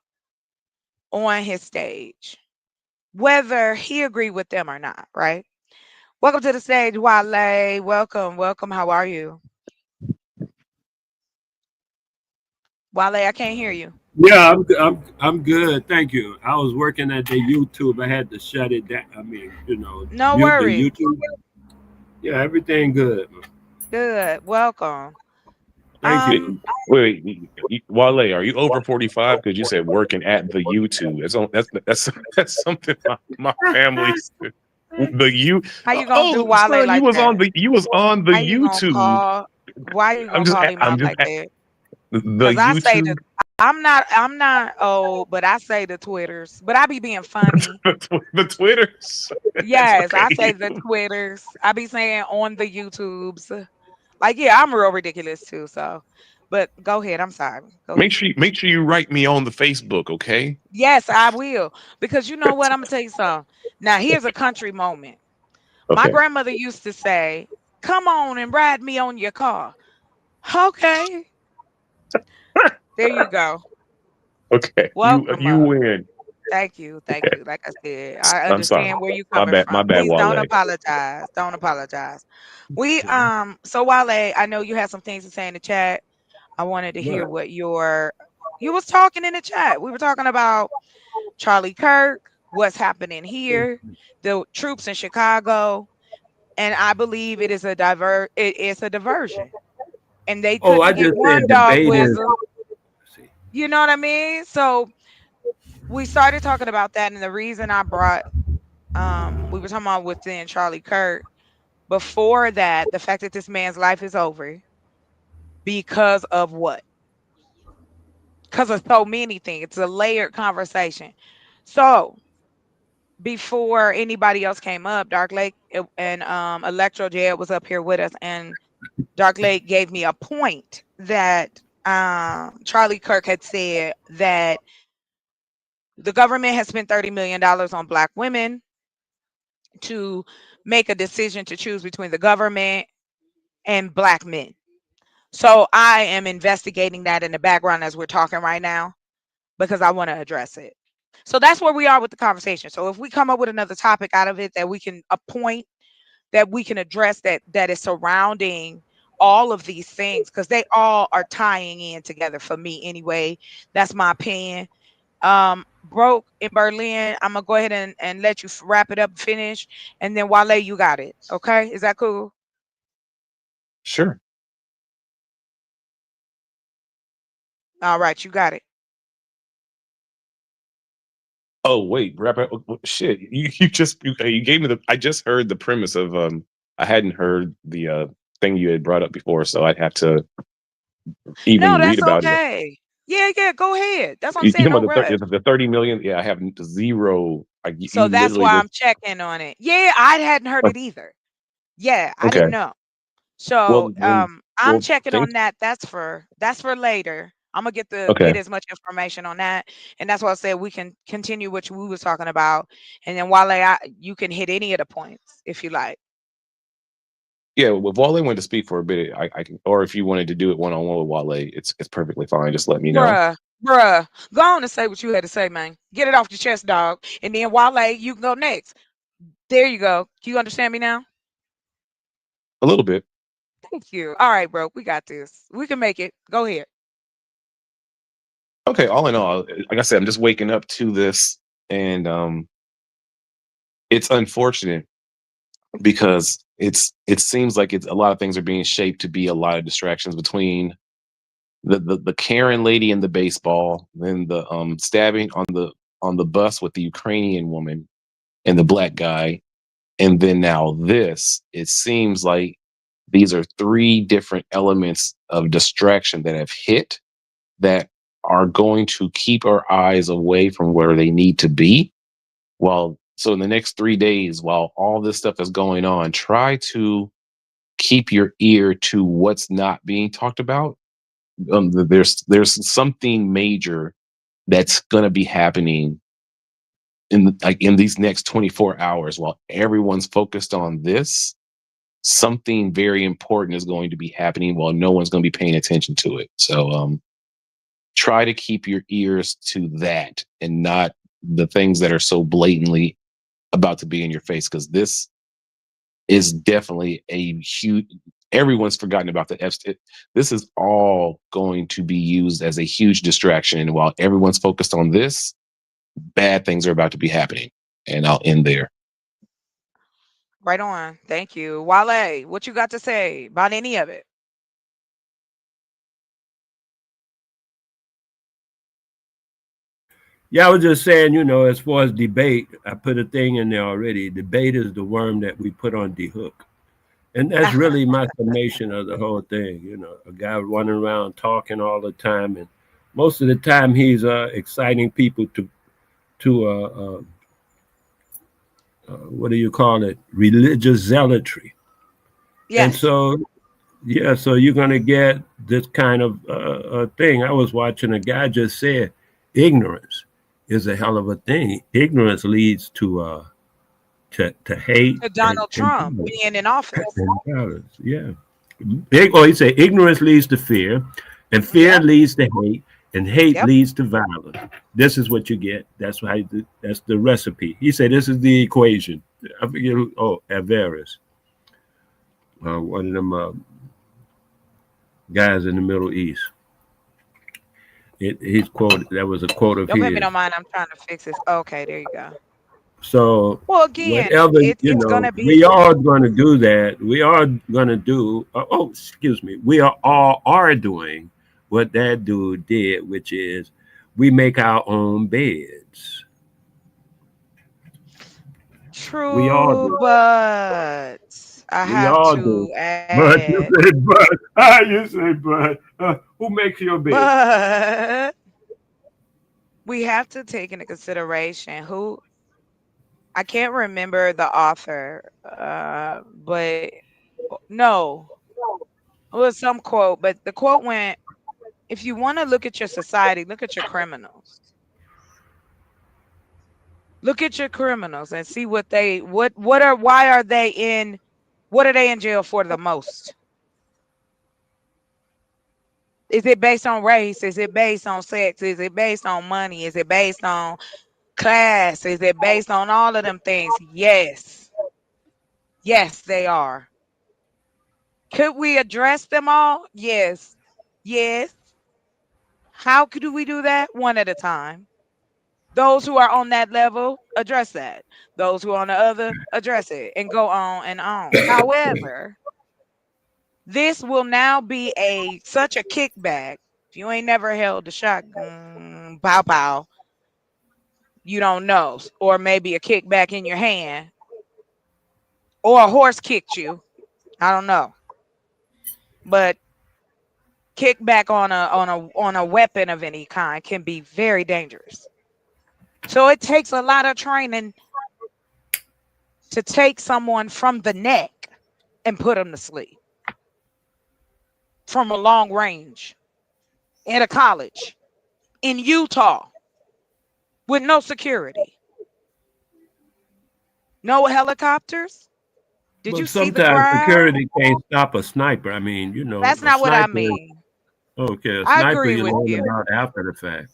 Speaker 1: on his stage, whether he agreed with them or not. Right? Welcome to the stage, Wale. Welcome, welcome. How are you, Wale? I can't hear you.
Speaker 19: Yeah, I'm good. Thank you. I was working at the YouTube. I had to shut it down. I mean,
Speaker 1: No
Speaker 19: mute the
Speaker 1: worries.
Speaker 19: YouTube. Yeah, everything good.
Speaker 1: Good. Welcome.
Speaker 19: Thank
Speaker 18: Wait,
Speaker 19: you.
Speaker 18: Wale, are you over 45? Because you said working at the YouTube. That's something my family said. The you.
Speaker 1: How you gonna do
Speaker 18: Oh,
Speaker 1: Wale
Speaker 18: son,
Speaker 1: like that?
Speaker 18: you was on the
Speaker 1: How you gonna
Speaker 18: YouTube.
Speaker 1: call? Why you gonna call him
Speaker 18: I'm
Speaker 1: out
Speaker 18: just
Speaker 1: like that?
Speaker 18: the
Speaker 1: Cause I say that
Speaker 18: YouTube.
Speaker 1: I'm not old, but I say the Twitters. But I be being funny.
Speaker 18: The Twitters. That's
Speaker 1: Yes,
Speaker 18: okay.
Speaker 1: I say the Twitters. I be saying on the YouTubes. Like, yeah, I'm real ridiculous too. So, but go ahead. I'm sorry. Go ahead.
Speaker 18: Make sure you write me on the Facebook, okay?
Speaker 1: Yes, I will. Because you know what? I'm gonna tell you something. Now, here's a country moment. My
Speaker 18: Okay.
Speaker 1: grandmother used to say, "Come on and ride me on your car." Okay, there you go.
Speaker 18: Okay.
Speaker 1: Welcome
Speaker 18: You
Speaker 1: up.
Speaker 18: win.
Speaker 1: Thank you. Thank
Speaker 18: Okay.
Speaker 1: you. Like I said, I
Speaker 18: I'm sorry.
Speaker 1: understand where you're coming
Speaker 18: My
Speaker 1: from.
Speaker 18: bad,
Speaker 1: Please don't
Speaker 18: Wale.
Speaker 1: apologize. Don't apologize. So Wale, I know you had some things to say in the chat. I wanted to hear
Speaker 19: Right.
Speaker 1: what you was talking in the chat. We were talking about Charlie Kirk, what's happening here, the troops in Chicago, and I believe it is a diversion. And they
Speaker 19: Oh, I
Speaker 1: couldn't get
Speaker 19: just
Speaker 1: one
Speaker 19: said
Speaker 1: dog
Speaker 19: debating.
Speaker 1: whistle. You know what I mean? So we started talking about that, and the reason I brought we were talking about within Charlie Kirk. Before that, the fact that this man's life is over because of what? Because of so many things. It's a layered conversation. So before anybody else came up, Dark Lake and Electro Jed was up here with us, and Dark Lake gave me a point that Charlie Kirk had said that the government has spent $30 million on black women to make a decision to choose between the government and black men. So I am investigating that in the background as we're talking right now because I want to address it. So that's where we are with the conversation. So if we come up with another topic out of it that we can appoint, that we can address, that is surrounding all of these things, because they all are tying in together for me anyway. That's my opinion. Broke in Berlin, I'm gonna go ahead and let you wrap it up and finish, and then Wale, you got it. Okay, is that cool?
Speaker 18: Sure.
Speaker 1: All right, you got it.
Speaker 18: Oh wait, wrap it. Shit, you just you gave me the. I just heard the premise of I hadn't heard the thing you had brought up before, so I'd have to
Speaker 1: No,
Speaker 18: even read
Speaker 1: that's
Speaker 18: about it.
Speaker 1: okay. Yeah, yeah, go ahead. That's what I'm
Speaker 18: You
Speaker 1: saying.
Speaker 18: talking
Speaker 1: No
Speaker 18: about
Speaker 1: rush.
Speaker 18: the 30 million? Yeah, I have zero.
Speaker 1: So
Speaker 18: You
Speaker 1: that's
Speaker 18: literally
Speaker 1: why
Speaker 18: just
Speaker 1: I'm checking on it. Yeah, I hadn't heard it either. Yeah, I
Speaker 18: okay.
Speaker 1: didn't know. So
Speaker 18: Well then,
Speaker 1: I'm
Speaker 18: well
Speaker 1: checking on
Speaker 18: thanks.
Speaker 1: that. That's for later. I'm gonna get
Speaker 18: Okay.
Speaker 1: as much information on that, and that's why I said we can continue what we was talking about, and then Wale, you can hit any of the points if you like.
Speaker 18: Yeah, well, if Wale wanted to speak for a bit, I can, or if you wanted to do it one on one with Wale, it's perfectly fine. Just let me know.
Speaker 1: Bruh, bruh, go on and say what you had to say, man. Get it off your chest, dog, and then Wale, you can go next. There you go. Do you understand me now?
Speaker 18: A little bit.
Speaker 1: Thank you. All right, bro, we got this. We can make it. Go ahead.
Speaker 18: Okay. All in all, like I said, I'm just waking up to this, and it's unfortunate because it seems like it's a lot of things are being shaped to be a lot of distractions between the Karen lady and the baseball, then the stabbing on the bus with the Ukrainian woman and the black guy, and then now this. It seems like these are three different elements of distraction that have hit that are going to keep our eyes away from where they need to be. While so in the next 3 days, while all this stuff is going on, try to keep your ear to what's not being talked about. There's something major that's going to be happening in these next 24 hours while everyone's focused on this. Something very important is going to be happening while no one's going to be paying attention to it. So try to keep your ears to that and not the things that are so blatantly about to be in your face, because this is definitely a huge. Everyone's forgotten about the Epstein. This is all going to be used as a huge distraction, and while everyone's focused on this, bad things are about to be happening. And I'll end there.
Speaker 1: Right on. Thank you. Wale, what you got to say about any of it?
Speaker 19: Yeah, I was just saying, you know, as far as debate, I put a thing in there already. Debate is the worm that we put on the hook. And that's really my summation of the whole thing. You know, a guy running around talking all the time, and most of the time he's exciting people to what do you call it? Religious zealotry. And
Speaker 1: Yes.
Speaker 19: so, yeah, so you're going to get this kind of thing. I was watching a guy just said, ignorance is a hell of a thing. Ignorance leads to hate
Speaker 1: To
Speaker 19: and
Speaker 1: Donald Trump being in office.
Speaker 19: violence. Yeah. He said ignorance leads to fear, and fear
Speaker 1: Yep.
Speaker 19: leads to hate, and hate
Speaker 1: Yep.
Speaker 19: leads to violence. This is what you get. That's the recipe. He said this is the equation. I forget who. Oh, Averis, one of them guys in the Middle East. He's quoted. That was a quote of
Speaker 1: Don't pay me
Speaker 19: his.
Speaker 1: no mind. I'm trying to fix this. Okay, there you go.
Speaker 19: So
Speaker 1: Well, again,
Speaker 19: whatever,
Speaker 1: it's gonna be.
Speaker 19: we are going to do that. We are going to do. Excuse me. We are all are doing what that dude did, which is we make our own beds. We all
Speaker 1: True,
Speaker 19: do.
Speaker 1: but I
Speaker 19: We
Speaker 1: have
Speaker 19: all do.
Speaker 1: to
Speaker 19: But you
Speaker 1: add,
Speaker 19: say, but you say, but who makes your bed?
Speaker 1: but we have to take into consideration who I can't remember the author, but no, it was some quote, but the quote went, if you want to look at your society, look at your criminals. Look at your criminals and see what they what are why are they in what are they in jail for the most? Is it based on race? Is it based on sex? Is it based on money? Is it based on class? Is it based on all of them things? Yes. Yes, they are. Could we address them all? Yes. Yes. How could we do that? One at a time. Those who are on that level, address that. Those who are on the other, address it and go on and on. However, this will now be a such a kickback. If you ain't never held a shotgun, pow pow, you don't know. Or maybe a kickback in your hand. Or a horse kicked you. I don't know. But kickback on a weapon of any kind can be very dangerous. So it takes a lot of training to take someone from the neck and put them to sleep from a long range at a college in Utah with no security, no helicopters. Did
Speaker 19: But
Speaker 1: you see the
Speaker 19: sometimes
Speaker 1: crowd?
Speaker 19: security can't stop a sniper. I mean,
Speaker 1: That's
Speaker 19: a
Speaker 1: not what I
Speaker 19: sniper.
Speaker 1: mean.
Speaker 19: Okay, a
Speaker 1: I
Speaker 19: sniper
Speaker 1: agree
Speaker 19: you
Speaker 1: with
Speaker 19: learn
Speaker 1: you.
Speaker 19: about after the fact.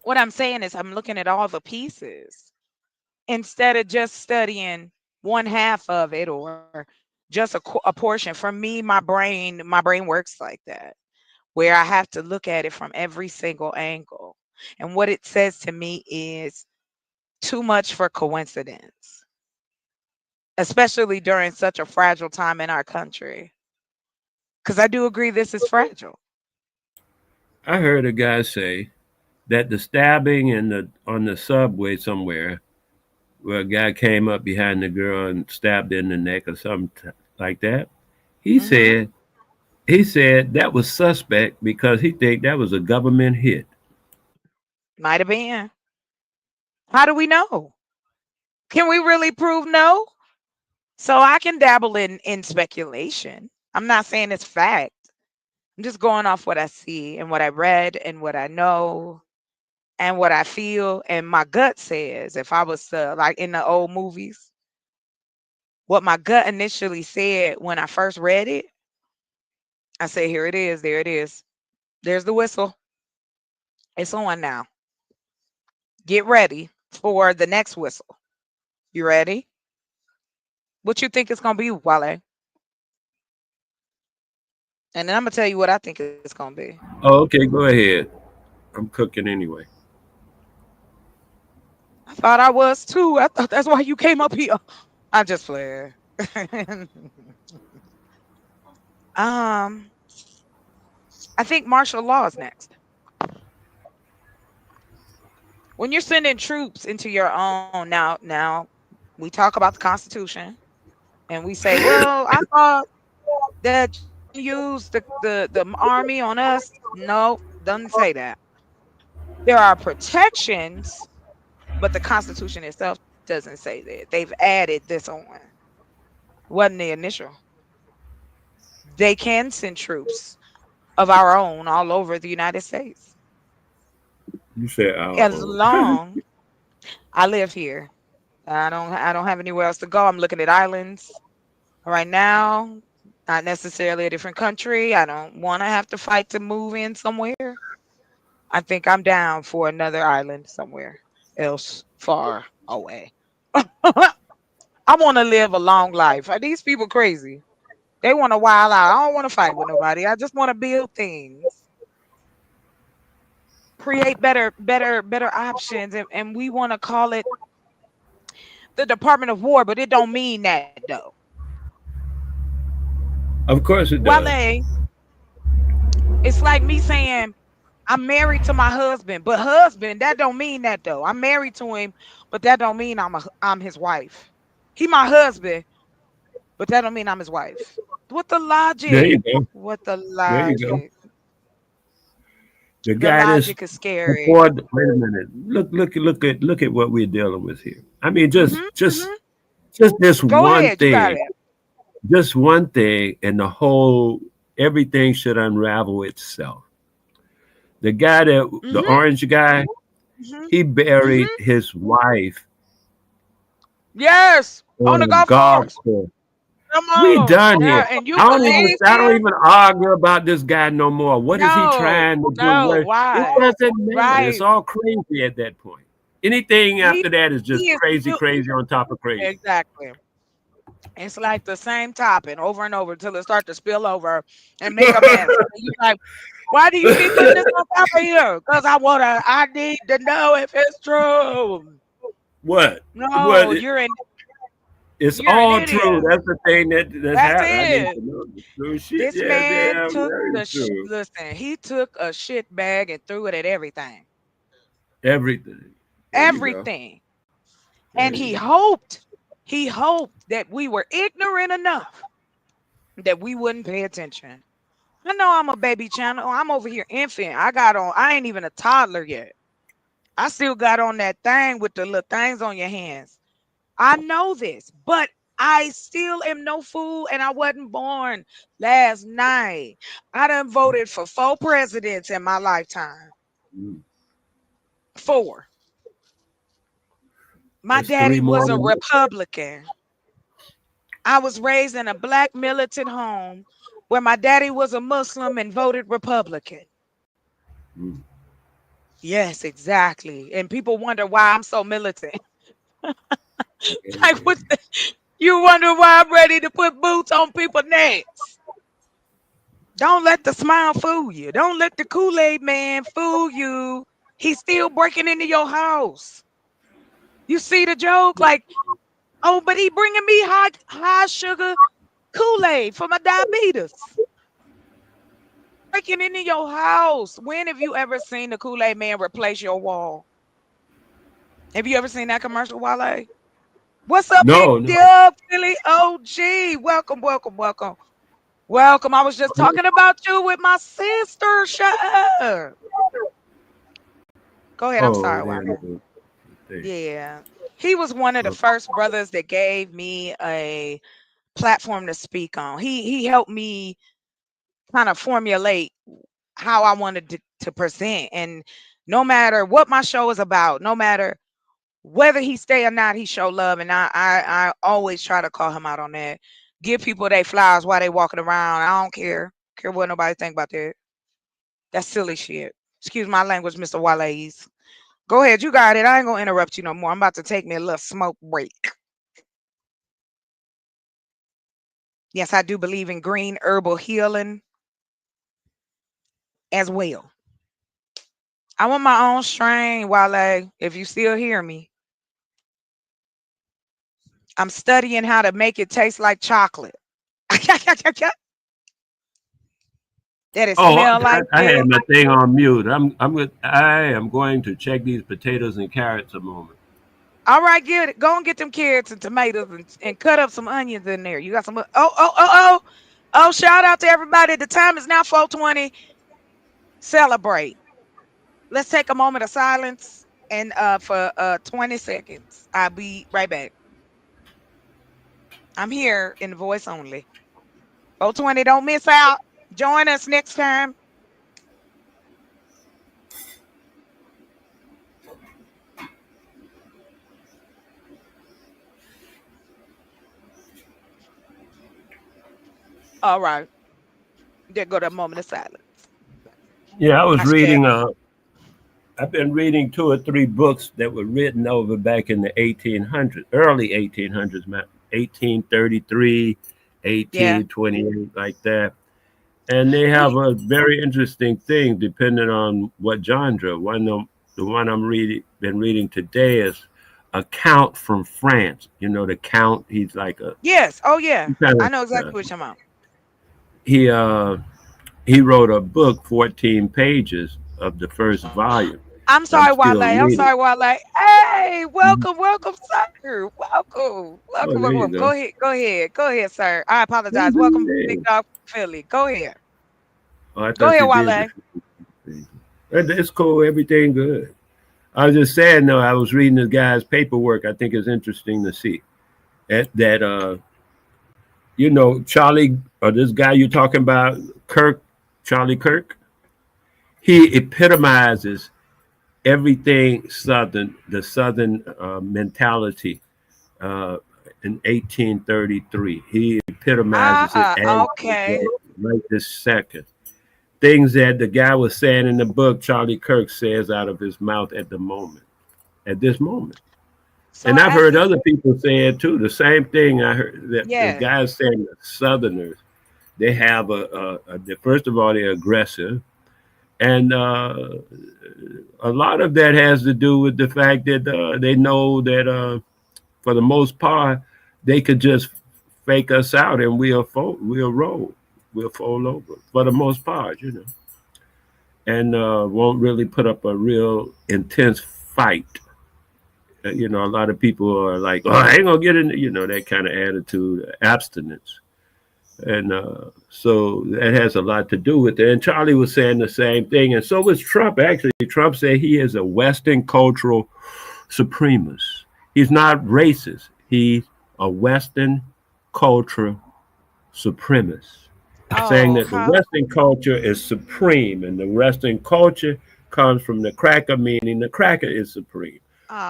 Speaker 1: What I'm saying is I'm looking at all the pieces instead of just studying one half of it or just a portion. For me, my brain works like that, where I have to look at it from every single angle. And what it says to me is too much for coincidence, especially during such a fragile time in our country. Because I do agree this is fragile.
Speaker 19: I heard a guy say that the stabbing in the on the subway somewhere, where a guy came up behind the girl and stabbed her in the neck or something like that. He
Speaker 1: Hmm.
Speaker 19: said he said that was suspect because he think that was a government hit.
Speaker 1: Might have been. How do we know? Can we really prove no? So I can dabble in speculation. I'm not saying it's fact. I'm just going off what I see and what I read and what I know and what I feel and my gut says. If I was like in the old movies, what my gut initially said when I first read it, I said, here it is, there it is. There's the whistle. It's on now. Get ready for the next whistle. You ready? What you think it's gonna be, Wale? And then I'm gonna tell you what I think it's gonna be.
Speaker 19: Oh, okay, go ahead. I'm cooking anyway.
Speaker 1: I thought I was too. I thought that's why you came up here. I just playing. um, I think martial law is next. When you're sending troops into your own, now we talk about the Constitution and we say, well, I thought that you can use the army on us. No, doesn't say that. There are protections, but the Constitution itself doesn't say that. They've added this on. Wasn't the initial. They can send troops of our own all over the United States.
Speaker 19: You said our
Speaker 1: As
Speaker 19: own.
Speaker 1: long I live here. I don't have anywhere else to go. I'm looking at islands right now. Not necessarily a different country. I don't want to have to fight to move in somewhere. I think I'm down for another island somewhere else far away. I want to live a long life. Are these people crazy? They want to wild out. I don't want to fight with nobody. I just want to build things, create better options, and we want to call it the Department of War, but it don't mean that though.
Speaker 19: Of course it does.
Speaker 1: Wale, it's like me saying I'm married to my husband, but husband, that don't mean that though. I'm married to him, but that don't mean I'm his wife. He my husband, but that don't mean I'm his wife. What the
Speaker 19: There you
Speaker 1: logic?
Speaker 19: go.
Speaker 1: What the
Speaker 19: There you go.
Speaker 1: logic?
Speaker 19: The
Speaker 1: The
Speaker 19: guy that's
Speaker 1: logic is scary.
Speaker 19: before. Wait a minute. Look at what we're dealing with here. I mean, just
Speaker 1: Mhm.
Speaker 19: just
Speaker 1: Mhm.
Speaker 19: just this
Speaker 1: Go
Speaker 19: one
Speaker 1: ahead. You got
Speaker 19: thing,
Speaker 1: it.
Speaker 19: just one thing, and the whole everything should unravel itself. The guy that the
Speaker 1: Mhm.
Speaker 19: orange guy,
Speaker 1: Mhm.
Speaker 19: he buried
Speaker 1: Mhm.
Speaker 19: his wife
Speaker 1: Yes.
Speaker 19: on
Speaker 1: On the
Speaker 19: a
Speaker 1: golf
Speaker 19: golf
Speaker 1: course.
Speaker 19: course.
Speaker 1: Come
Speaker 19: We
Speaker 1: on.
Speaker 19: done here.
Speaker 1: And you
Speaker 19: I
Speaker 1: believe
Speaker 19: don't
Speaker 1: him?
Speaker 19: even argue about this guy no more. What is he
Speaker 1: No,
Speaker 19: trying to do?
Speaker 1: no,
Speaker 19: It
Speaker 1: why?
Speaker 19: doesn't matter. It's
Speaker 1: Right.
Speaker 19: all crazy at that point. Anything
Speaker 1: He
Speaker 19: after that is just
Speaker 1: he is
Speaker 19: crazy,
Speaker 1: still
Speaker 19: crazy on top of crazy.
Speaker 1: exactly. It's like the same topping over and over until it starts to spill over and make a mess. And you like, why do you keep putting this on top of here? Because I need to know if it's true.
Speaker 19: What?
Speaker 1: No,
Speaker 19: What? It's
Speaker 1: you're an
Speaker 19: all true.
Speaker 1: idiot.
Speaker 19: That's the thing that's
Speaker 1: That's
Speaker 19: happened. I need
Speaker 1: it.
Speaker 19: to know the true shit.
Speaker 1: This
Speaker 19: Yeah,
Speaker 1: man
Speaker 19: yeah,
Speaker 1: took
Speaker 19: very true.
Speaker 1: listen, he took a shit bag and threw it at everything.
Speaker 19: Everything. There you go.
Speaker 1: Everything.
Speaker 19: There
Speaker 1: And
Speaker 19: you go.
Speaker 1: he hoped that we were ignorant enough that we wouldn't pay attention. I know I'm a baby channel. I'm over here infant. I ain't even a toddler yet. I still got on that thing with the little things on your hands. I know this, but I still am no fool and I wasn't born last night. I done voted for 4 presidents in my lifetime.
Speaker 19: Mm.
Speaker 1: 4. My
Speaker 19: That's 3
Speaker 1: daddy
Speaker 19: more
Speaker 1: was a
Speaker 19: than me.
Speaker 1: Republican. I was raised in a black militant home where my daddy was a Muslim and voted Republican.
Speaker 19: Mm.
Speaker 1: Yes, exactly. And people wonder why I'm so militant. Like, you wonder why I'm ready to put boots on people's necks. Don't let the smile fool you. Don't let the Kool-Aid man fool you. He's still breaking into your house. You see the joke? Like, oh, but he bringing me high sugar Kool-Aid for my diabetes. Breaking into your house. When have you ever seen the Kool-Aid man replace your wall? Have you ever seen that commercial, Wale? What's up, Big
Speaker 19: No, no.
Speaker 1: Dub, Philly OG? Welcome, welcome, welcome. Welcome. I was just talking about you with my sister. Shut up. Go ahead. I'm
Speaker 19: Oh,
Speaker 1: sorry, Wale.
Speaker 19: there.
Speaker 1: Yeah. He was one of the first brothers that gave me a platform to speak on. He helped me kind of formulate how I wanted to present. And no matter what my show is about, no matter whether he stay or not, he show love. And I always try to call him out on that. Give people their flowers while they walking around. I don't care what nobody think about that. That's silly shit. Excuse my language, Mr. Wale's. Go ahead, you got it. I ain't gonna interrupt you no more. I'm about to take me a little smoke break. Yes, I do believe in green herbal healing as well. I want my own strain, Wale. If you still hear me, I'm studying how to make it taste like chocolate. That it
Speaker 19: Oh,
Speaker 1: smell like
Speaker 19: I had
Speaker 1: milk.
Speaker 19: my thing on mute. I am going to check these potatoes and carrots a moment.
Speaker 1: All right, get it. Go and get them carrots and tomatoes and cut up some onions in there. You got some. Oh! Shout out to everybody. The time is now 4:20. Celebrate. Let's take a moment of silence and for 20 seconds. I'll be right back. I'm here in voice only. 4:20. Don't miss out. Join us next time. All right. There go the moment of silence.
Speaker 19: Yeah, I was
Speaker 1: I share.
Speaker 19: reading. I've been reading 2 or 3 books that were written over back in the 1800s, early 1800s, 1833,
Speaker 1: Yeah.
Speaker 19: 1828, like that. And they have a very interesting thing depending on what genre. The one been reading today is a Count from France. You know, the Count. He's like a
Speaker 1: Yes. Oh yeah.
Speaker 19: kind
Speaker 1: I
Speaker 19: of,
Speaker 1: know exactly what you're talking about.
Speaker 19: he uh he wrote a book, 14 pages of the first volume.
Speaker 1: I'm
Speaker 19: I'm
Speaker 1: sorry, Wale.
Speaker 19: still
Speaker 1: I'm
Speaker 19: reading.
Speaker 1: sorry, Wale. Hey, welcome, welcome, sir. Welcome,
Speaker 19: Oh,
Speaker 1: welcome,
Speaker 19: there you
Speaker 1: welcome.
Speaker 19: go.
Speaker 1: Go ahead, sir. I apologize. Welcome, Big Dog Philly. Go ahead.
Speaker 19: Oh, I
Speaker 1: Go
Speaker 19: thought
Speaker 1: ahead,
Speaker 19: you did.
Speaker 1: Wale.
Speaker 19: It's cool. Everything good. I was just saying, though, I was reading this guy's paperwork. I think it's interesting to see that Charlie, or this guy you're talking about, Kirk, Charlie Kirk, he epitomizes everything Southern, the Southern mentality. in 1833. He epitomizes it as
Speaker 1: Okay.
Speaker 19: right this second. Things that the guy was saying in the book, Charlie Kirk says out of his mouth at the moment, at this moment.
Speaker 1: So
Speaker 19: And
Speaker 1: I
Speaker 19: I've
Speaker 1: asked
Speaker 19: heard
Speaker 1: this.
Speaker 19: other people say it too. The same thing I heard that the
Speaker 1: Yeah.
Speaker 19: guys saying the Southerners, they have first of all, they're aggressive. And a lot of that has to do with the fact that they know that for the most part, they could just fake us out and we'll roll. We'll fall over for the most part, and won't really put up a real intense fight. A lot of people are like, "Oh, I ain't gonna get in," that kind of attitude, abstinence, and so that has a lot to do with it. And Charlie was saying the same thing, and so was Trump. Actually, Trump said he is a Western cultural supremacist. He's not racist. He's a Western cultural supremacist, saying
Speaker 1: Oh,
Speaker 19: that the
Speaker 1: how?
Speaker 19: Western culture is supreme, and the Western culture comes from the cracker, meaning the cracker is supreme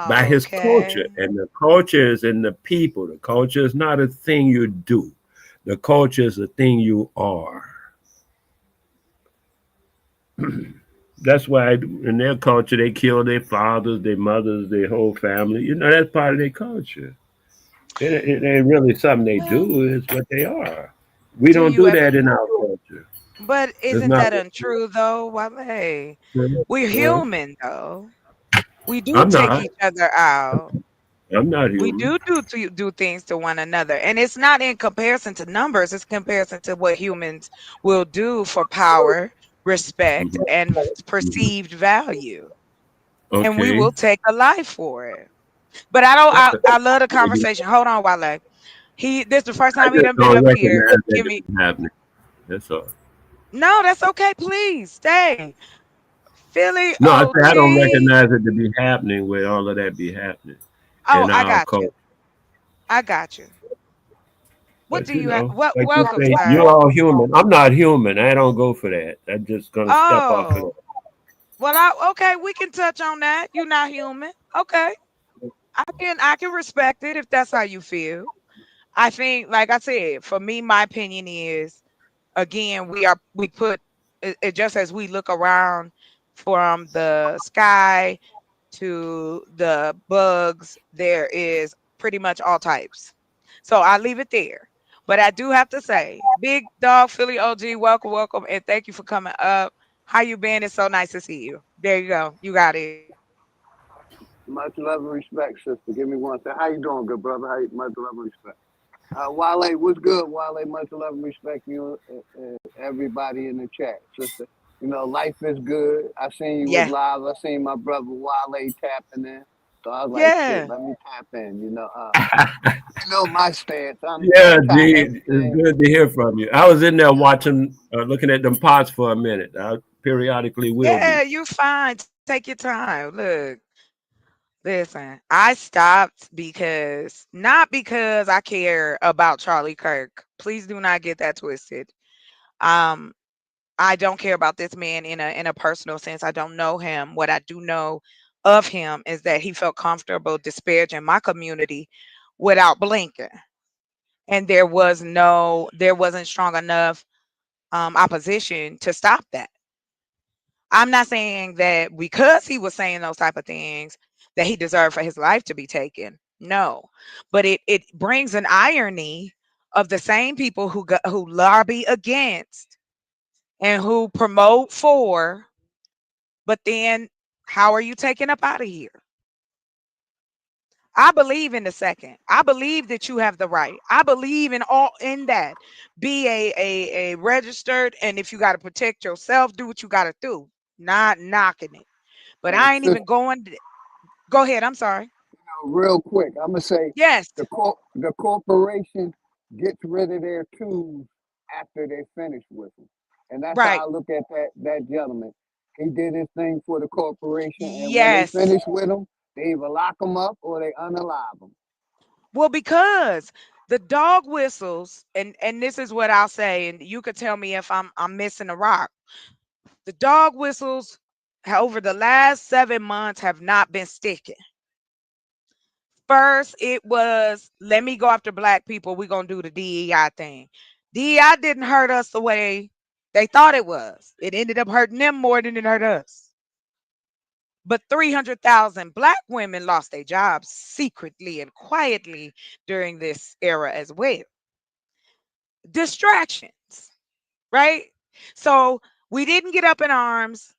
Speaker 19: by his culture,
Speaker 1: Okay.
Speaker 19: and the culture is in the people. The culture is not a thing you do. The culture is a thing you are. That's why in their culture they kill their fathers, their mothers, their whole family. That's part of their culture. It ain't really something they
Speaker 1: Well,
Speaker 19: do. It's what they are. We
Speaker 1: do
Speaker 19: don't
Speaker 1: you
Speaker 19: do
Speaker 1: ever?
Speaker 19: that in our culture.
Speaker 1: But
Speaker 19: It's
Speaker 1: isn't
Speaker 19: not.
Speaker 1: that untrue though? Wale? We're
Speaker 19: Uh,
Speaker 1: human though. We do
Speaker 19: I'm
Speaker 1: take
Speaker 19: not.
Speaker 1: each other out.
Speaker 19: I'm not
Speaker 1: We
Speaker 19: human.
Speaker 1: do things to one another, and it's not in comparison to numbers. It's comparison to what humans will do for power, respect,
Speaker 19: Mhm,
Speaker 1: and
Speaker 19: mhm.
Speaker 1: perceived value, and we
Speaker 19: Okay.
Speaker 1: will take a life for it. But I don't. I love the conversation. Hold on, Wale. This the first
Speaker 19: I
Speaker 1: time he
Speaker 19: just
Speaker 1: done been
Speaker 19: don't
Speaker 1: up here.
Speaker 19: recognize that
Speaker 1: Give
Speaker 19: to
Speaker 1: me
Speaker 19: be happening. That's all.
Speaker 1: no. That's okay. Please stay. Philly
Speaker 19: No, I say I don't
Speaker 1: OG.
Speaker 19: recognize it to be happening where all of that be happening
Speaker 1: Oh,
Speaker 19: in
Speaker 1: I
Speaker 19: our
Speaker 1: got
Speaker 19: culture.
Speaker 1: you. I got you. What
Speaker 19: But
Speaker 1: do you have?
Speaker 19: like you
Speaker 1: Welcome,
Speaker 19: say, you're
Speaker 1: sir.
Speaker 19: all human. I'm not human. I don't go for that. I'm just gonna step off of
Speaker 1: Oh,
Speaker 19: that.
Speaker 1: well, okay, we can touch on that. You're not human. Okay. I can respect it if that's how you feel. I think, like I said, for me, my opinion is again, we put it just as we look around from the sky to the bugs, there is pretty much all types. So I leave it there. But I do have to say, Big Dog Philly OG, welcome, welcome, and thank you for coming up. How you been? It's so nice to see you. There you go. You got it.
Speaker 20: Much love and respect, sister. Give me one second. How you doing, good brother? Much love and respect. Wale, what's good, Wale? Much love and respect you and everybody in the chat, sister. Life is good. I seen you was
Speaker 1: Yeah.
Speaker 20: live. I seen my brother Wale tapping in. So I was like, shit,
Speaker 1: Yeah.
Speaker 20: let me tap in. My stance. I'm
Speaker 19: Yeah,
Speaker 20: anti
Speaker 19: G, it's
Speaker 20: everything.
Speaker 19: good to hear from you. I was in there watching, looking at them pots for a minute. I periodically will
Speaker 1: Yeah,
Speaker 19: be.
Speaker 1: you fine. Take your time. Look, listen, I stopped not because I care about Charlie Kirk. Please do not get that twisted. Um, I don't care about this man in a personal sense. I don't know him. What I do know of him is that he felt comfortable disparaging my community without blinking. And there wasn't strong enough opposition to stop that. I'm not saying that because he was saying those type of things that he deserved for his life to be taken. No. But it brings an irony of the same people who lobby against and who promote for, but then how are you taken up out of here? I believe in the second. I believe that you have the right. I believe in that. Be a registered, and if you got to protect yourself, do what you got to do. Not knocking it. But I ain't
Speaker 20: Sister,
Speaker 1: even going to go ahead. I'm sorry.
Speaker 20: real quick, I'm gonna say
Speaker 1: Yes.
Speaker 20: the corporation gets rid of their tools after they finish with them, and that's how
Speaker 1: Right.
Speaker 20: I look at that gentleman. He did his thing for the corporation, and when they
Speaker 1: Yes.
Speaker 20: finish with him, they either lock him up or they unalive him.
Speaker 1: Well, because the dog whistles, and this is what I'll say, and you could tell me if I'm missing a rock. The dog whistles over the last 7 months have not been sticking. First, it was, let me go after black people. We're going to do the DEI thing. DEI didn't hurt us the way they thought it was. It ended up hurting them more than it hurt us. But 300,000 black women lost their jobs secretly and quietly during this era as well. Distractions, right? So we didn't get up in arms.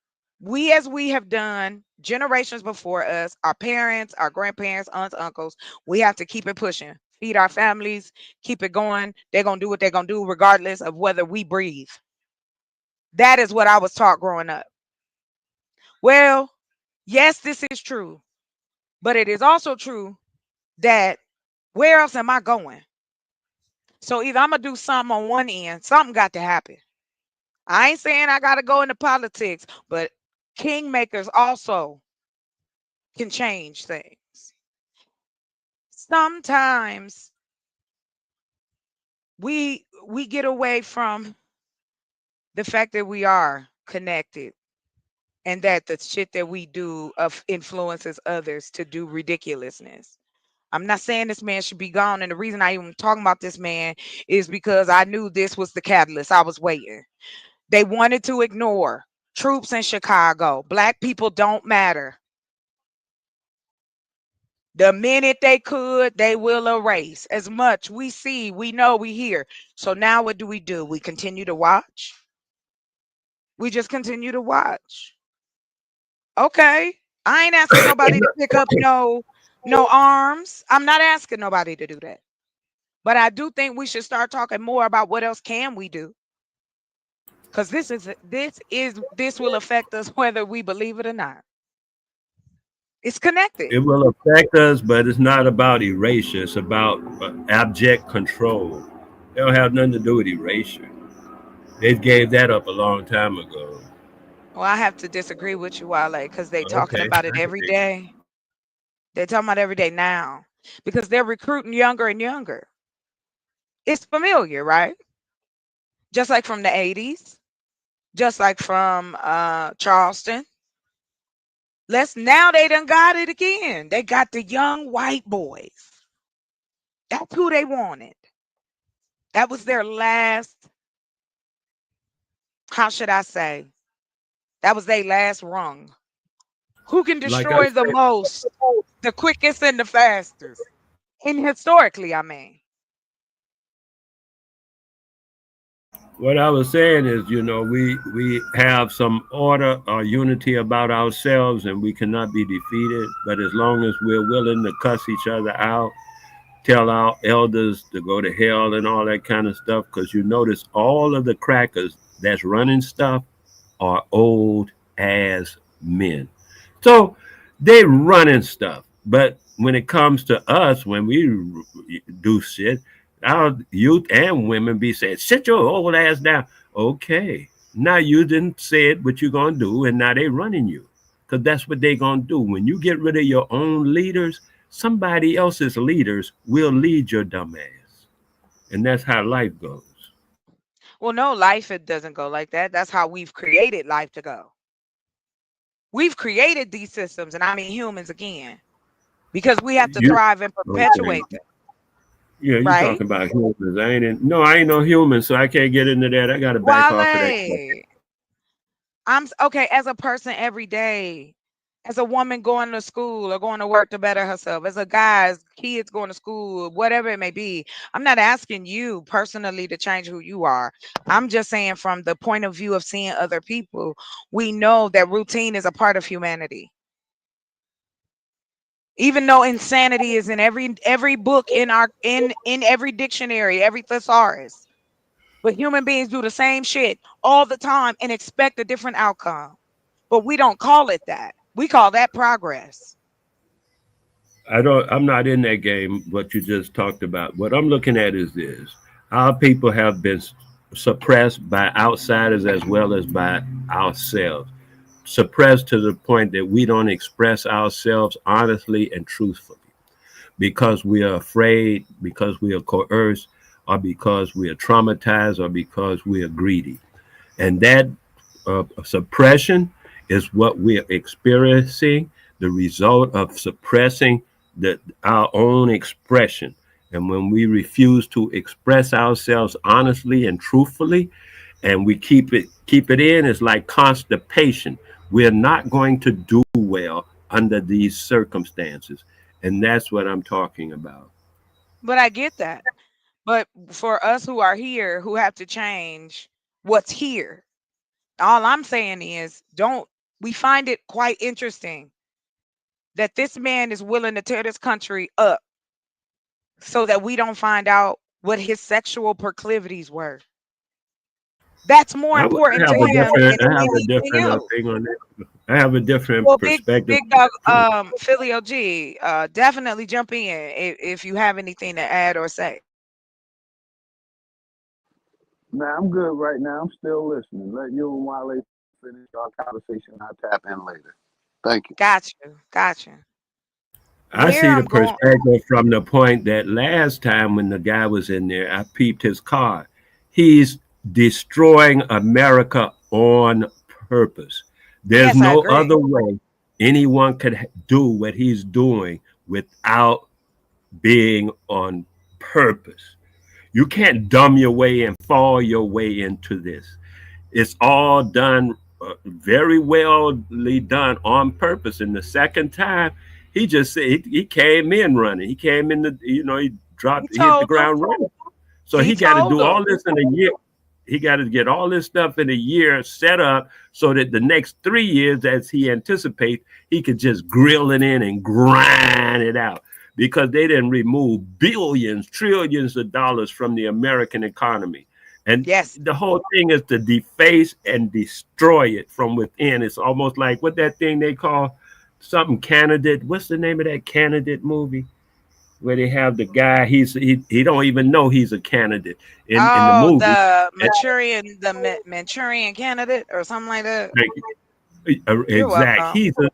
Speaker 1: As we have done generations before us, our parents, our grandparents, aunts, uncles, we have to keep it pushing, feed our families, keep it going. They're going to do what they're going to do, regardless of whether we breathe. That is what I was taught growing up. Well, yes, this is true, but it is also true that where else am I going? So either I'm going to do something on one end, something got to happen. I ain't saying I got to go into politics, but kingmakers also can change things. Sometimes we get away from the fact that we are connected and that the shit that we do influences others to do ridiculousness. I'm not saying this man should be gone, and the reason I even talking about this man is because I knew this was the catalyst. I was waiting. They wanted to ignore troops in Chicago. Black people don't matter. The minute they could, they will erase as much. We see, we know, we hear. So now what do? We continue to watch. We just continue to watch. Okay. I ain't asking nobody to pick up no arms. I'm not asking nobody to do that. But I do think we should start talking more about what else can we do. Because this will affect us whether we believe it or not. It's connected.
Speaker 19: It will affect us, but it's not about erasure. It's about abject control. They don't have nothing to do with erasure. They gave that up a long time ago.
Speaker 1: Well, I have to disagree with you, Wale, because they talking
Speaker 19: Okay.
Speaker 1: about it every day. They're talking about every day now because they're recruiting younger and younger. It's familiar, right? Just like from the 80s, just like from Charleston. Now they done got it again. They got the young white boys. That's who they wanted. That was their last, how should I say? That was their last rung. Who can
Speaker 19: Like I
Speaker 1: destroy the
Speaker 19: said,
Speaker 1: most, the quickest and the fastest? And historically, I mean.
Speaker 19: what I was saying is, we have some order or unity about ourselves, and we cannot be defeated. But as long as we're willing to cuss each other out, tell our elders to go to hell and all that kind of stuff, because you notice all of the crackers that's running stuff are old ass men. So they running stuff. But when it comes to us, when we do shit, our youth and women be saying, sit your old ass down. Okay. Now you didn't say it what you're gonna do, and now they running you. Because that's what they gonna do. When you get rid of your own leaders, somebody else's leaders will lead your dumb ass. And that's how life goes.
Speaker 1: Well, no, life, it doesn't go like that. That's how we've created life to go. We've created these systems, and I mean humans again, because we have to
Speaker 19: You
Speaker 1: thrive and
Speaker 19: okay.
Speaker 1: perpetuate them,
Speaker 19: Yeah, you
Speaker 1: right?
Speaker 19: talking about humans. I ain't no human, so I can't get into that. I gotta back off of that.
Speaker 1: Wale, okay, as a person every day, as a woman going to school or going to work to better herself, as a guy, as kids going to school, whatever it may be. I'm not asking you personally to change who you are. I'm just saying from the point of view of seeing other people, we know that routine is a part of humanity. Even though insanity is in every book in every dictionary, every thesaurus. But human beings do the same shit all the time and expect a different outcome. But we don't call it that. We call that progress.
Speaker 19: I'm not in that game, what you just talked about. What I'm looking at is this. Our people have been suppressed by outsiders as well as by ourselves. Suppressed to the point that we don't express ourselves honestly and truthfully because we are afraid, because we are coerced, or because we are traumatized, or because we are greedy. And that suppression is what we are experiencing, the result of suppressing our own expression. And when we refuse to express ourselves honestly and truthfully, and we keep it in, it's like constipation. We're not going to do well under these circumstances. And that's what I'm talking about.
Speaker 1: But I get that. But for us who are here, who have to change what's here, all I'm saying is don't we find it quite interesting that this man is willing to tear this country up so that we don't find out what his sexual proclivities were. That's more
Speaker 19: I
Speaker 1: important to
Speaker 19: have a
Speaker 1: him than
Speaker 19: different,
Speaker 1: anything else.
Speaker 19: thing on that. I have a different
Speaker 1: Well,
Speaker 19: perspective.
Speaker 1: big dog, Philly OG, definitely jump in if you have anything to add or say.
Speaker 20: Man, I'm good right now. I'm still listening. Let you and Wale finish our conversation. I'll tap in later. Thank you.
Speaker 1: Got you.
Speaker 19: I
Speaker 1: Where
Speaker 19: see the
Speaker 1: I'm going,
Speaker 19: perspective from the point that last time when the guy was in there, I peeped his car. He's destroying America on purpose. There's
Speaker 1: yes, I
Speaker 19: no
Speaker 1: agree.
Speaker 19: other way anyone could do what he's doing without being on purpose. You can't dumb your way and fall your way into this. It's all done very well done on purpose. And the second time, he just said he came in running. He came in
Speaker 1: He
Speaker 19: he hit the
Speaker 1: told them.
Speaker 19: ground running. So
Speaker 1: He
Speaker 19: he got to
Speaker 1: told
Speaker 19: do
Speaker 1: them.
Speaker 19: all this in a year. He got to get all this stuff in a year set up so that the next 3 years, as he anticipates, he could just grill it in and grind it out because they didn't remove billions, trillions of dollars from the American economy. And
Speaker 1: Yes.
Speaker 19: the whole thing is to deface and destroy it from within. It's almost like what that thing they call something candidate. What's the name of that candidate movie? Where they have the guy, he don't even know he's a candidate in the
Speaker 1: Oh,
Speaker 19: movie.
Speaker 1: the Manchurian candidate or something like that. You're
Speaker 19: Exact.
Speaker 1: welcome.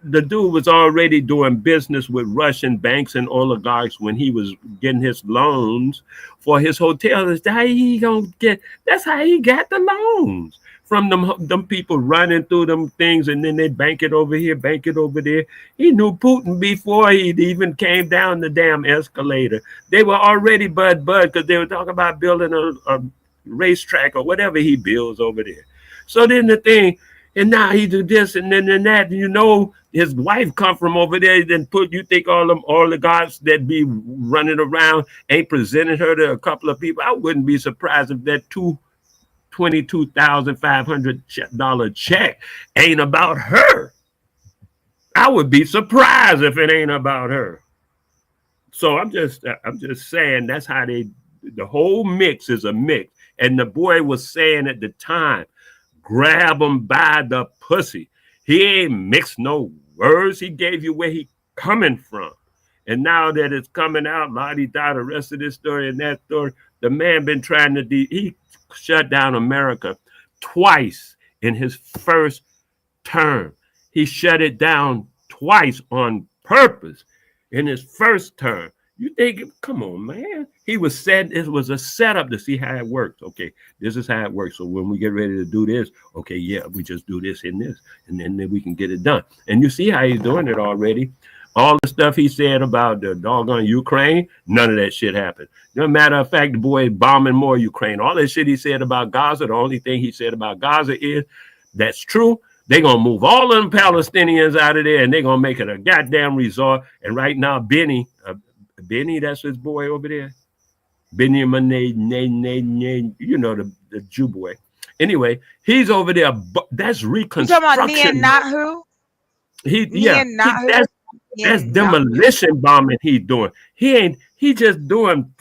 Speaker 19: The dude was already doing business with Russian banks and oligarchs when he was getting his loans for his hotel. That's how he gonna get. That's how he got the loans from them people running through them things, and then they bank it over here, bank it over there. He knew Putin before he even came down the damn escalator. They were already bud because they were talking about building a racetrack or whatever he builds over there. So then the thing. And now he do this and then that. His wife come from over there. Then you think all them oligarchs that be running around ain't presented her to a couple of people. I wouldn't be surprised if that $22,500 check ain't about her. I would be surprised if it ain't about her. So I'm just saying that's how the whole mix is a mix. And the boy was saying at the time, grab him by the pussy. He ain't mixed no words. He gave you where he coming from. And now that it's coming out, Lottie died, the rest of this story and that story, the man been trying to he shut down America twice in his first term. He shut it down twice on purpose in his first term. You think, come on, man. It was a setup to see how it works. Okay, this is how it works. So when we get ready to do this, okay, yeah, we just do this and this, and then we can get it done. And you see how he's doing it already. All the stuff he said about the doggone Ukraine, none of that shit happened. No matter of fact, the boy is bombing more Ukraine. All that shit he said about Gaza, the only thing he said about Gaza is that's true. They're going to move all of them Palestinians out of there and they're going to make it a goddamn resort. And right now, Benny, that's his boy over there. Benjamin, the Jew boy. Anyway, he's over there. That's reconstruction.
Speaker 1: You talking about Netanyahu?
Speaker 19: That's demolition bombing he's doing. He just doing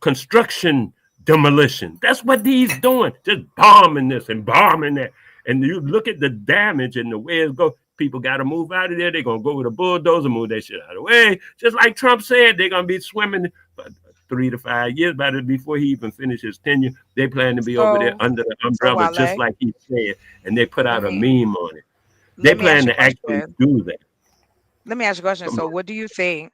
Speaker 19: construction demolition. That's what he's doing. Just bombing this and bombing that. And you look at the damage and the way it goes. People got to move out of there. They're going to go with a bulldozer, move that shit out of the way. Just like Trump said, they're going to be swimming for 3 to 5 years before he even finishes his tenure. They plan to be over there under the umbrella, just like he said. And they put out a meme on it. They plan to actually do that.
Speaker 1: Let me ask you a question. So what do you think?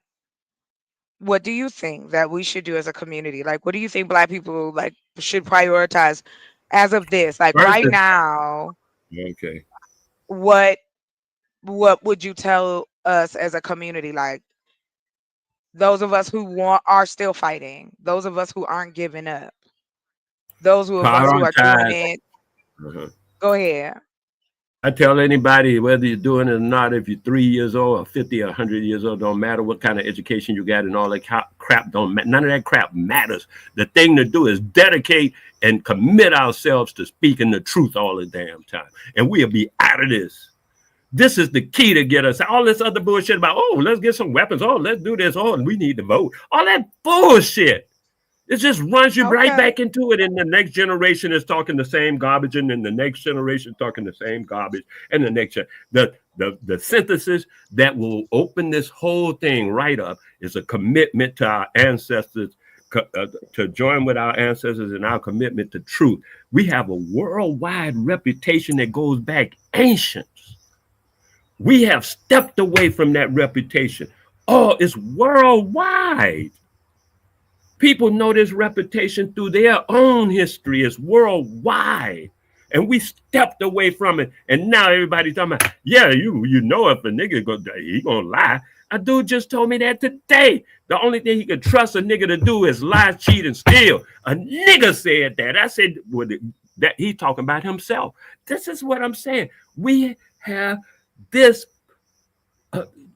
Speaker 1: What do you think that we should do as a community? Like, what do you think Black people should prioritize as of this? Like right now.
Speaker 19: Okay.
Speaker 1: What would you tell us as a community, like those of us who are still fighting, those of us who aren't giving up, those of us who are doing
Speaker 19: Prioritize.
Speaker 1: it.
Speaker 19: Uh-huh.
Speaker 1: Go ahead.
Speaker 19: I tell anybody, whether you're doing it or not, if you're 3 years old or 50 or 100 years old, don't matter what kind of education you got and all that crap, none of that crap matters. The thing to do is dedicate and commit ourselves to speaking the truth all the damn time. And we'll be out of this. This is the key to get us. All this other bullshit about, oh, let's get some weapons. Oh, let's do this. Oh, and we need to vote. All that bullshit. It just runs you right back into it. And the next generation is talking the same garbage. And then the next generation is talking the same garbage. And the next, the synthesis that will open this whole thing right up is a commitment to our ancestors, to join with our ancestors in our commitment to truth. We have a worldwide reputation that goes back ancient. We have stepped away from that reputation. Oh, it's worldwide. People know this reputation through their own history. It's worldwide. And we stepped away from it. And now everybody's talking about, yeah, you know if a nigga he gonna lie. A dude just told me that today. The only thing he could trust a nigga to do is lie, cheat, and steal. A nigga said that. I said that he talking about himself. This is what I'm saying. We have this.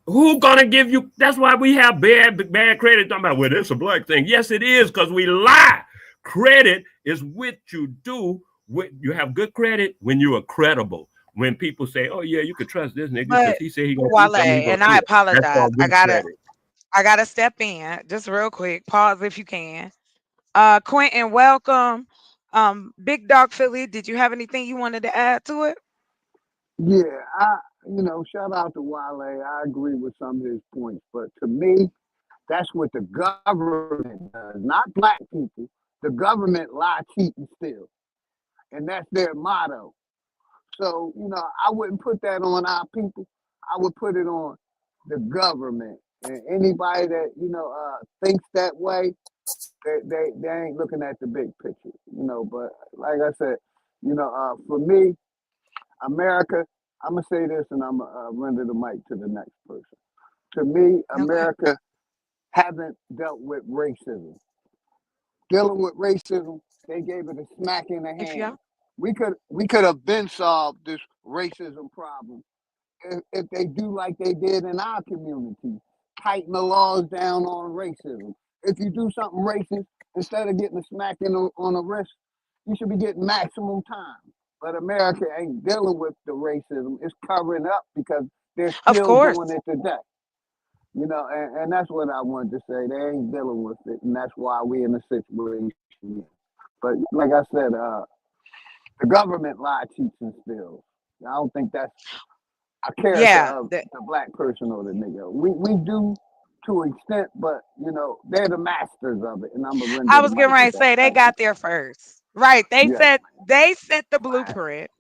Speaker 19: Who gonna give you? That's why we have bad credit. Talking about, well, it's a black thing. Yes, it is, because we lie. Credit is what you do. You have good credit when you are credible. When people say, "Oh yeah, you can trust this nigga because
Speaker 1: But
Speaker 19: he said he gonna do
Speaker 1: Wale,
Speaker 19: something," he gonna
Speaker 1: and
Speaker 19: do
Speaker 1: I
Speaker 19: it. That's
Speaker 1: apologize.
Speaker 19: called good credit.
Speaker 1: I gotta step in just real quick. Pause if you can. Quentin, welcome. Big Dog Philly, did you have anything you wanted to add to it?
Speaker 20: Yeah, shout out to Wale. I agree with some of his points, but to me, that's what the government does, not black people. The government lie, cheat, and steal, and that's their motto. So, I wouldn't put that on our people. I would put it on the government. And anybody that, thinks that way, they ain't looking at the big picture, But like I said, for me, America, I'm going to say this and I'm going to render the mic to the next person. To me, America haven't dealt with racism. Dealing with racism, they gave it a smack in the hand. We could have been solved this racism problem if they do like they did in our community, tighten the laws down on racism. If you do something racist, instead of getting a smack on the wrist, you should be getting maximum time. But America ain't dealing with the racism. It's covering up because they're still doing it today. And that's what I wanted to say. They ain't dealing with it, and that's why we're in the situation. But like I said, the government lie, cheats, and steals. I don't think that's a character of the black person or the nigga. We do to an extent, but they're the masters of it. And I'm gonna render
Speaker 1: I
Speaker 20: the
Speaker 1: was getting
Speaker 20: mic
Speaker 1: ready
Speaker 20: to
Speaker 1: to
Speaker 20: that.
Speaker 1: say they
Speaker 20: Thank you.
Speaker 1: got there first. Right. They
Speaker 20: Yeah.
Speaker 1: set the blueprint.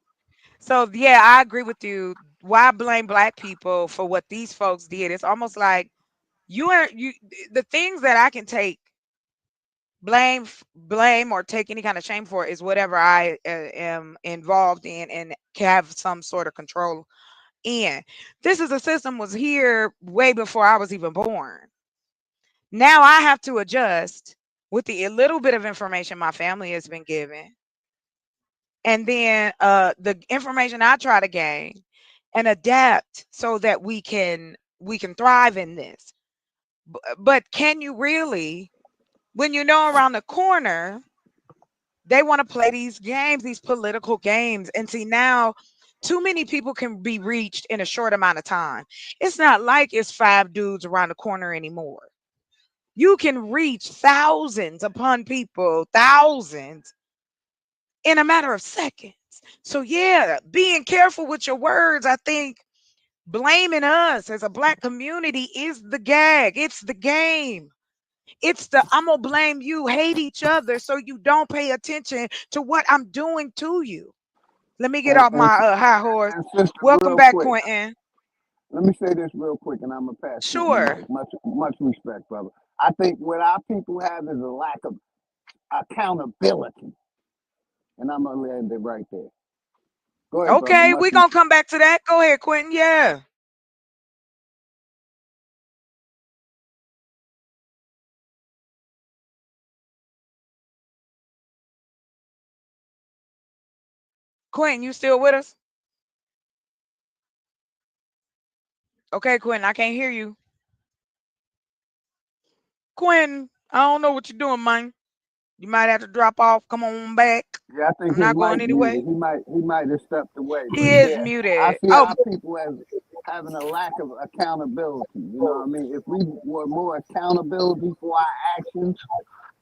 Speaker 1: So yeah, I agree with you. Why blame black people for what these folks did? It's almost like the things that I can take blame or take any kind of shame for is whatever I am involved in and have some sort of control in. This is a system was here way before I was even born. Now I have to adjust with the little bit of information my family has been given, and then the information I try to gain and adapt so that we can thrive in this. But can you really, when you know around the corner they want to play these games, these political games, and see now too many people can be reached in a short amount of time. It's not like it's 5 dudes around the corner anymore. You can reach thousands upon people, thousands in a matter of seconds. So yeah, being careful with your words. I think blaming us as a black community is the gag. It's the game. It's the I'm gonna blame you, hate each other so you don't pay attention to what I'm doing to you. Let me get
Speaker 20: And,
Speaker 1: off
Speaker 20: and,
Speaker 1: my high horse.
Speaker 20: and sister,
Speaker 1: Welcome
Speaker 20: real
Speaker 1: back,
Speaker 20: quick.
Speaker 1: Quentin.
Speaker 20: Let me say this real quick, and I'm gonna pass Quentin the
Speaker 1: Sure.
Speaker 20: mic. Much respect, brother. I think what our people have is a lack of accountability, and I'm gonna land it right there. Go ahead, brother.
Speaker 1: Okay,
Speaker 20: Much
Speaker 1: we're gonna
Speaker 20: respect.
Speaker 1: come back to that. Go ahead, Quentin. Yeah. Quentin, you still with us? Okay, Quentin, I can't hear you. Quentin, I don't know what you're doing, man. You might have to drop off. Come on back.
Speaker 20: Yeah, I think
Speaker 1: I'm
Speaker 20: his
Speaker 1: not going
Speaker 20: mic
Speaker 1: anyway.
Speaker 20: muted. He might have stepped away. But
Speaker 1: He is
Speaker 20: yeah, I
Speaker 1: muted.
Speaker 20: see
Speaker 1: Oh,
Speaker 20: our people as having a lack of accountability. You know what I mean? If we were more accountability for our actions,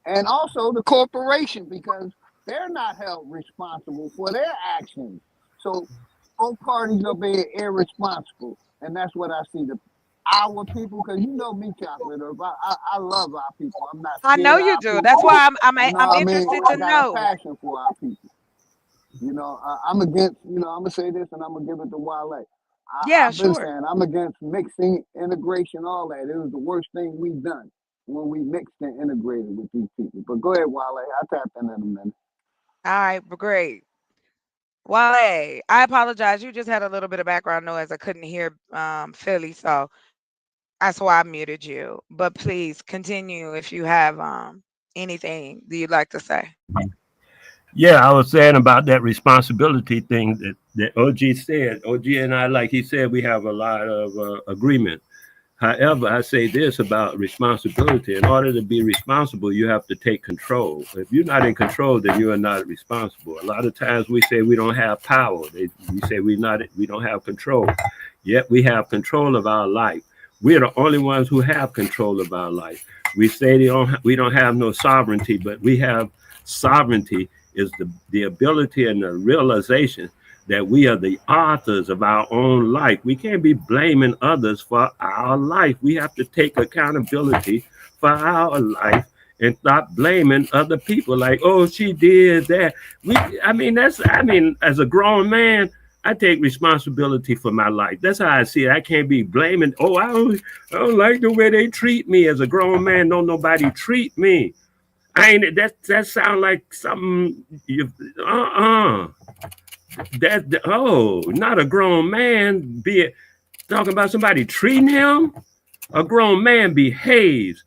Speaker 20: and also the corporation, because they're not held responsible for their actions. So both parties are being irresponsible, and that's what I see. Our people, because you know me, Chocolate. I love our people. I'm not
Speaker 1: I know
Speaker 20: scared of
Speaker 1: you
Speaker 20: our
Speaker 1: do. That's
Speaker 20: people.
Speaker 1: why
Speaker 20: You know
Speaker 1: I'm
Speaker 20: what I mean?
Speaker 1: interested
Speaker 20: I
Speaker 1: to
Speaker 20: got a
Speaker 1: know.
Speaker 20: passion for our people. You know, I'm against. You know, I'm gonna say this, and I'm gonna give it to Wale.
Speaker 1: Yeah,
Speaker 20: I've been
Speaker 1: sure.
Speaker 20: saying I'm against mixing, integration, all that. It was the worst thing we've done when we mixed and integrated with these people. But go ahead, Wale. I'll tap in a minute.
Speaker 1: All right, but great. Wale, I apologize. You just had a little bit of background noise. I couldn't hear Philly, so that's why I muted you. But please continue if you have anything that you'd like to say.
Speaker 19: Yeah, I was saying about that responsibility thing that OG said. OG and I, like he said, we have a lot of agreement. However, I say this about responsibility. In order to be responsible, you have to take control. If you're not in control, then you are not responsible. A lot of times we say we don't have power. We say we don't have control. Yet we have control of our life. We're the only ones who have control of our life. We say we don't have no sovereignty, but we have sovereignty is the ability and the realization that we are the authors of our own life. We can't be blaming others for our life. We have to take accountability for our life and stop blaming other people like, oh, she did that. As a grown man, I take responsibility for my life. That's how I see it. I can't be blaming, oh, I don't like the way they treat me. As a grown man, don't nobody treat me. That sound like something not a grown man talking about somebody treating him. A grown man behaves.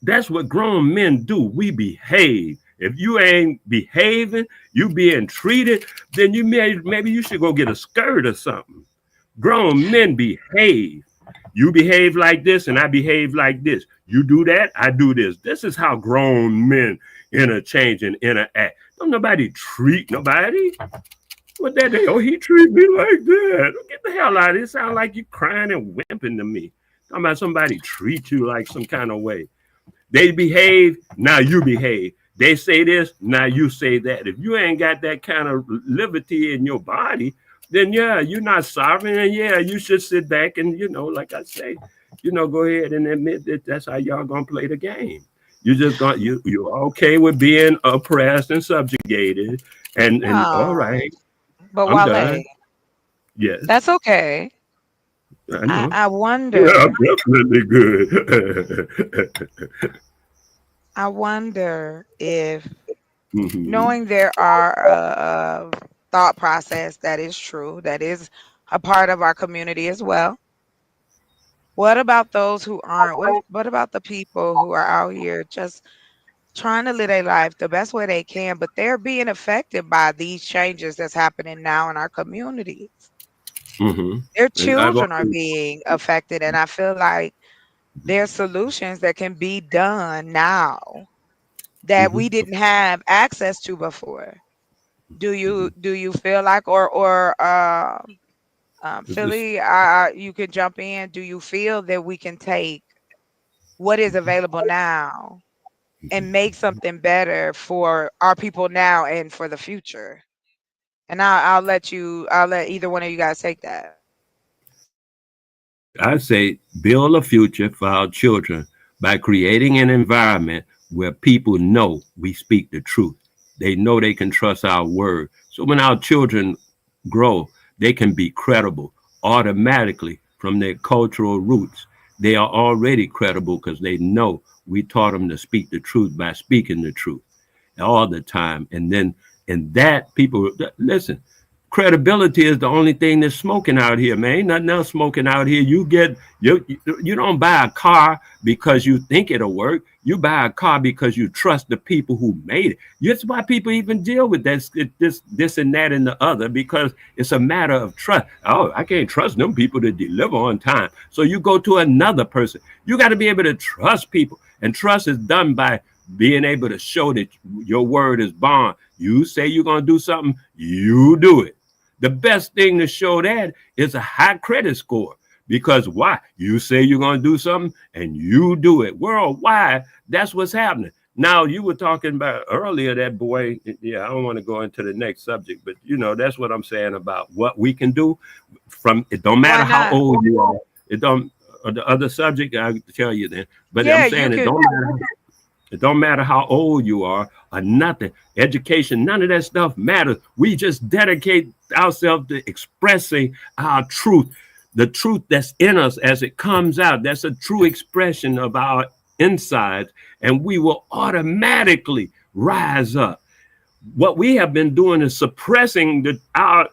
Speaker 19: That's what grown men do. We behave. If you ain't behaving, you being treated, then maybe you should go get a skirt or something. Grown men behave. You behave like this and I behave like this. You do that, I do this. This is how grown men interchange and interact. Don't nobody treat nobody. What that day? Oh, he treat me like that. Get the hell out of here. It sound like you crying and whimpering to me. Talking about somebody treat you like some kind of way. They behave, now you behave. They say this, now you say that. If you ain't got that kind of liberty in your body, then yeah, you're not sovereign. And yeah, you should sit back and, like I say, go ahead and admit that that's how y'all gonna play the game. You just got you're okay with being oppressed and subjugated. And all right,
Speaker 1: But
Speaker 19: I'm
Speaker 1: Wale,
Speaker 19: done. Yes,
Speaker 1: that's okay.
Speaker 19: I know.
Speaker 1: I
Speaker 19: Yeah,
Speaker 1: wonder.
Speaker 19: I'm definitely good.
Speaker 1: I wonder if
Speaker 19: Mhm.
Speaker 1: knowing there are thought process that is true, that is a part of our community as well. What about those who aren't? What about the people who are out here just trying to live their life the best way they can, but they're being affected by these changes that's happening now in our communities?
Speaker 19: Mhm.
Speaker 1: Their
Speaker 19: And I've
Speaker 1: children are
Speaker 19: always,
Speaker 1: being affected, and I feel like there's solutions that can be done now that we
Speaker 19: mhm.
Speaker 1: didn't have access to before. Do you feel like
Speaker 19: It's just,
Speaker 1: Philly, you can jump in. Do you feel that we can take what is available now and make something better for our people now and for the future? And I'll let either one of you guys take that.
Speaker 19: I say, build a future for our children by creating an environment where people know we speak the truth. They know they can trust our word. So when our children grow, they can be credible automatically from their cultural roots. They are already credible because they know we taught them to speak the truth by speaking the truth all the time. And that people listen, Credibility is the only thing that's smoking out here, man. Ain't nothing else smoking out here. You don't buy a car because you think it'll work. You buy a car because you trust the people who made it. That's why people even deal with this and that and the other, because it's a matter of trust. Oh, I can't trust them people to deliver on time. So you go to another person. You got to be able to trust people. And trust is done by being able to show that your word is bond. You say you're going to do something, you do it. The best thing to show that is a high credit score. Because why? You say you're going to do something and you do it. Worldwide, that's what's happening. Now, you were talking about earlier that boy. Yeah, I don't want to go into the next subject, but that's what I'm saying about what we can do. It don't matter how old you are. It don't. The other subject, I'll tell you then. But
Speaker 1: Yeah,
Speaker 19: I'm saying
Speaker 1: you
Speaker 19: it
Speaker 1: could.
Speaker 19: don't matter. It don't matter how old you are or nothing. Education, none of that stuff matters. We just dedicate ourselves to expressing our truth, the truth that's in us as it comes out. That's a true expression of our insides, and we will automatically rise up. What we have been doing is suppressing our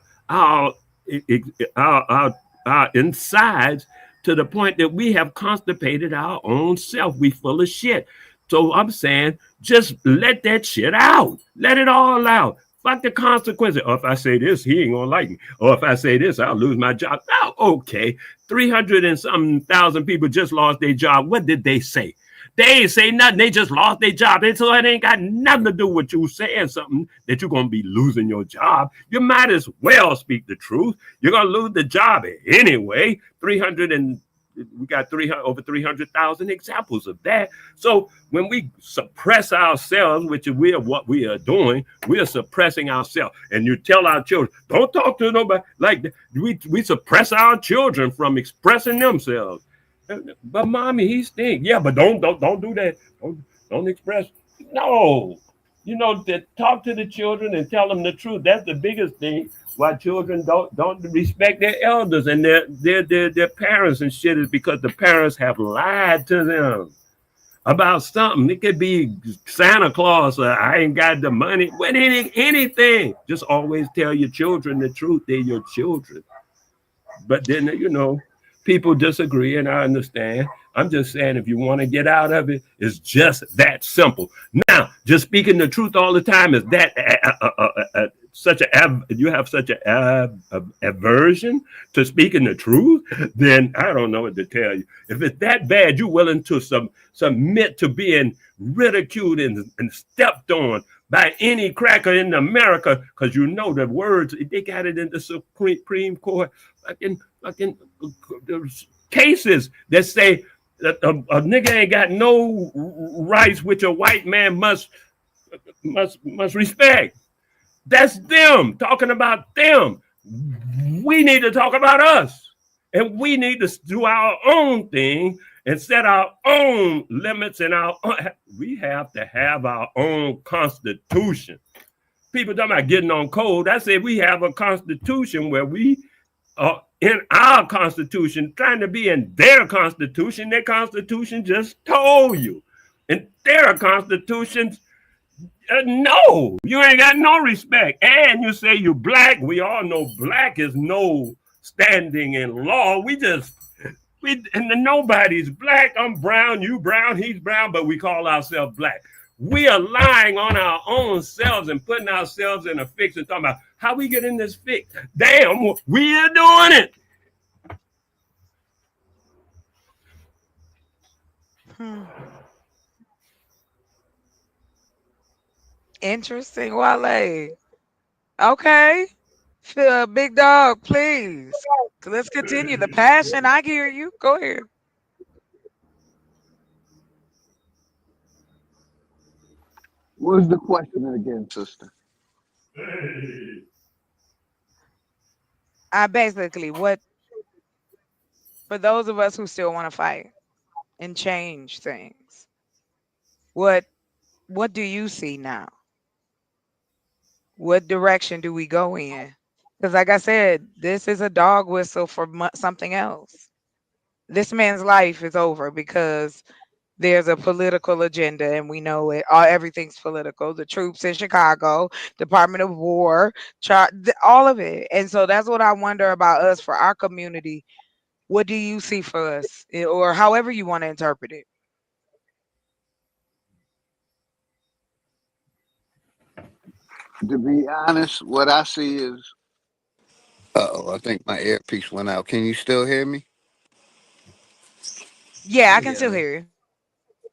Speaker 19: insides to the point that we have constipated our own self. We full of shit. So I'm saying, just let that shit out. Let it all out. Fuck the consequences. Or if I say this, he ain't gonna like me. Or if I say this, I'll lose my job. Oh, okay. 300 and some thousand people just lost their job. What did they say? They ain't say nothing. They just lost their job. And so it ain't got nothing to do with you saying something that you're going to be losing your job. You might as well speak the truth. You're going to lose the job anyway. We got over 300,000 examples of that. So when we suppress ourselves, which is what we are doing, we are suppressing ourselves. And you tell our children, don't talk to nobody like that. We suppress our children from expressing themselves. But mommy, he stink. Yeah, but don't do that. Don't express. No, to talk to the children and tell them the truth. That's the biggest thing. Why children don't respect their elders and their parents and shit is because the parents have lied to them about something. It could be Santa Claus or I ain't got the money. When anything, just always tell your children the truth. They're your children. But then people disagree, and I understand. I'm just saying, if you want to get out of it, it's just that simple. Now, just speaking the truth all the time is that you have such an aversion to speaking the truth, then I don't know what to tell you. If it's that bad, you're willing to submit to being ridiculed and stepped on by any cracker in America, because the words, they got it in the Supreme Court, fucking cases that say that a nigga ain't got no rights which a white man must respect. That's them talking about them. We need to talk about us, and we need to do our own thing and set our own limits. And we have to have our own constitution. People talking about getting on code. I said we have a constitution where we are in our constitution trying to be in their constitution. Their constitution just told you. And their constitutions, no, you ain't got no respect. And you say you black. We all know black is no standing in law. And nobody's black. I'm brown, you brown, he's brown, but we call ourselves black. We are lying on our own selves and putting ourselves in a fix and talking about how we get in this fix. Damn, we are doing it.
Speaker 1: Interesting, Wale. Okay. Big dog, please. Let's continue. The passion, I hear you. Go ahead.
Speaker 20: What's the question again, sister?
Speaker 1: I basically, for those of us who still want to fight and change things, what do you see now? What direction do we go in? Because, like I said, this is a dog whistle for something else. This man's life is over because there's a political agenda, and we know it. All everything's political. The troops in Chicago, Department of War, all of it. And so that's what I wonder about us for our community. What do you see for us, or however you want to interpret it?
Speaker 20: To be honest, what I see is, oh, I think my earpiece went out. Can you still hear me?
Speaker 1: Yeah, I can still hear you.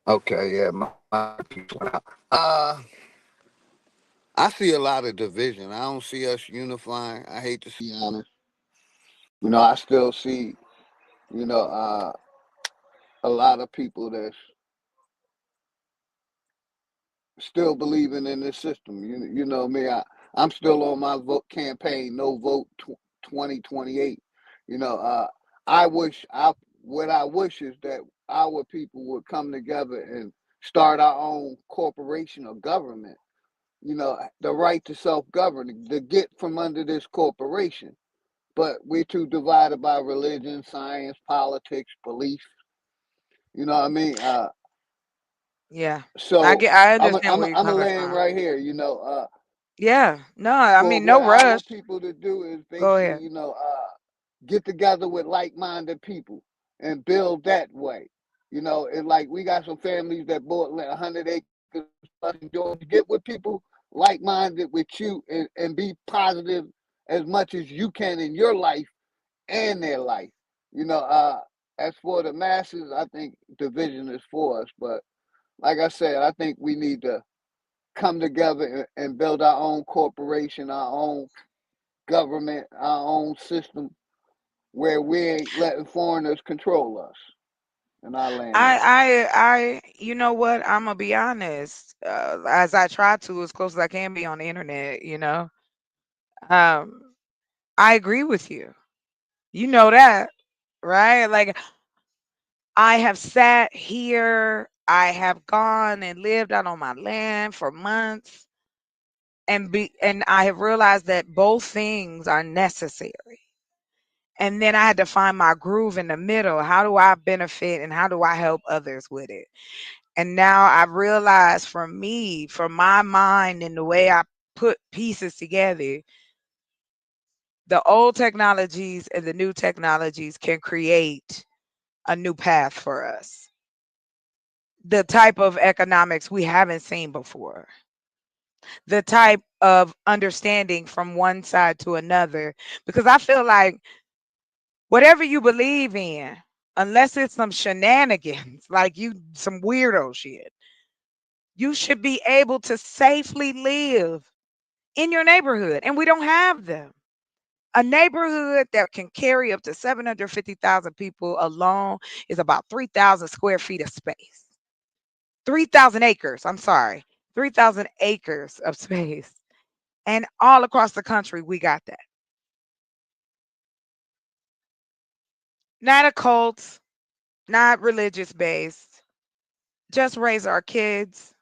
Speaker 20: Okay, yeah, my earpiece went out. I see a lot of division. I don't see us unifying. I hate to be honest. I still see, you know, uh, a lot of people that's still believing in this system. You know me. I'm still on my vote campaign. No vote 2028. You know, I wish I what I wish is that our people would come together and start our own corporation or government. The right to self-govern, to get from under this corporation. But we're too divided by religion, science, politics, belief. You know what I mean?
Speaker 1: Yeah,
Speaker 20: So
Speaker 1: I
Speaker 20: I'm a,
Speaker 1: understand
Speaker 20: I'm
Speaker 1: where
Speaker 20: a,
Speaker 1: you're
Speaker 20: I'm a
Speaker 1: coming
Speaker 20: land
Speaker 1: from.
Speaker 20: right here.
Speaker 1: Yeah, no, I
Speaker 20: For
Speaker 1: mean
Speaker 20: what
Speaker 1: no
Speaker 20: I
Speaker 1: rush.
Speaker 20: want people to do is
Speaker 1: Go
Speaker 20: basically,
Speaker 1: ahead.
Speaker 20: get together with like-minded people and build that way. And like we got some families that bought 100 acres plus in Georgia. Get with people like-minded with you and be positive as much as you can in your life and their life. You know, uh, as for the masses, I think division is for us. But like I said, I think we need to come together and build our own corporation, our own government, our own system where we ain't letting foreigners control us. And I land there.
Speaker 1: You know what? I'm gonna be honest. As I try to, as close as I can be on the internet, um, I agree with you. You know that, right? Like I have sat here, I have gone and lived out on my land for months, and I have realized that both things are necessary. And then I had to find my groove in the middle. How do I benefit and how do I help others with it? And now I've realized for me, for my mind and the way I put pieces together, the old technologies and the new technologies can create a new path for us. The type of economics we haven't seen before, the type of understanding from one side to another. Because I feel like whatever you believe in, unless it's some shenanigans, like some weirdo shit, you should be able to safely live in your neighborhood. And we don't have them. A neighborhood that can carry up to 750,000 people alone is about 3,000 square feet of space. 3,000 acres, I'm sorry. 3,000 acres of space. And all across the country, we got that. Not a cult, not religious based. Just raise our kids,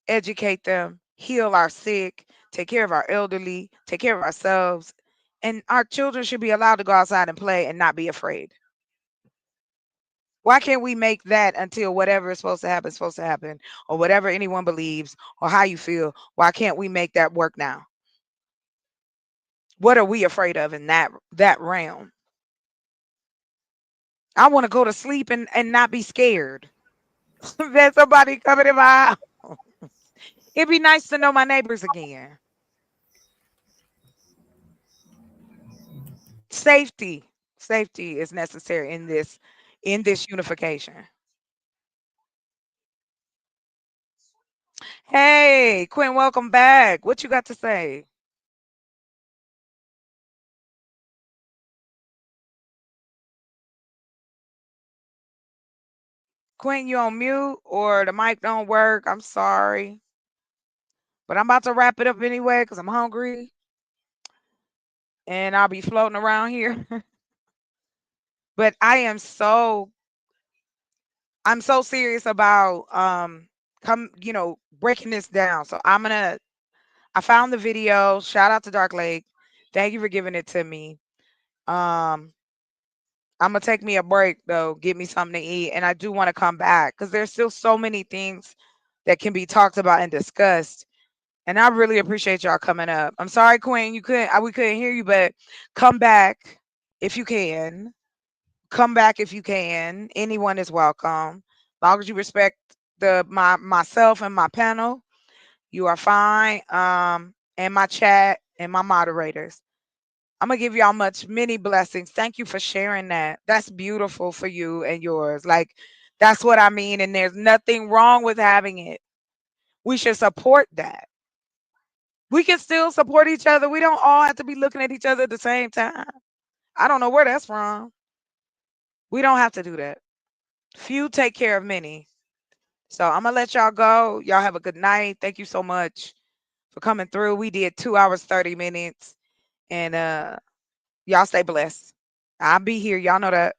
Speaker 1: educate them, heal our sick, take care of our elderly, take care of ourselves. And our children should be allowed to go outside and play and not be afraid. Why can't we make that until whatever is supposed to happen, or whatever anyone believes, or how you feel? Why can't we make that work now? What are we afraid of in that realm? I want to go to sleep and not be scared. There's somebody coming in my house. It'd be nice to know my neighbors again. Safety. Safety is necessary in this unification. Hey, Quinn, welcome back. What you got to say? Quinn, you on mute or the mic don't work? I'm sorry. But I'm about to wrap it up anyway because I'm hungry and I'll be floating around here. But I'm so serious about breaking this down. So I found the video. Shout out to Dark Lake. Thank you for giving it to me. Um I'm gonna take me a break though, get me something to eat, and I do want to come back because there's still so many things that can be talked about and discussed. And I really appreciate y'all coming up. I'm sorry, Queen, we couldn't hear you, but come back if you can. Come back if you can. Anyone is welcome. Long as you respect myself and my panel, you are fine. And my chat and my moderators. I'm gonna give y'all many blessings. Thank you for sharing that. That's beautiful for you and yours. Like that's what I mean. And there's nothing wrong with having it. We should support that. We can still support each other. We don't all have to be looking at each other at the same time. I don't know where that's from. We don't have to do that. Few take care of many. So I'm gonna let y'all go. Y'all have a good night. Thank you so much for coming through. We did 2 hours, 30 minutes. And y'all stay blessed. I'll be here. Y'all know that.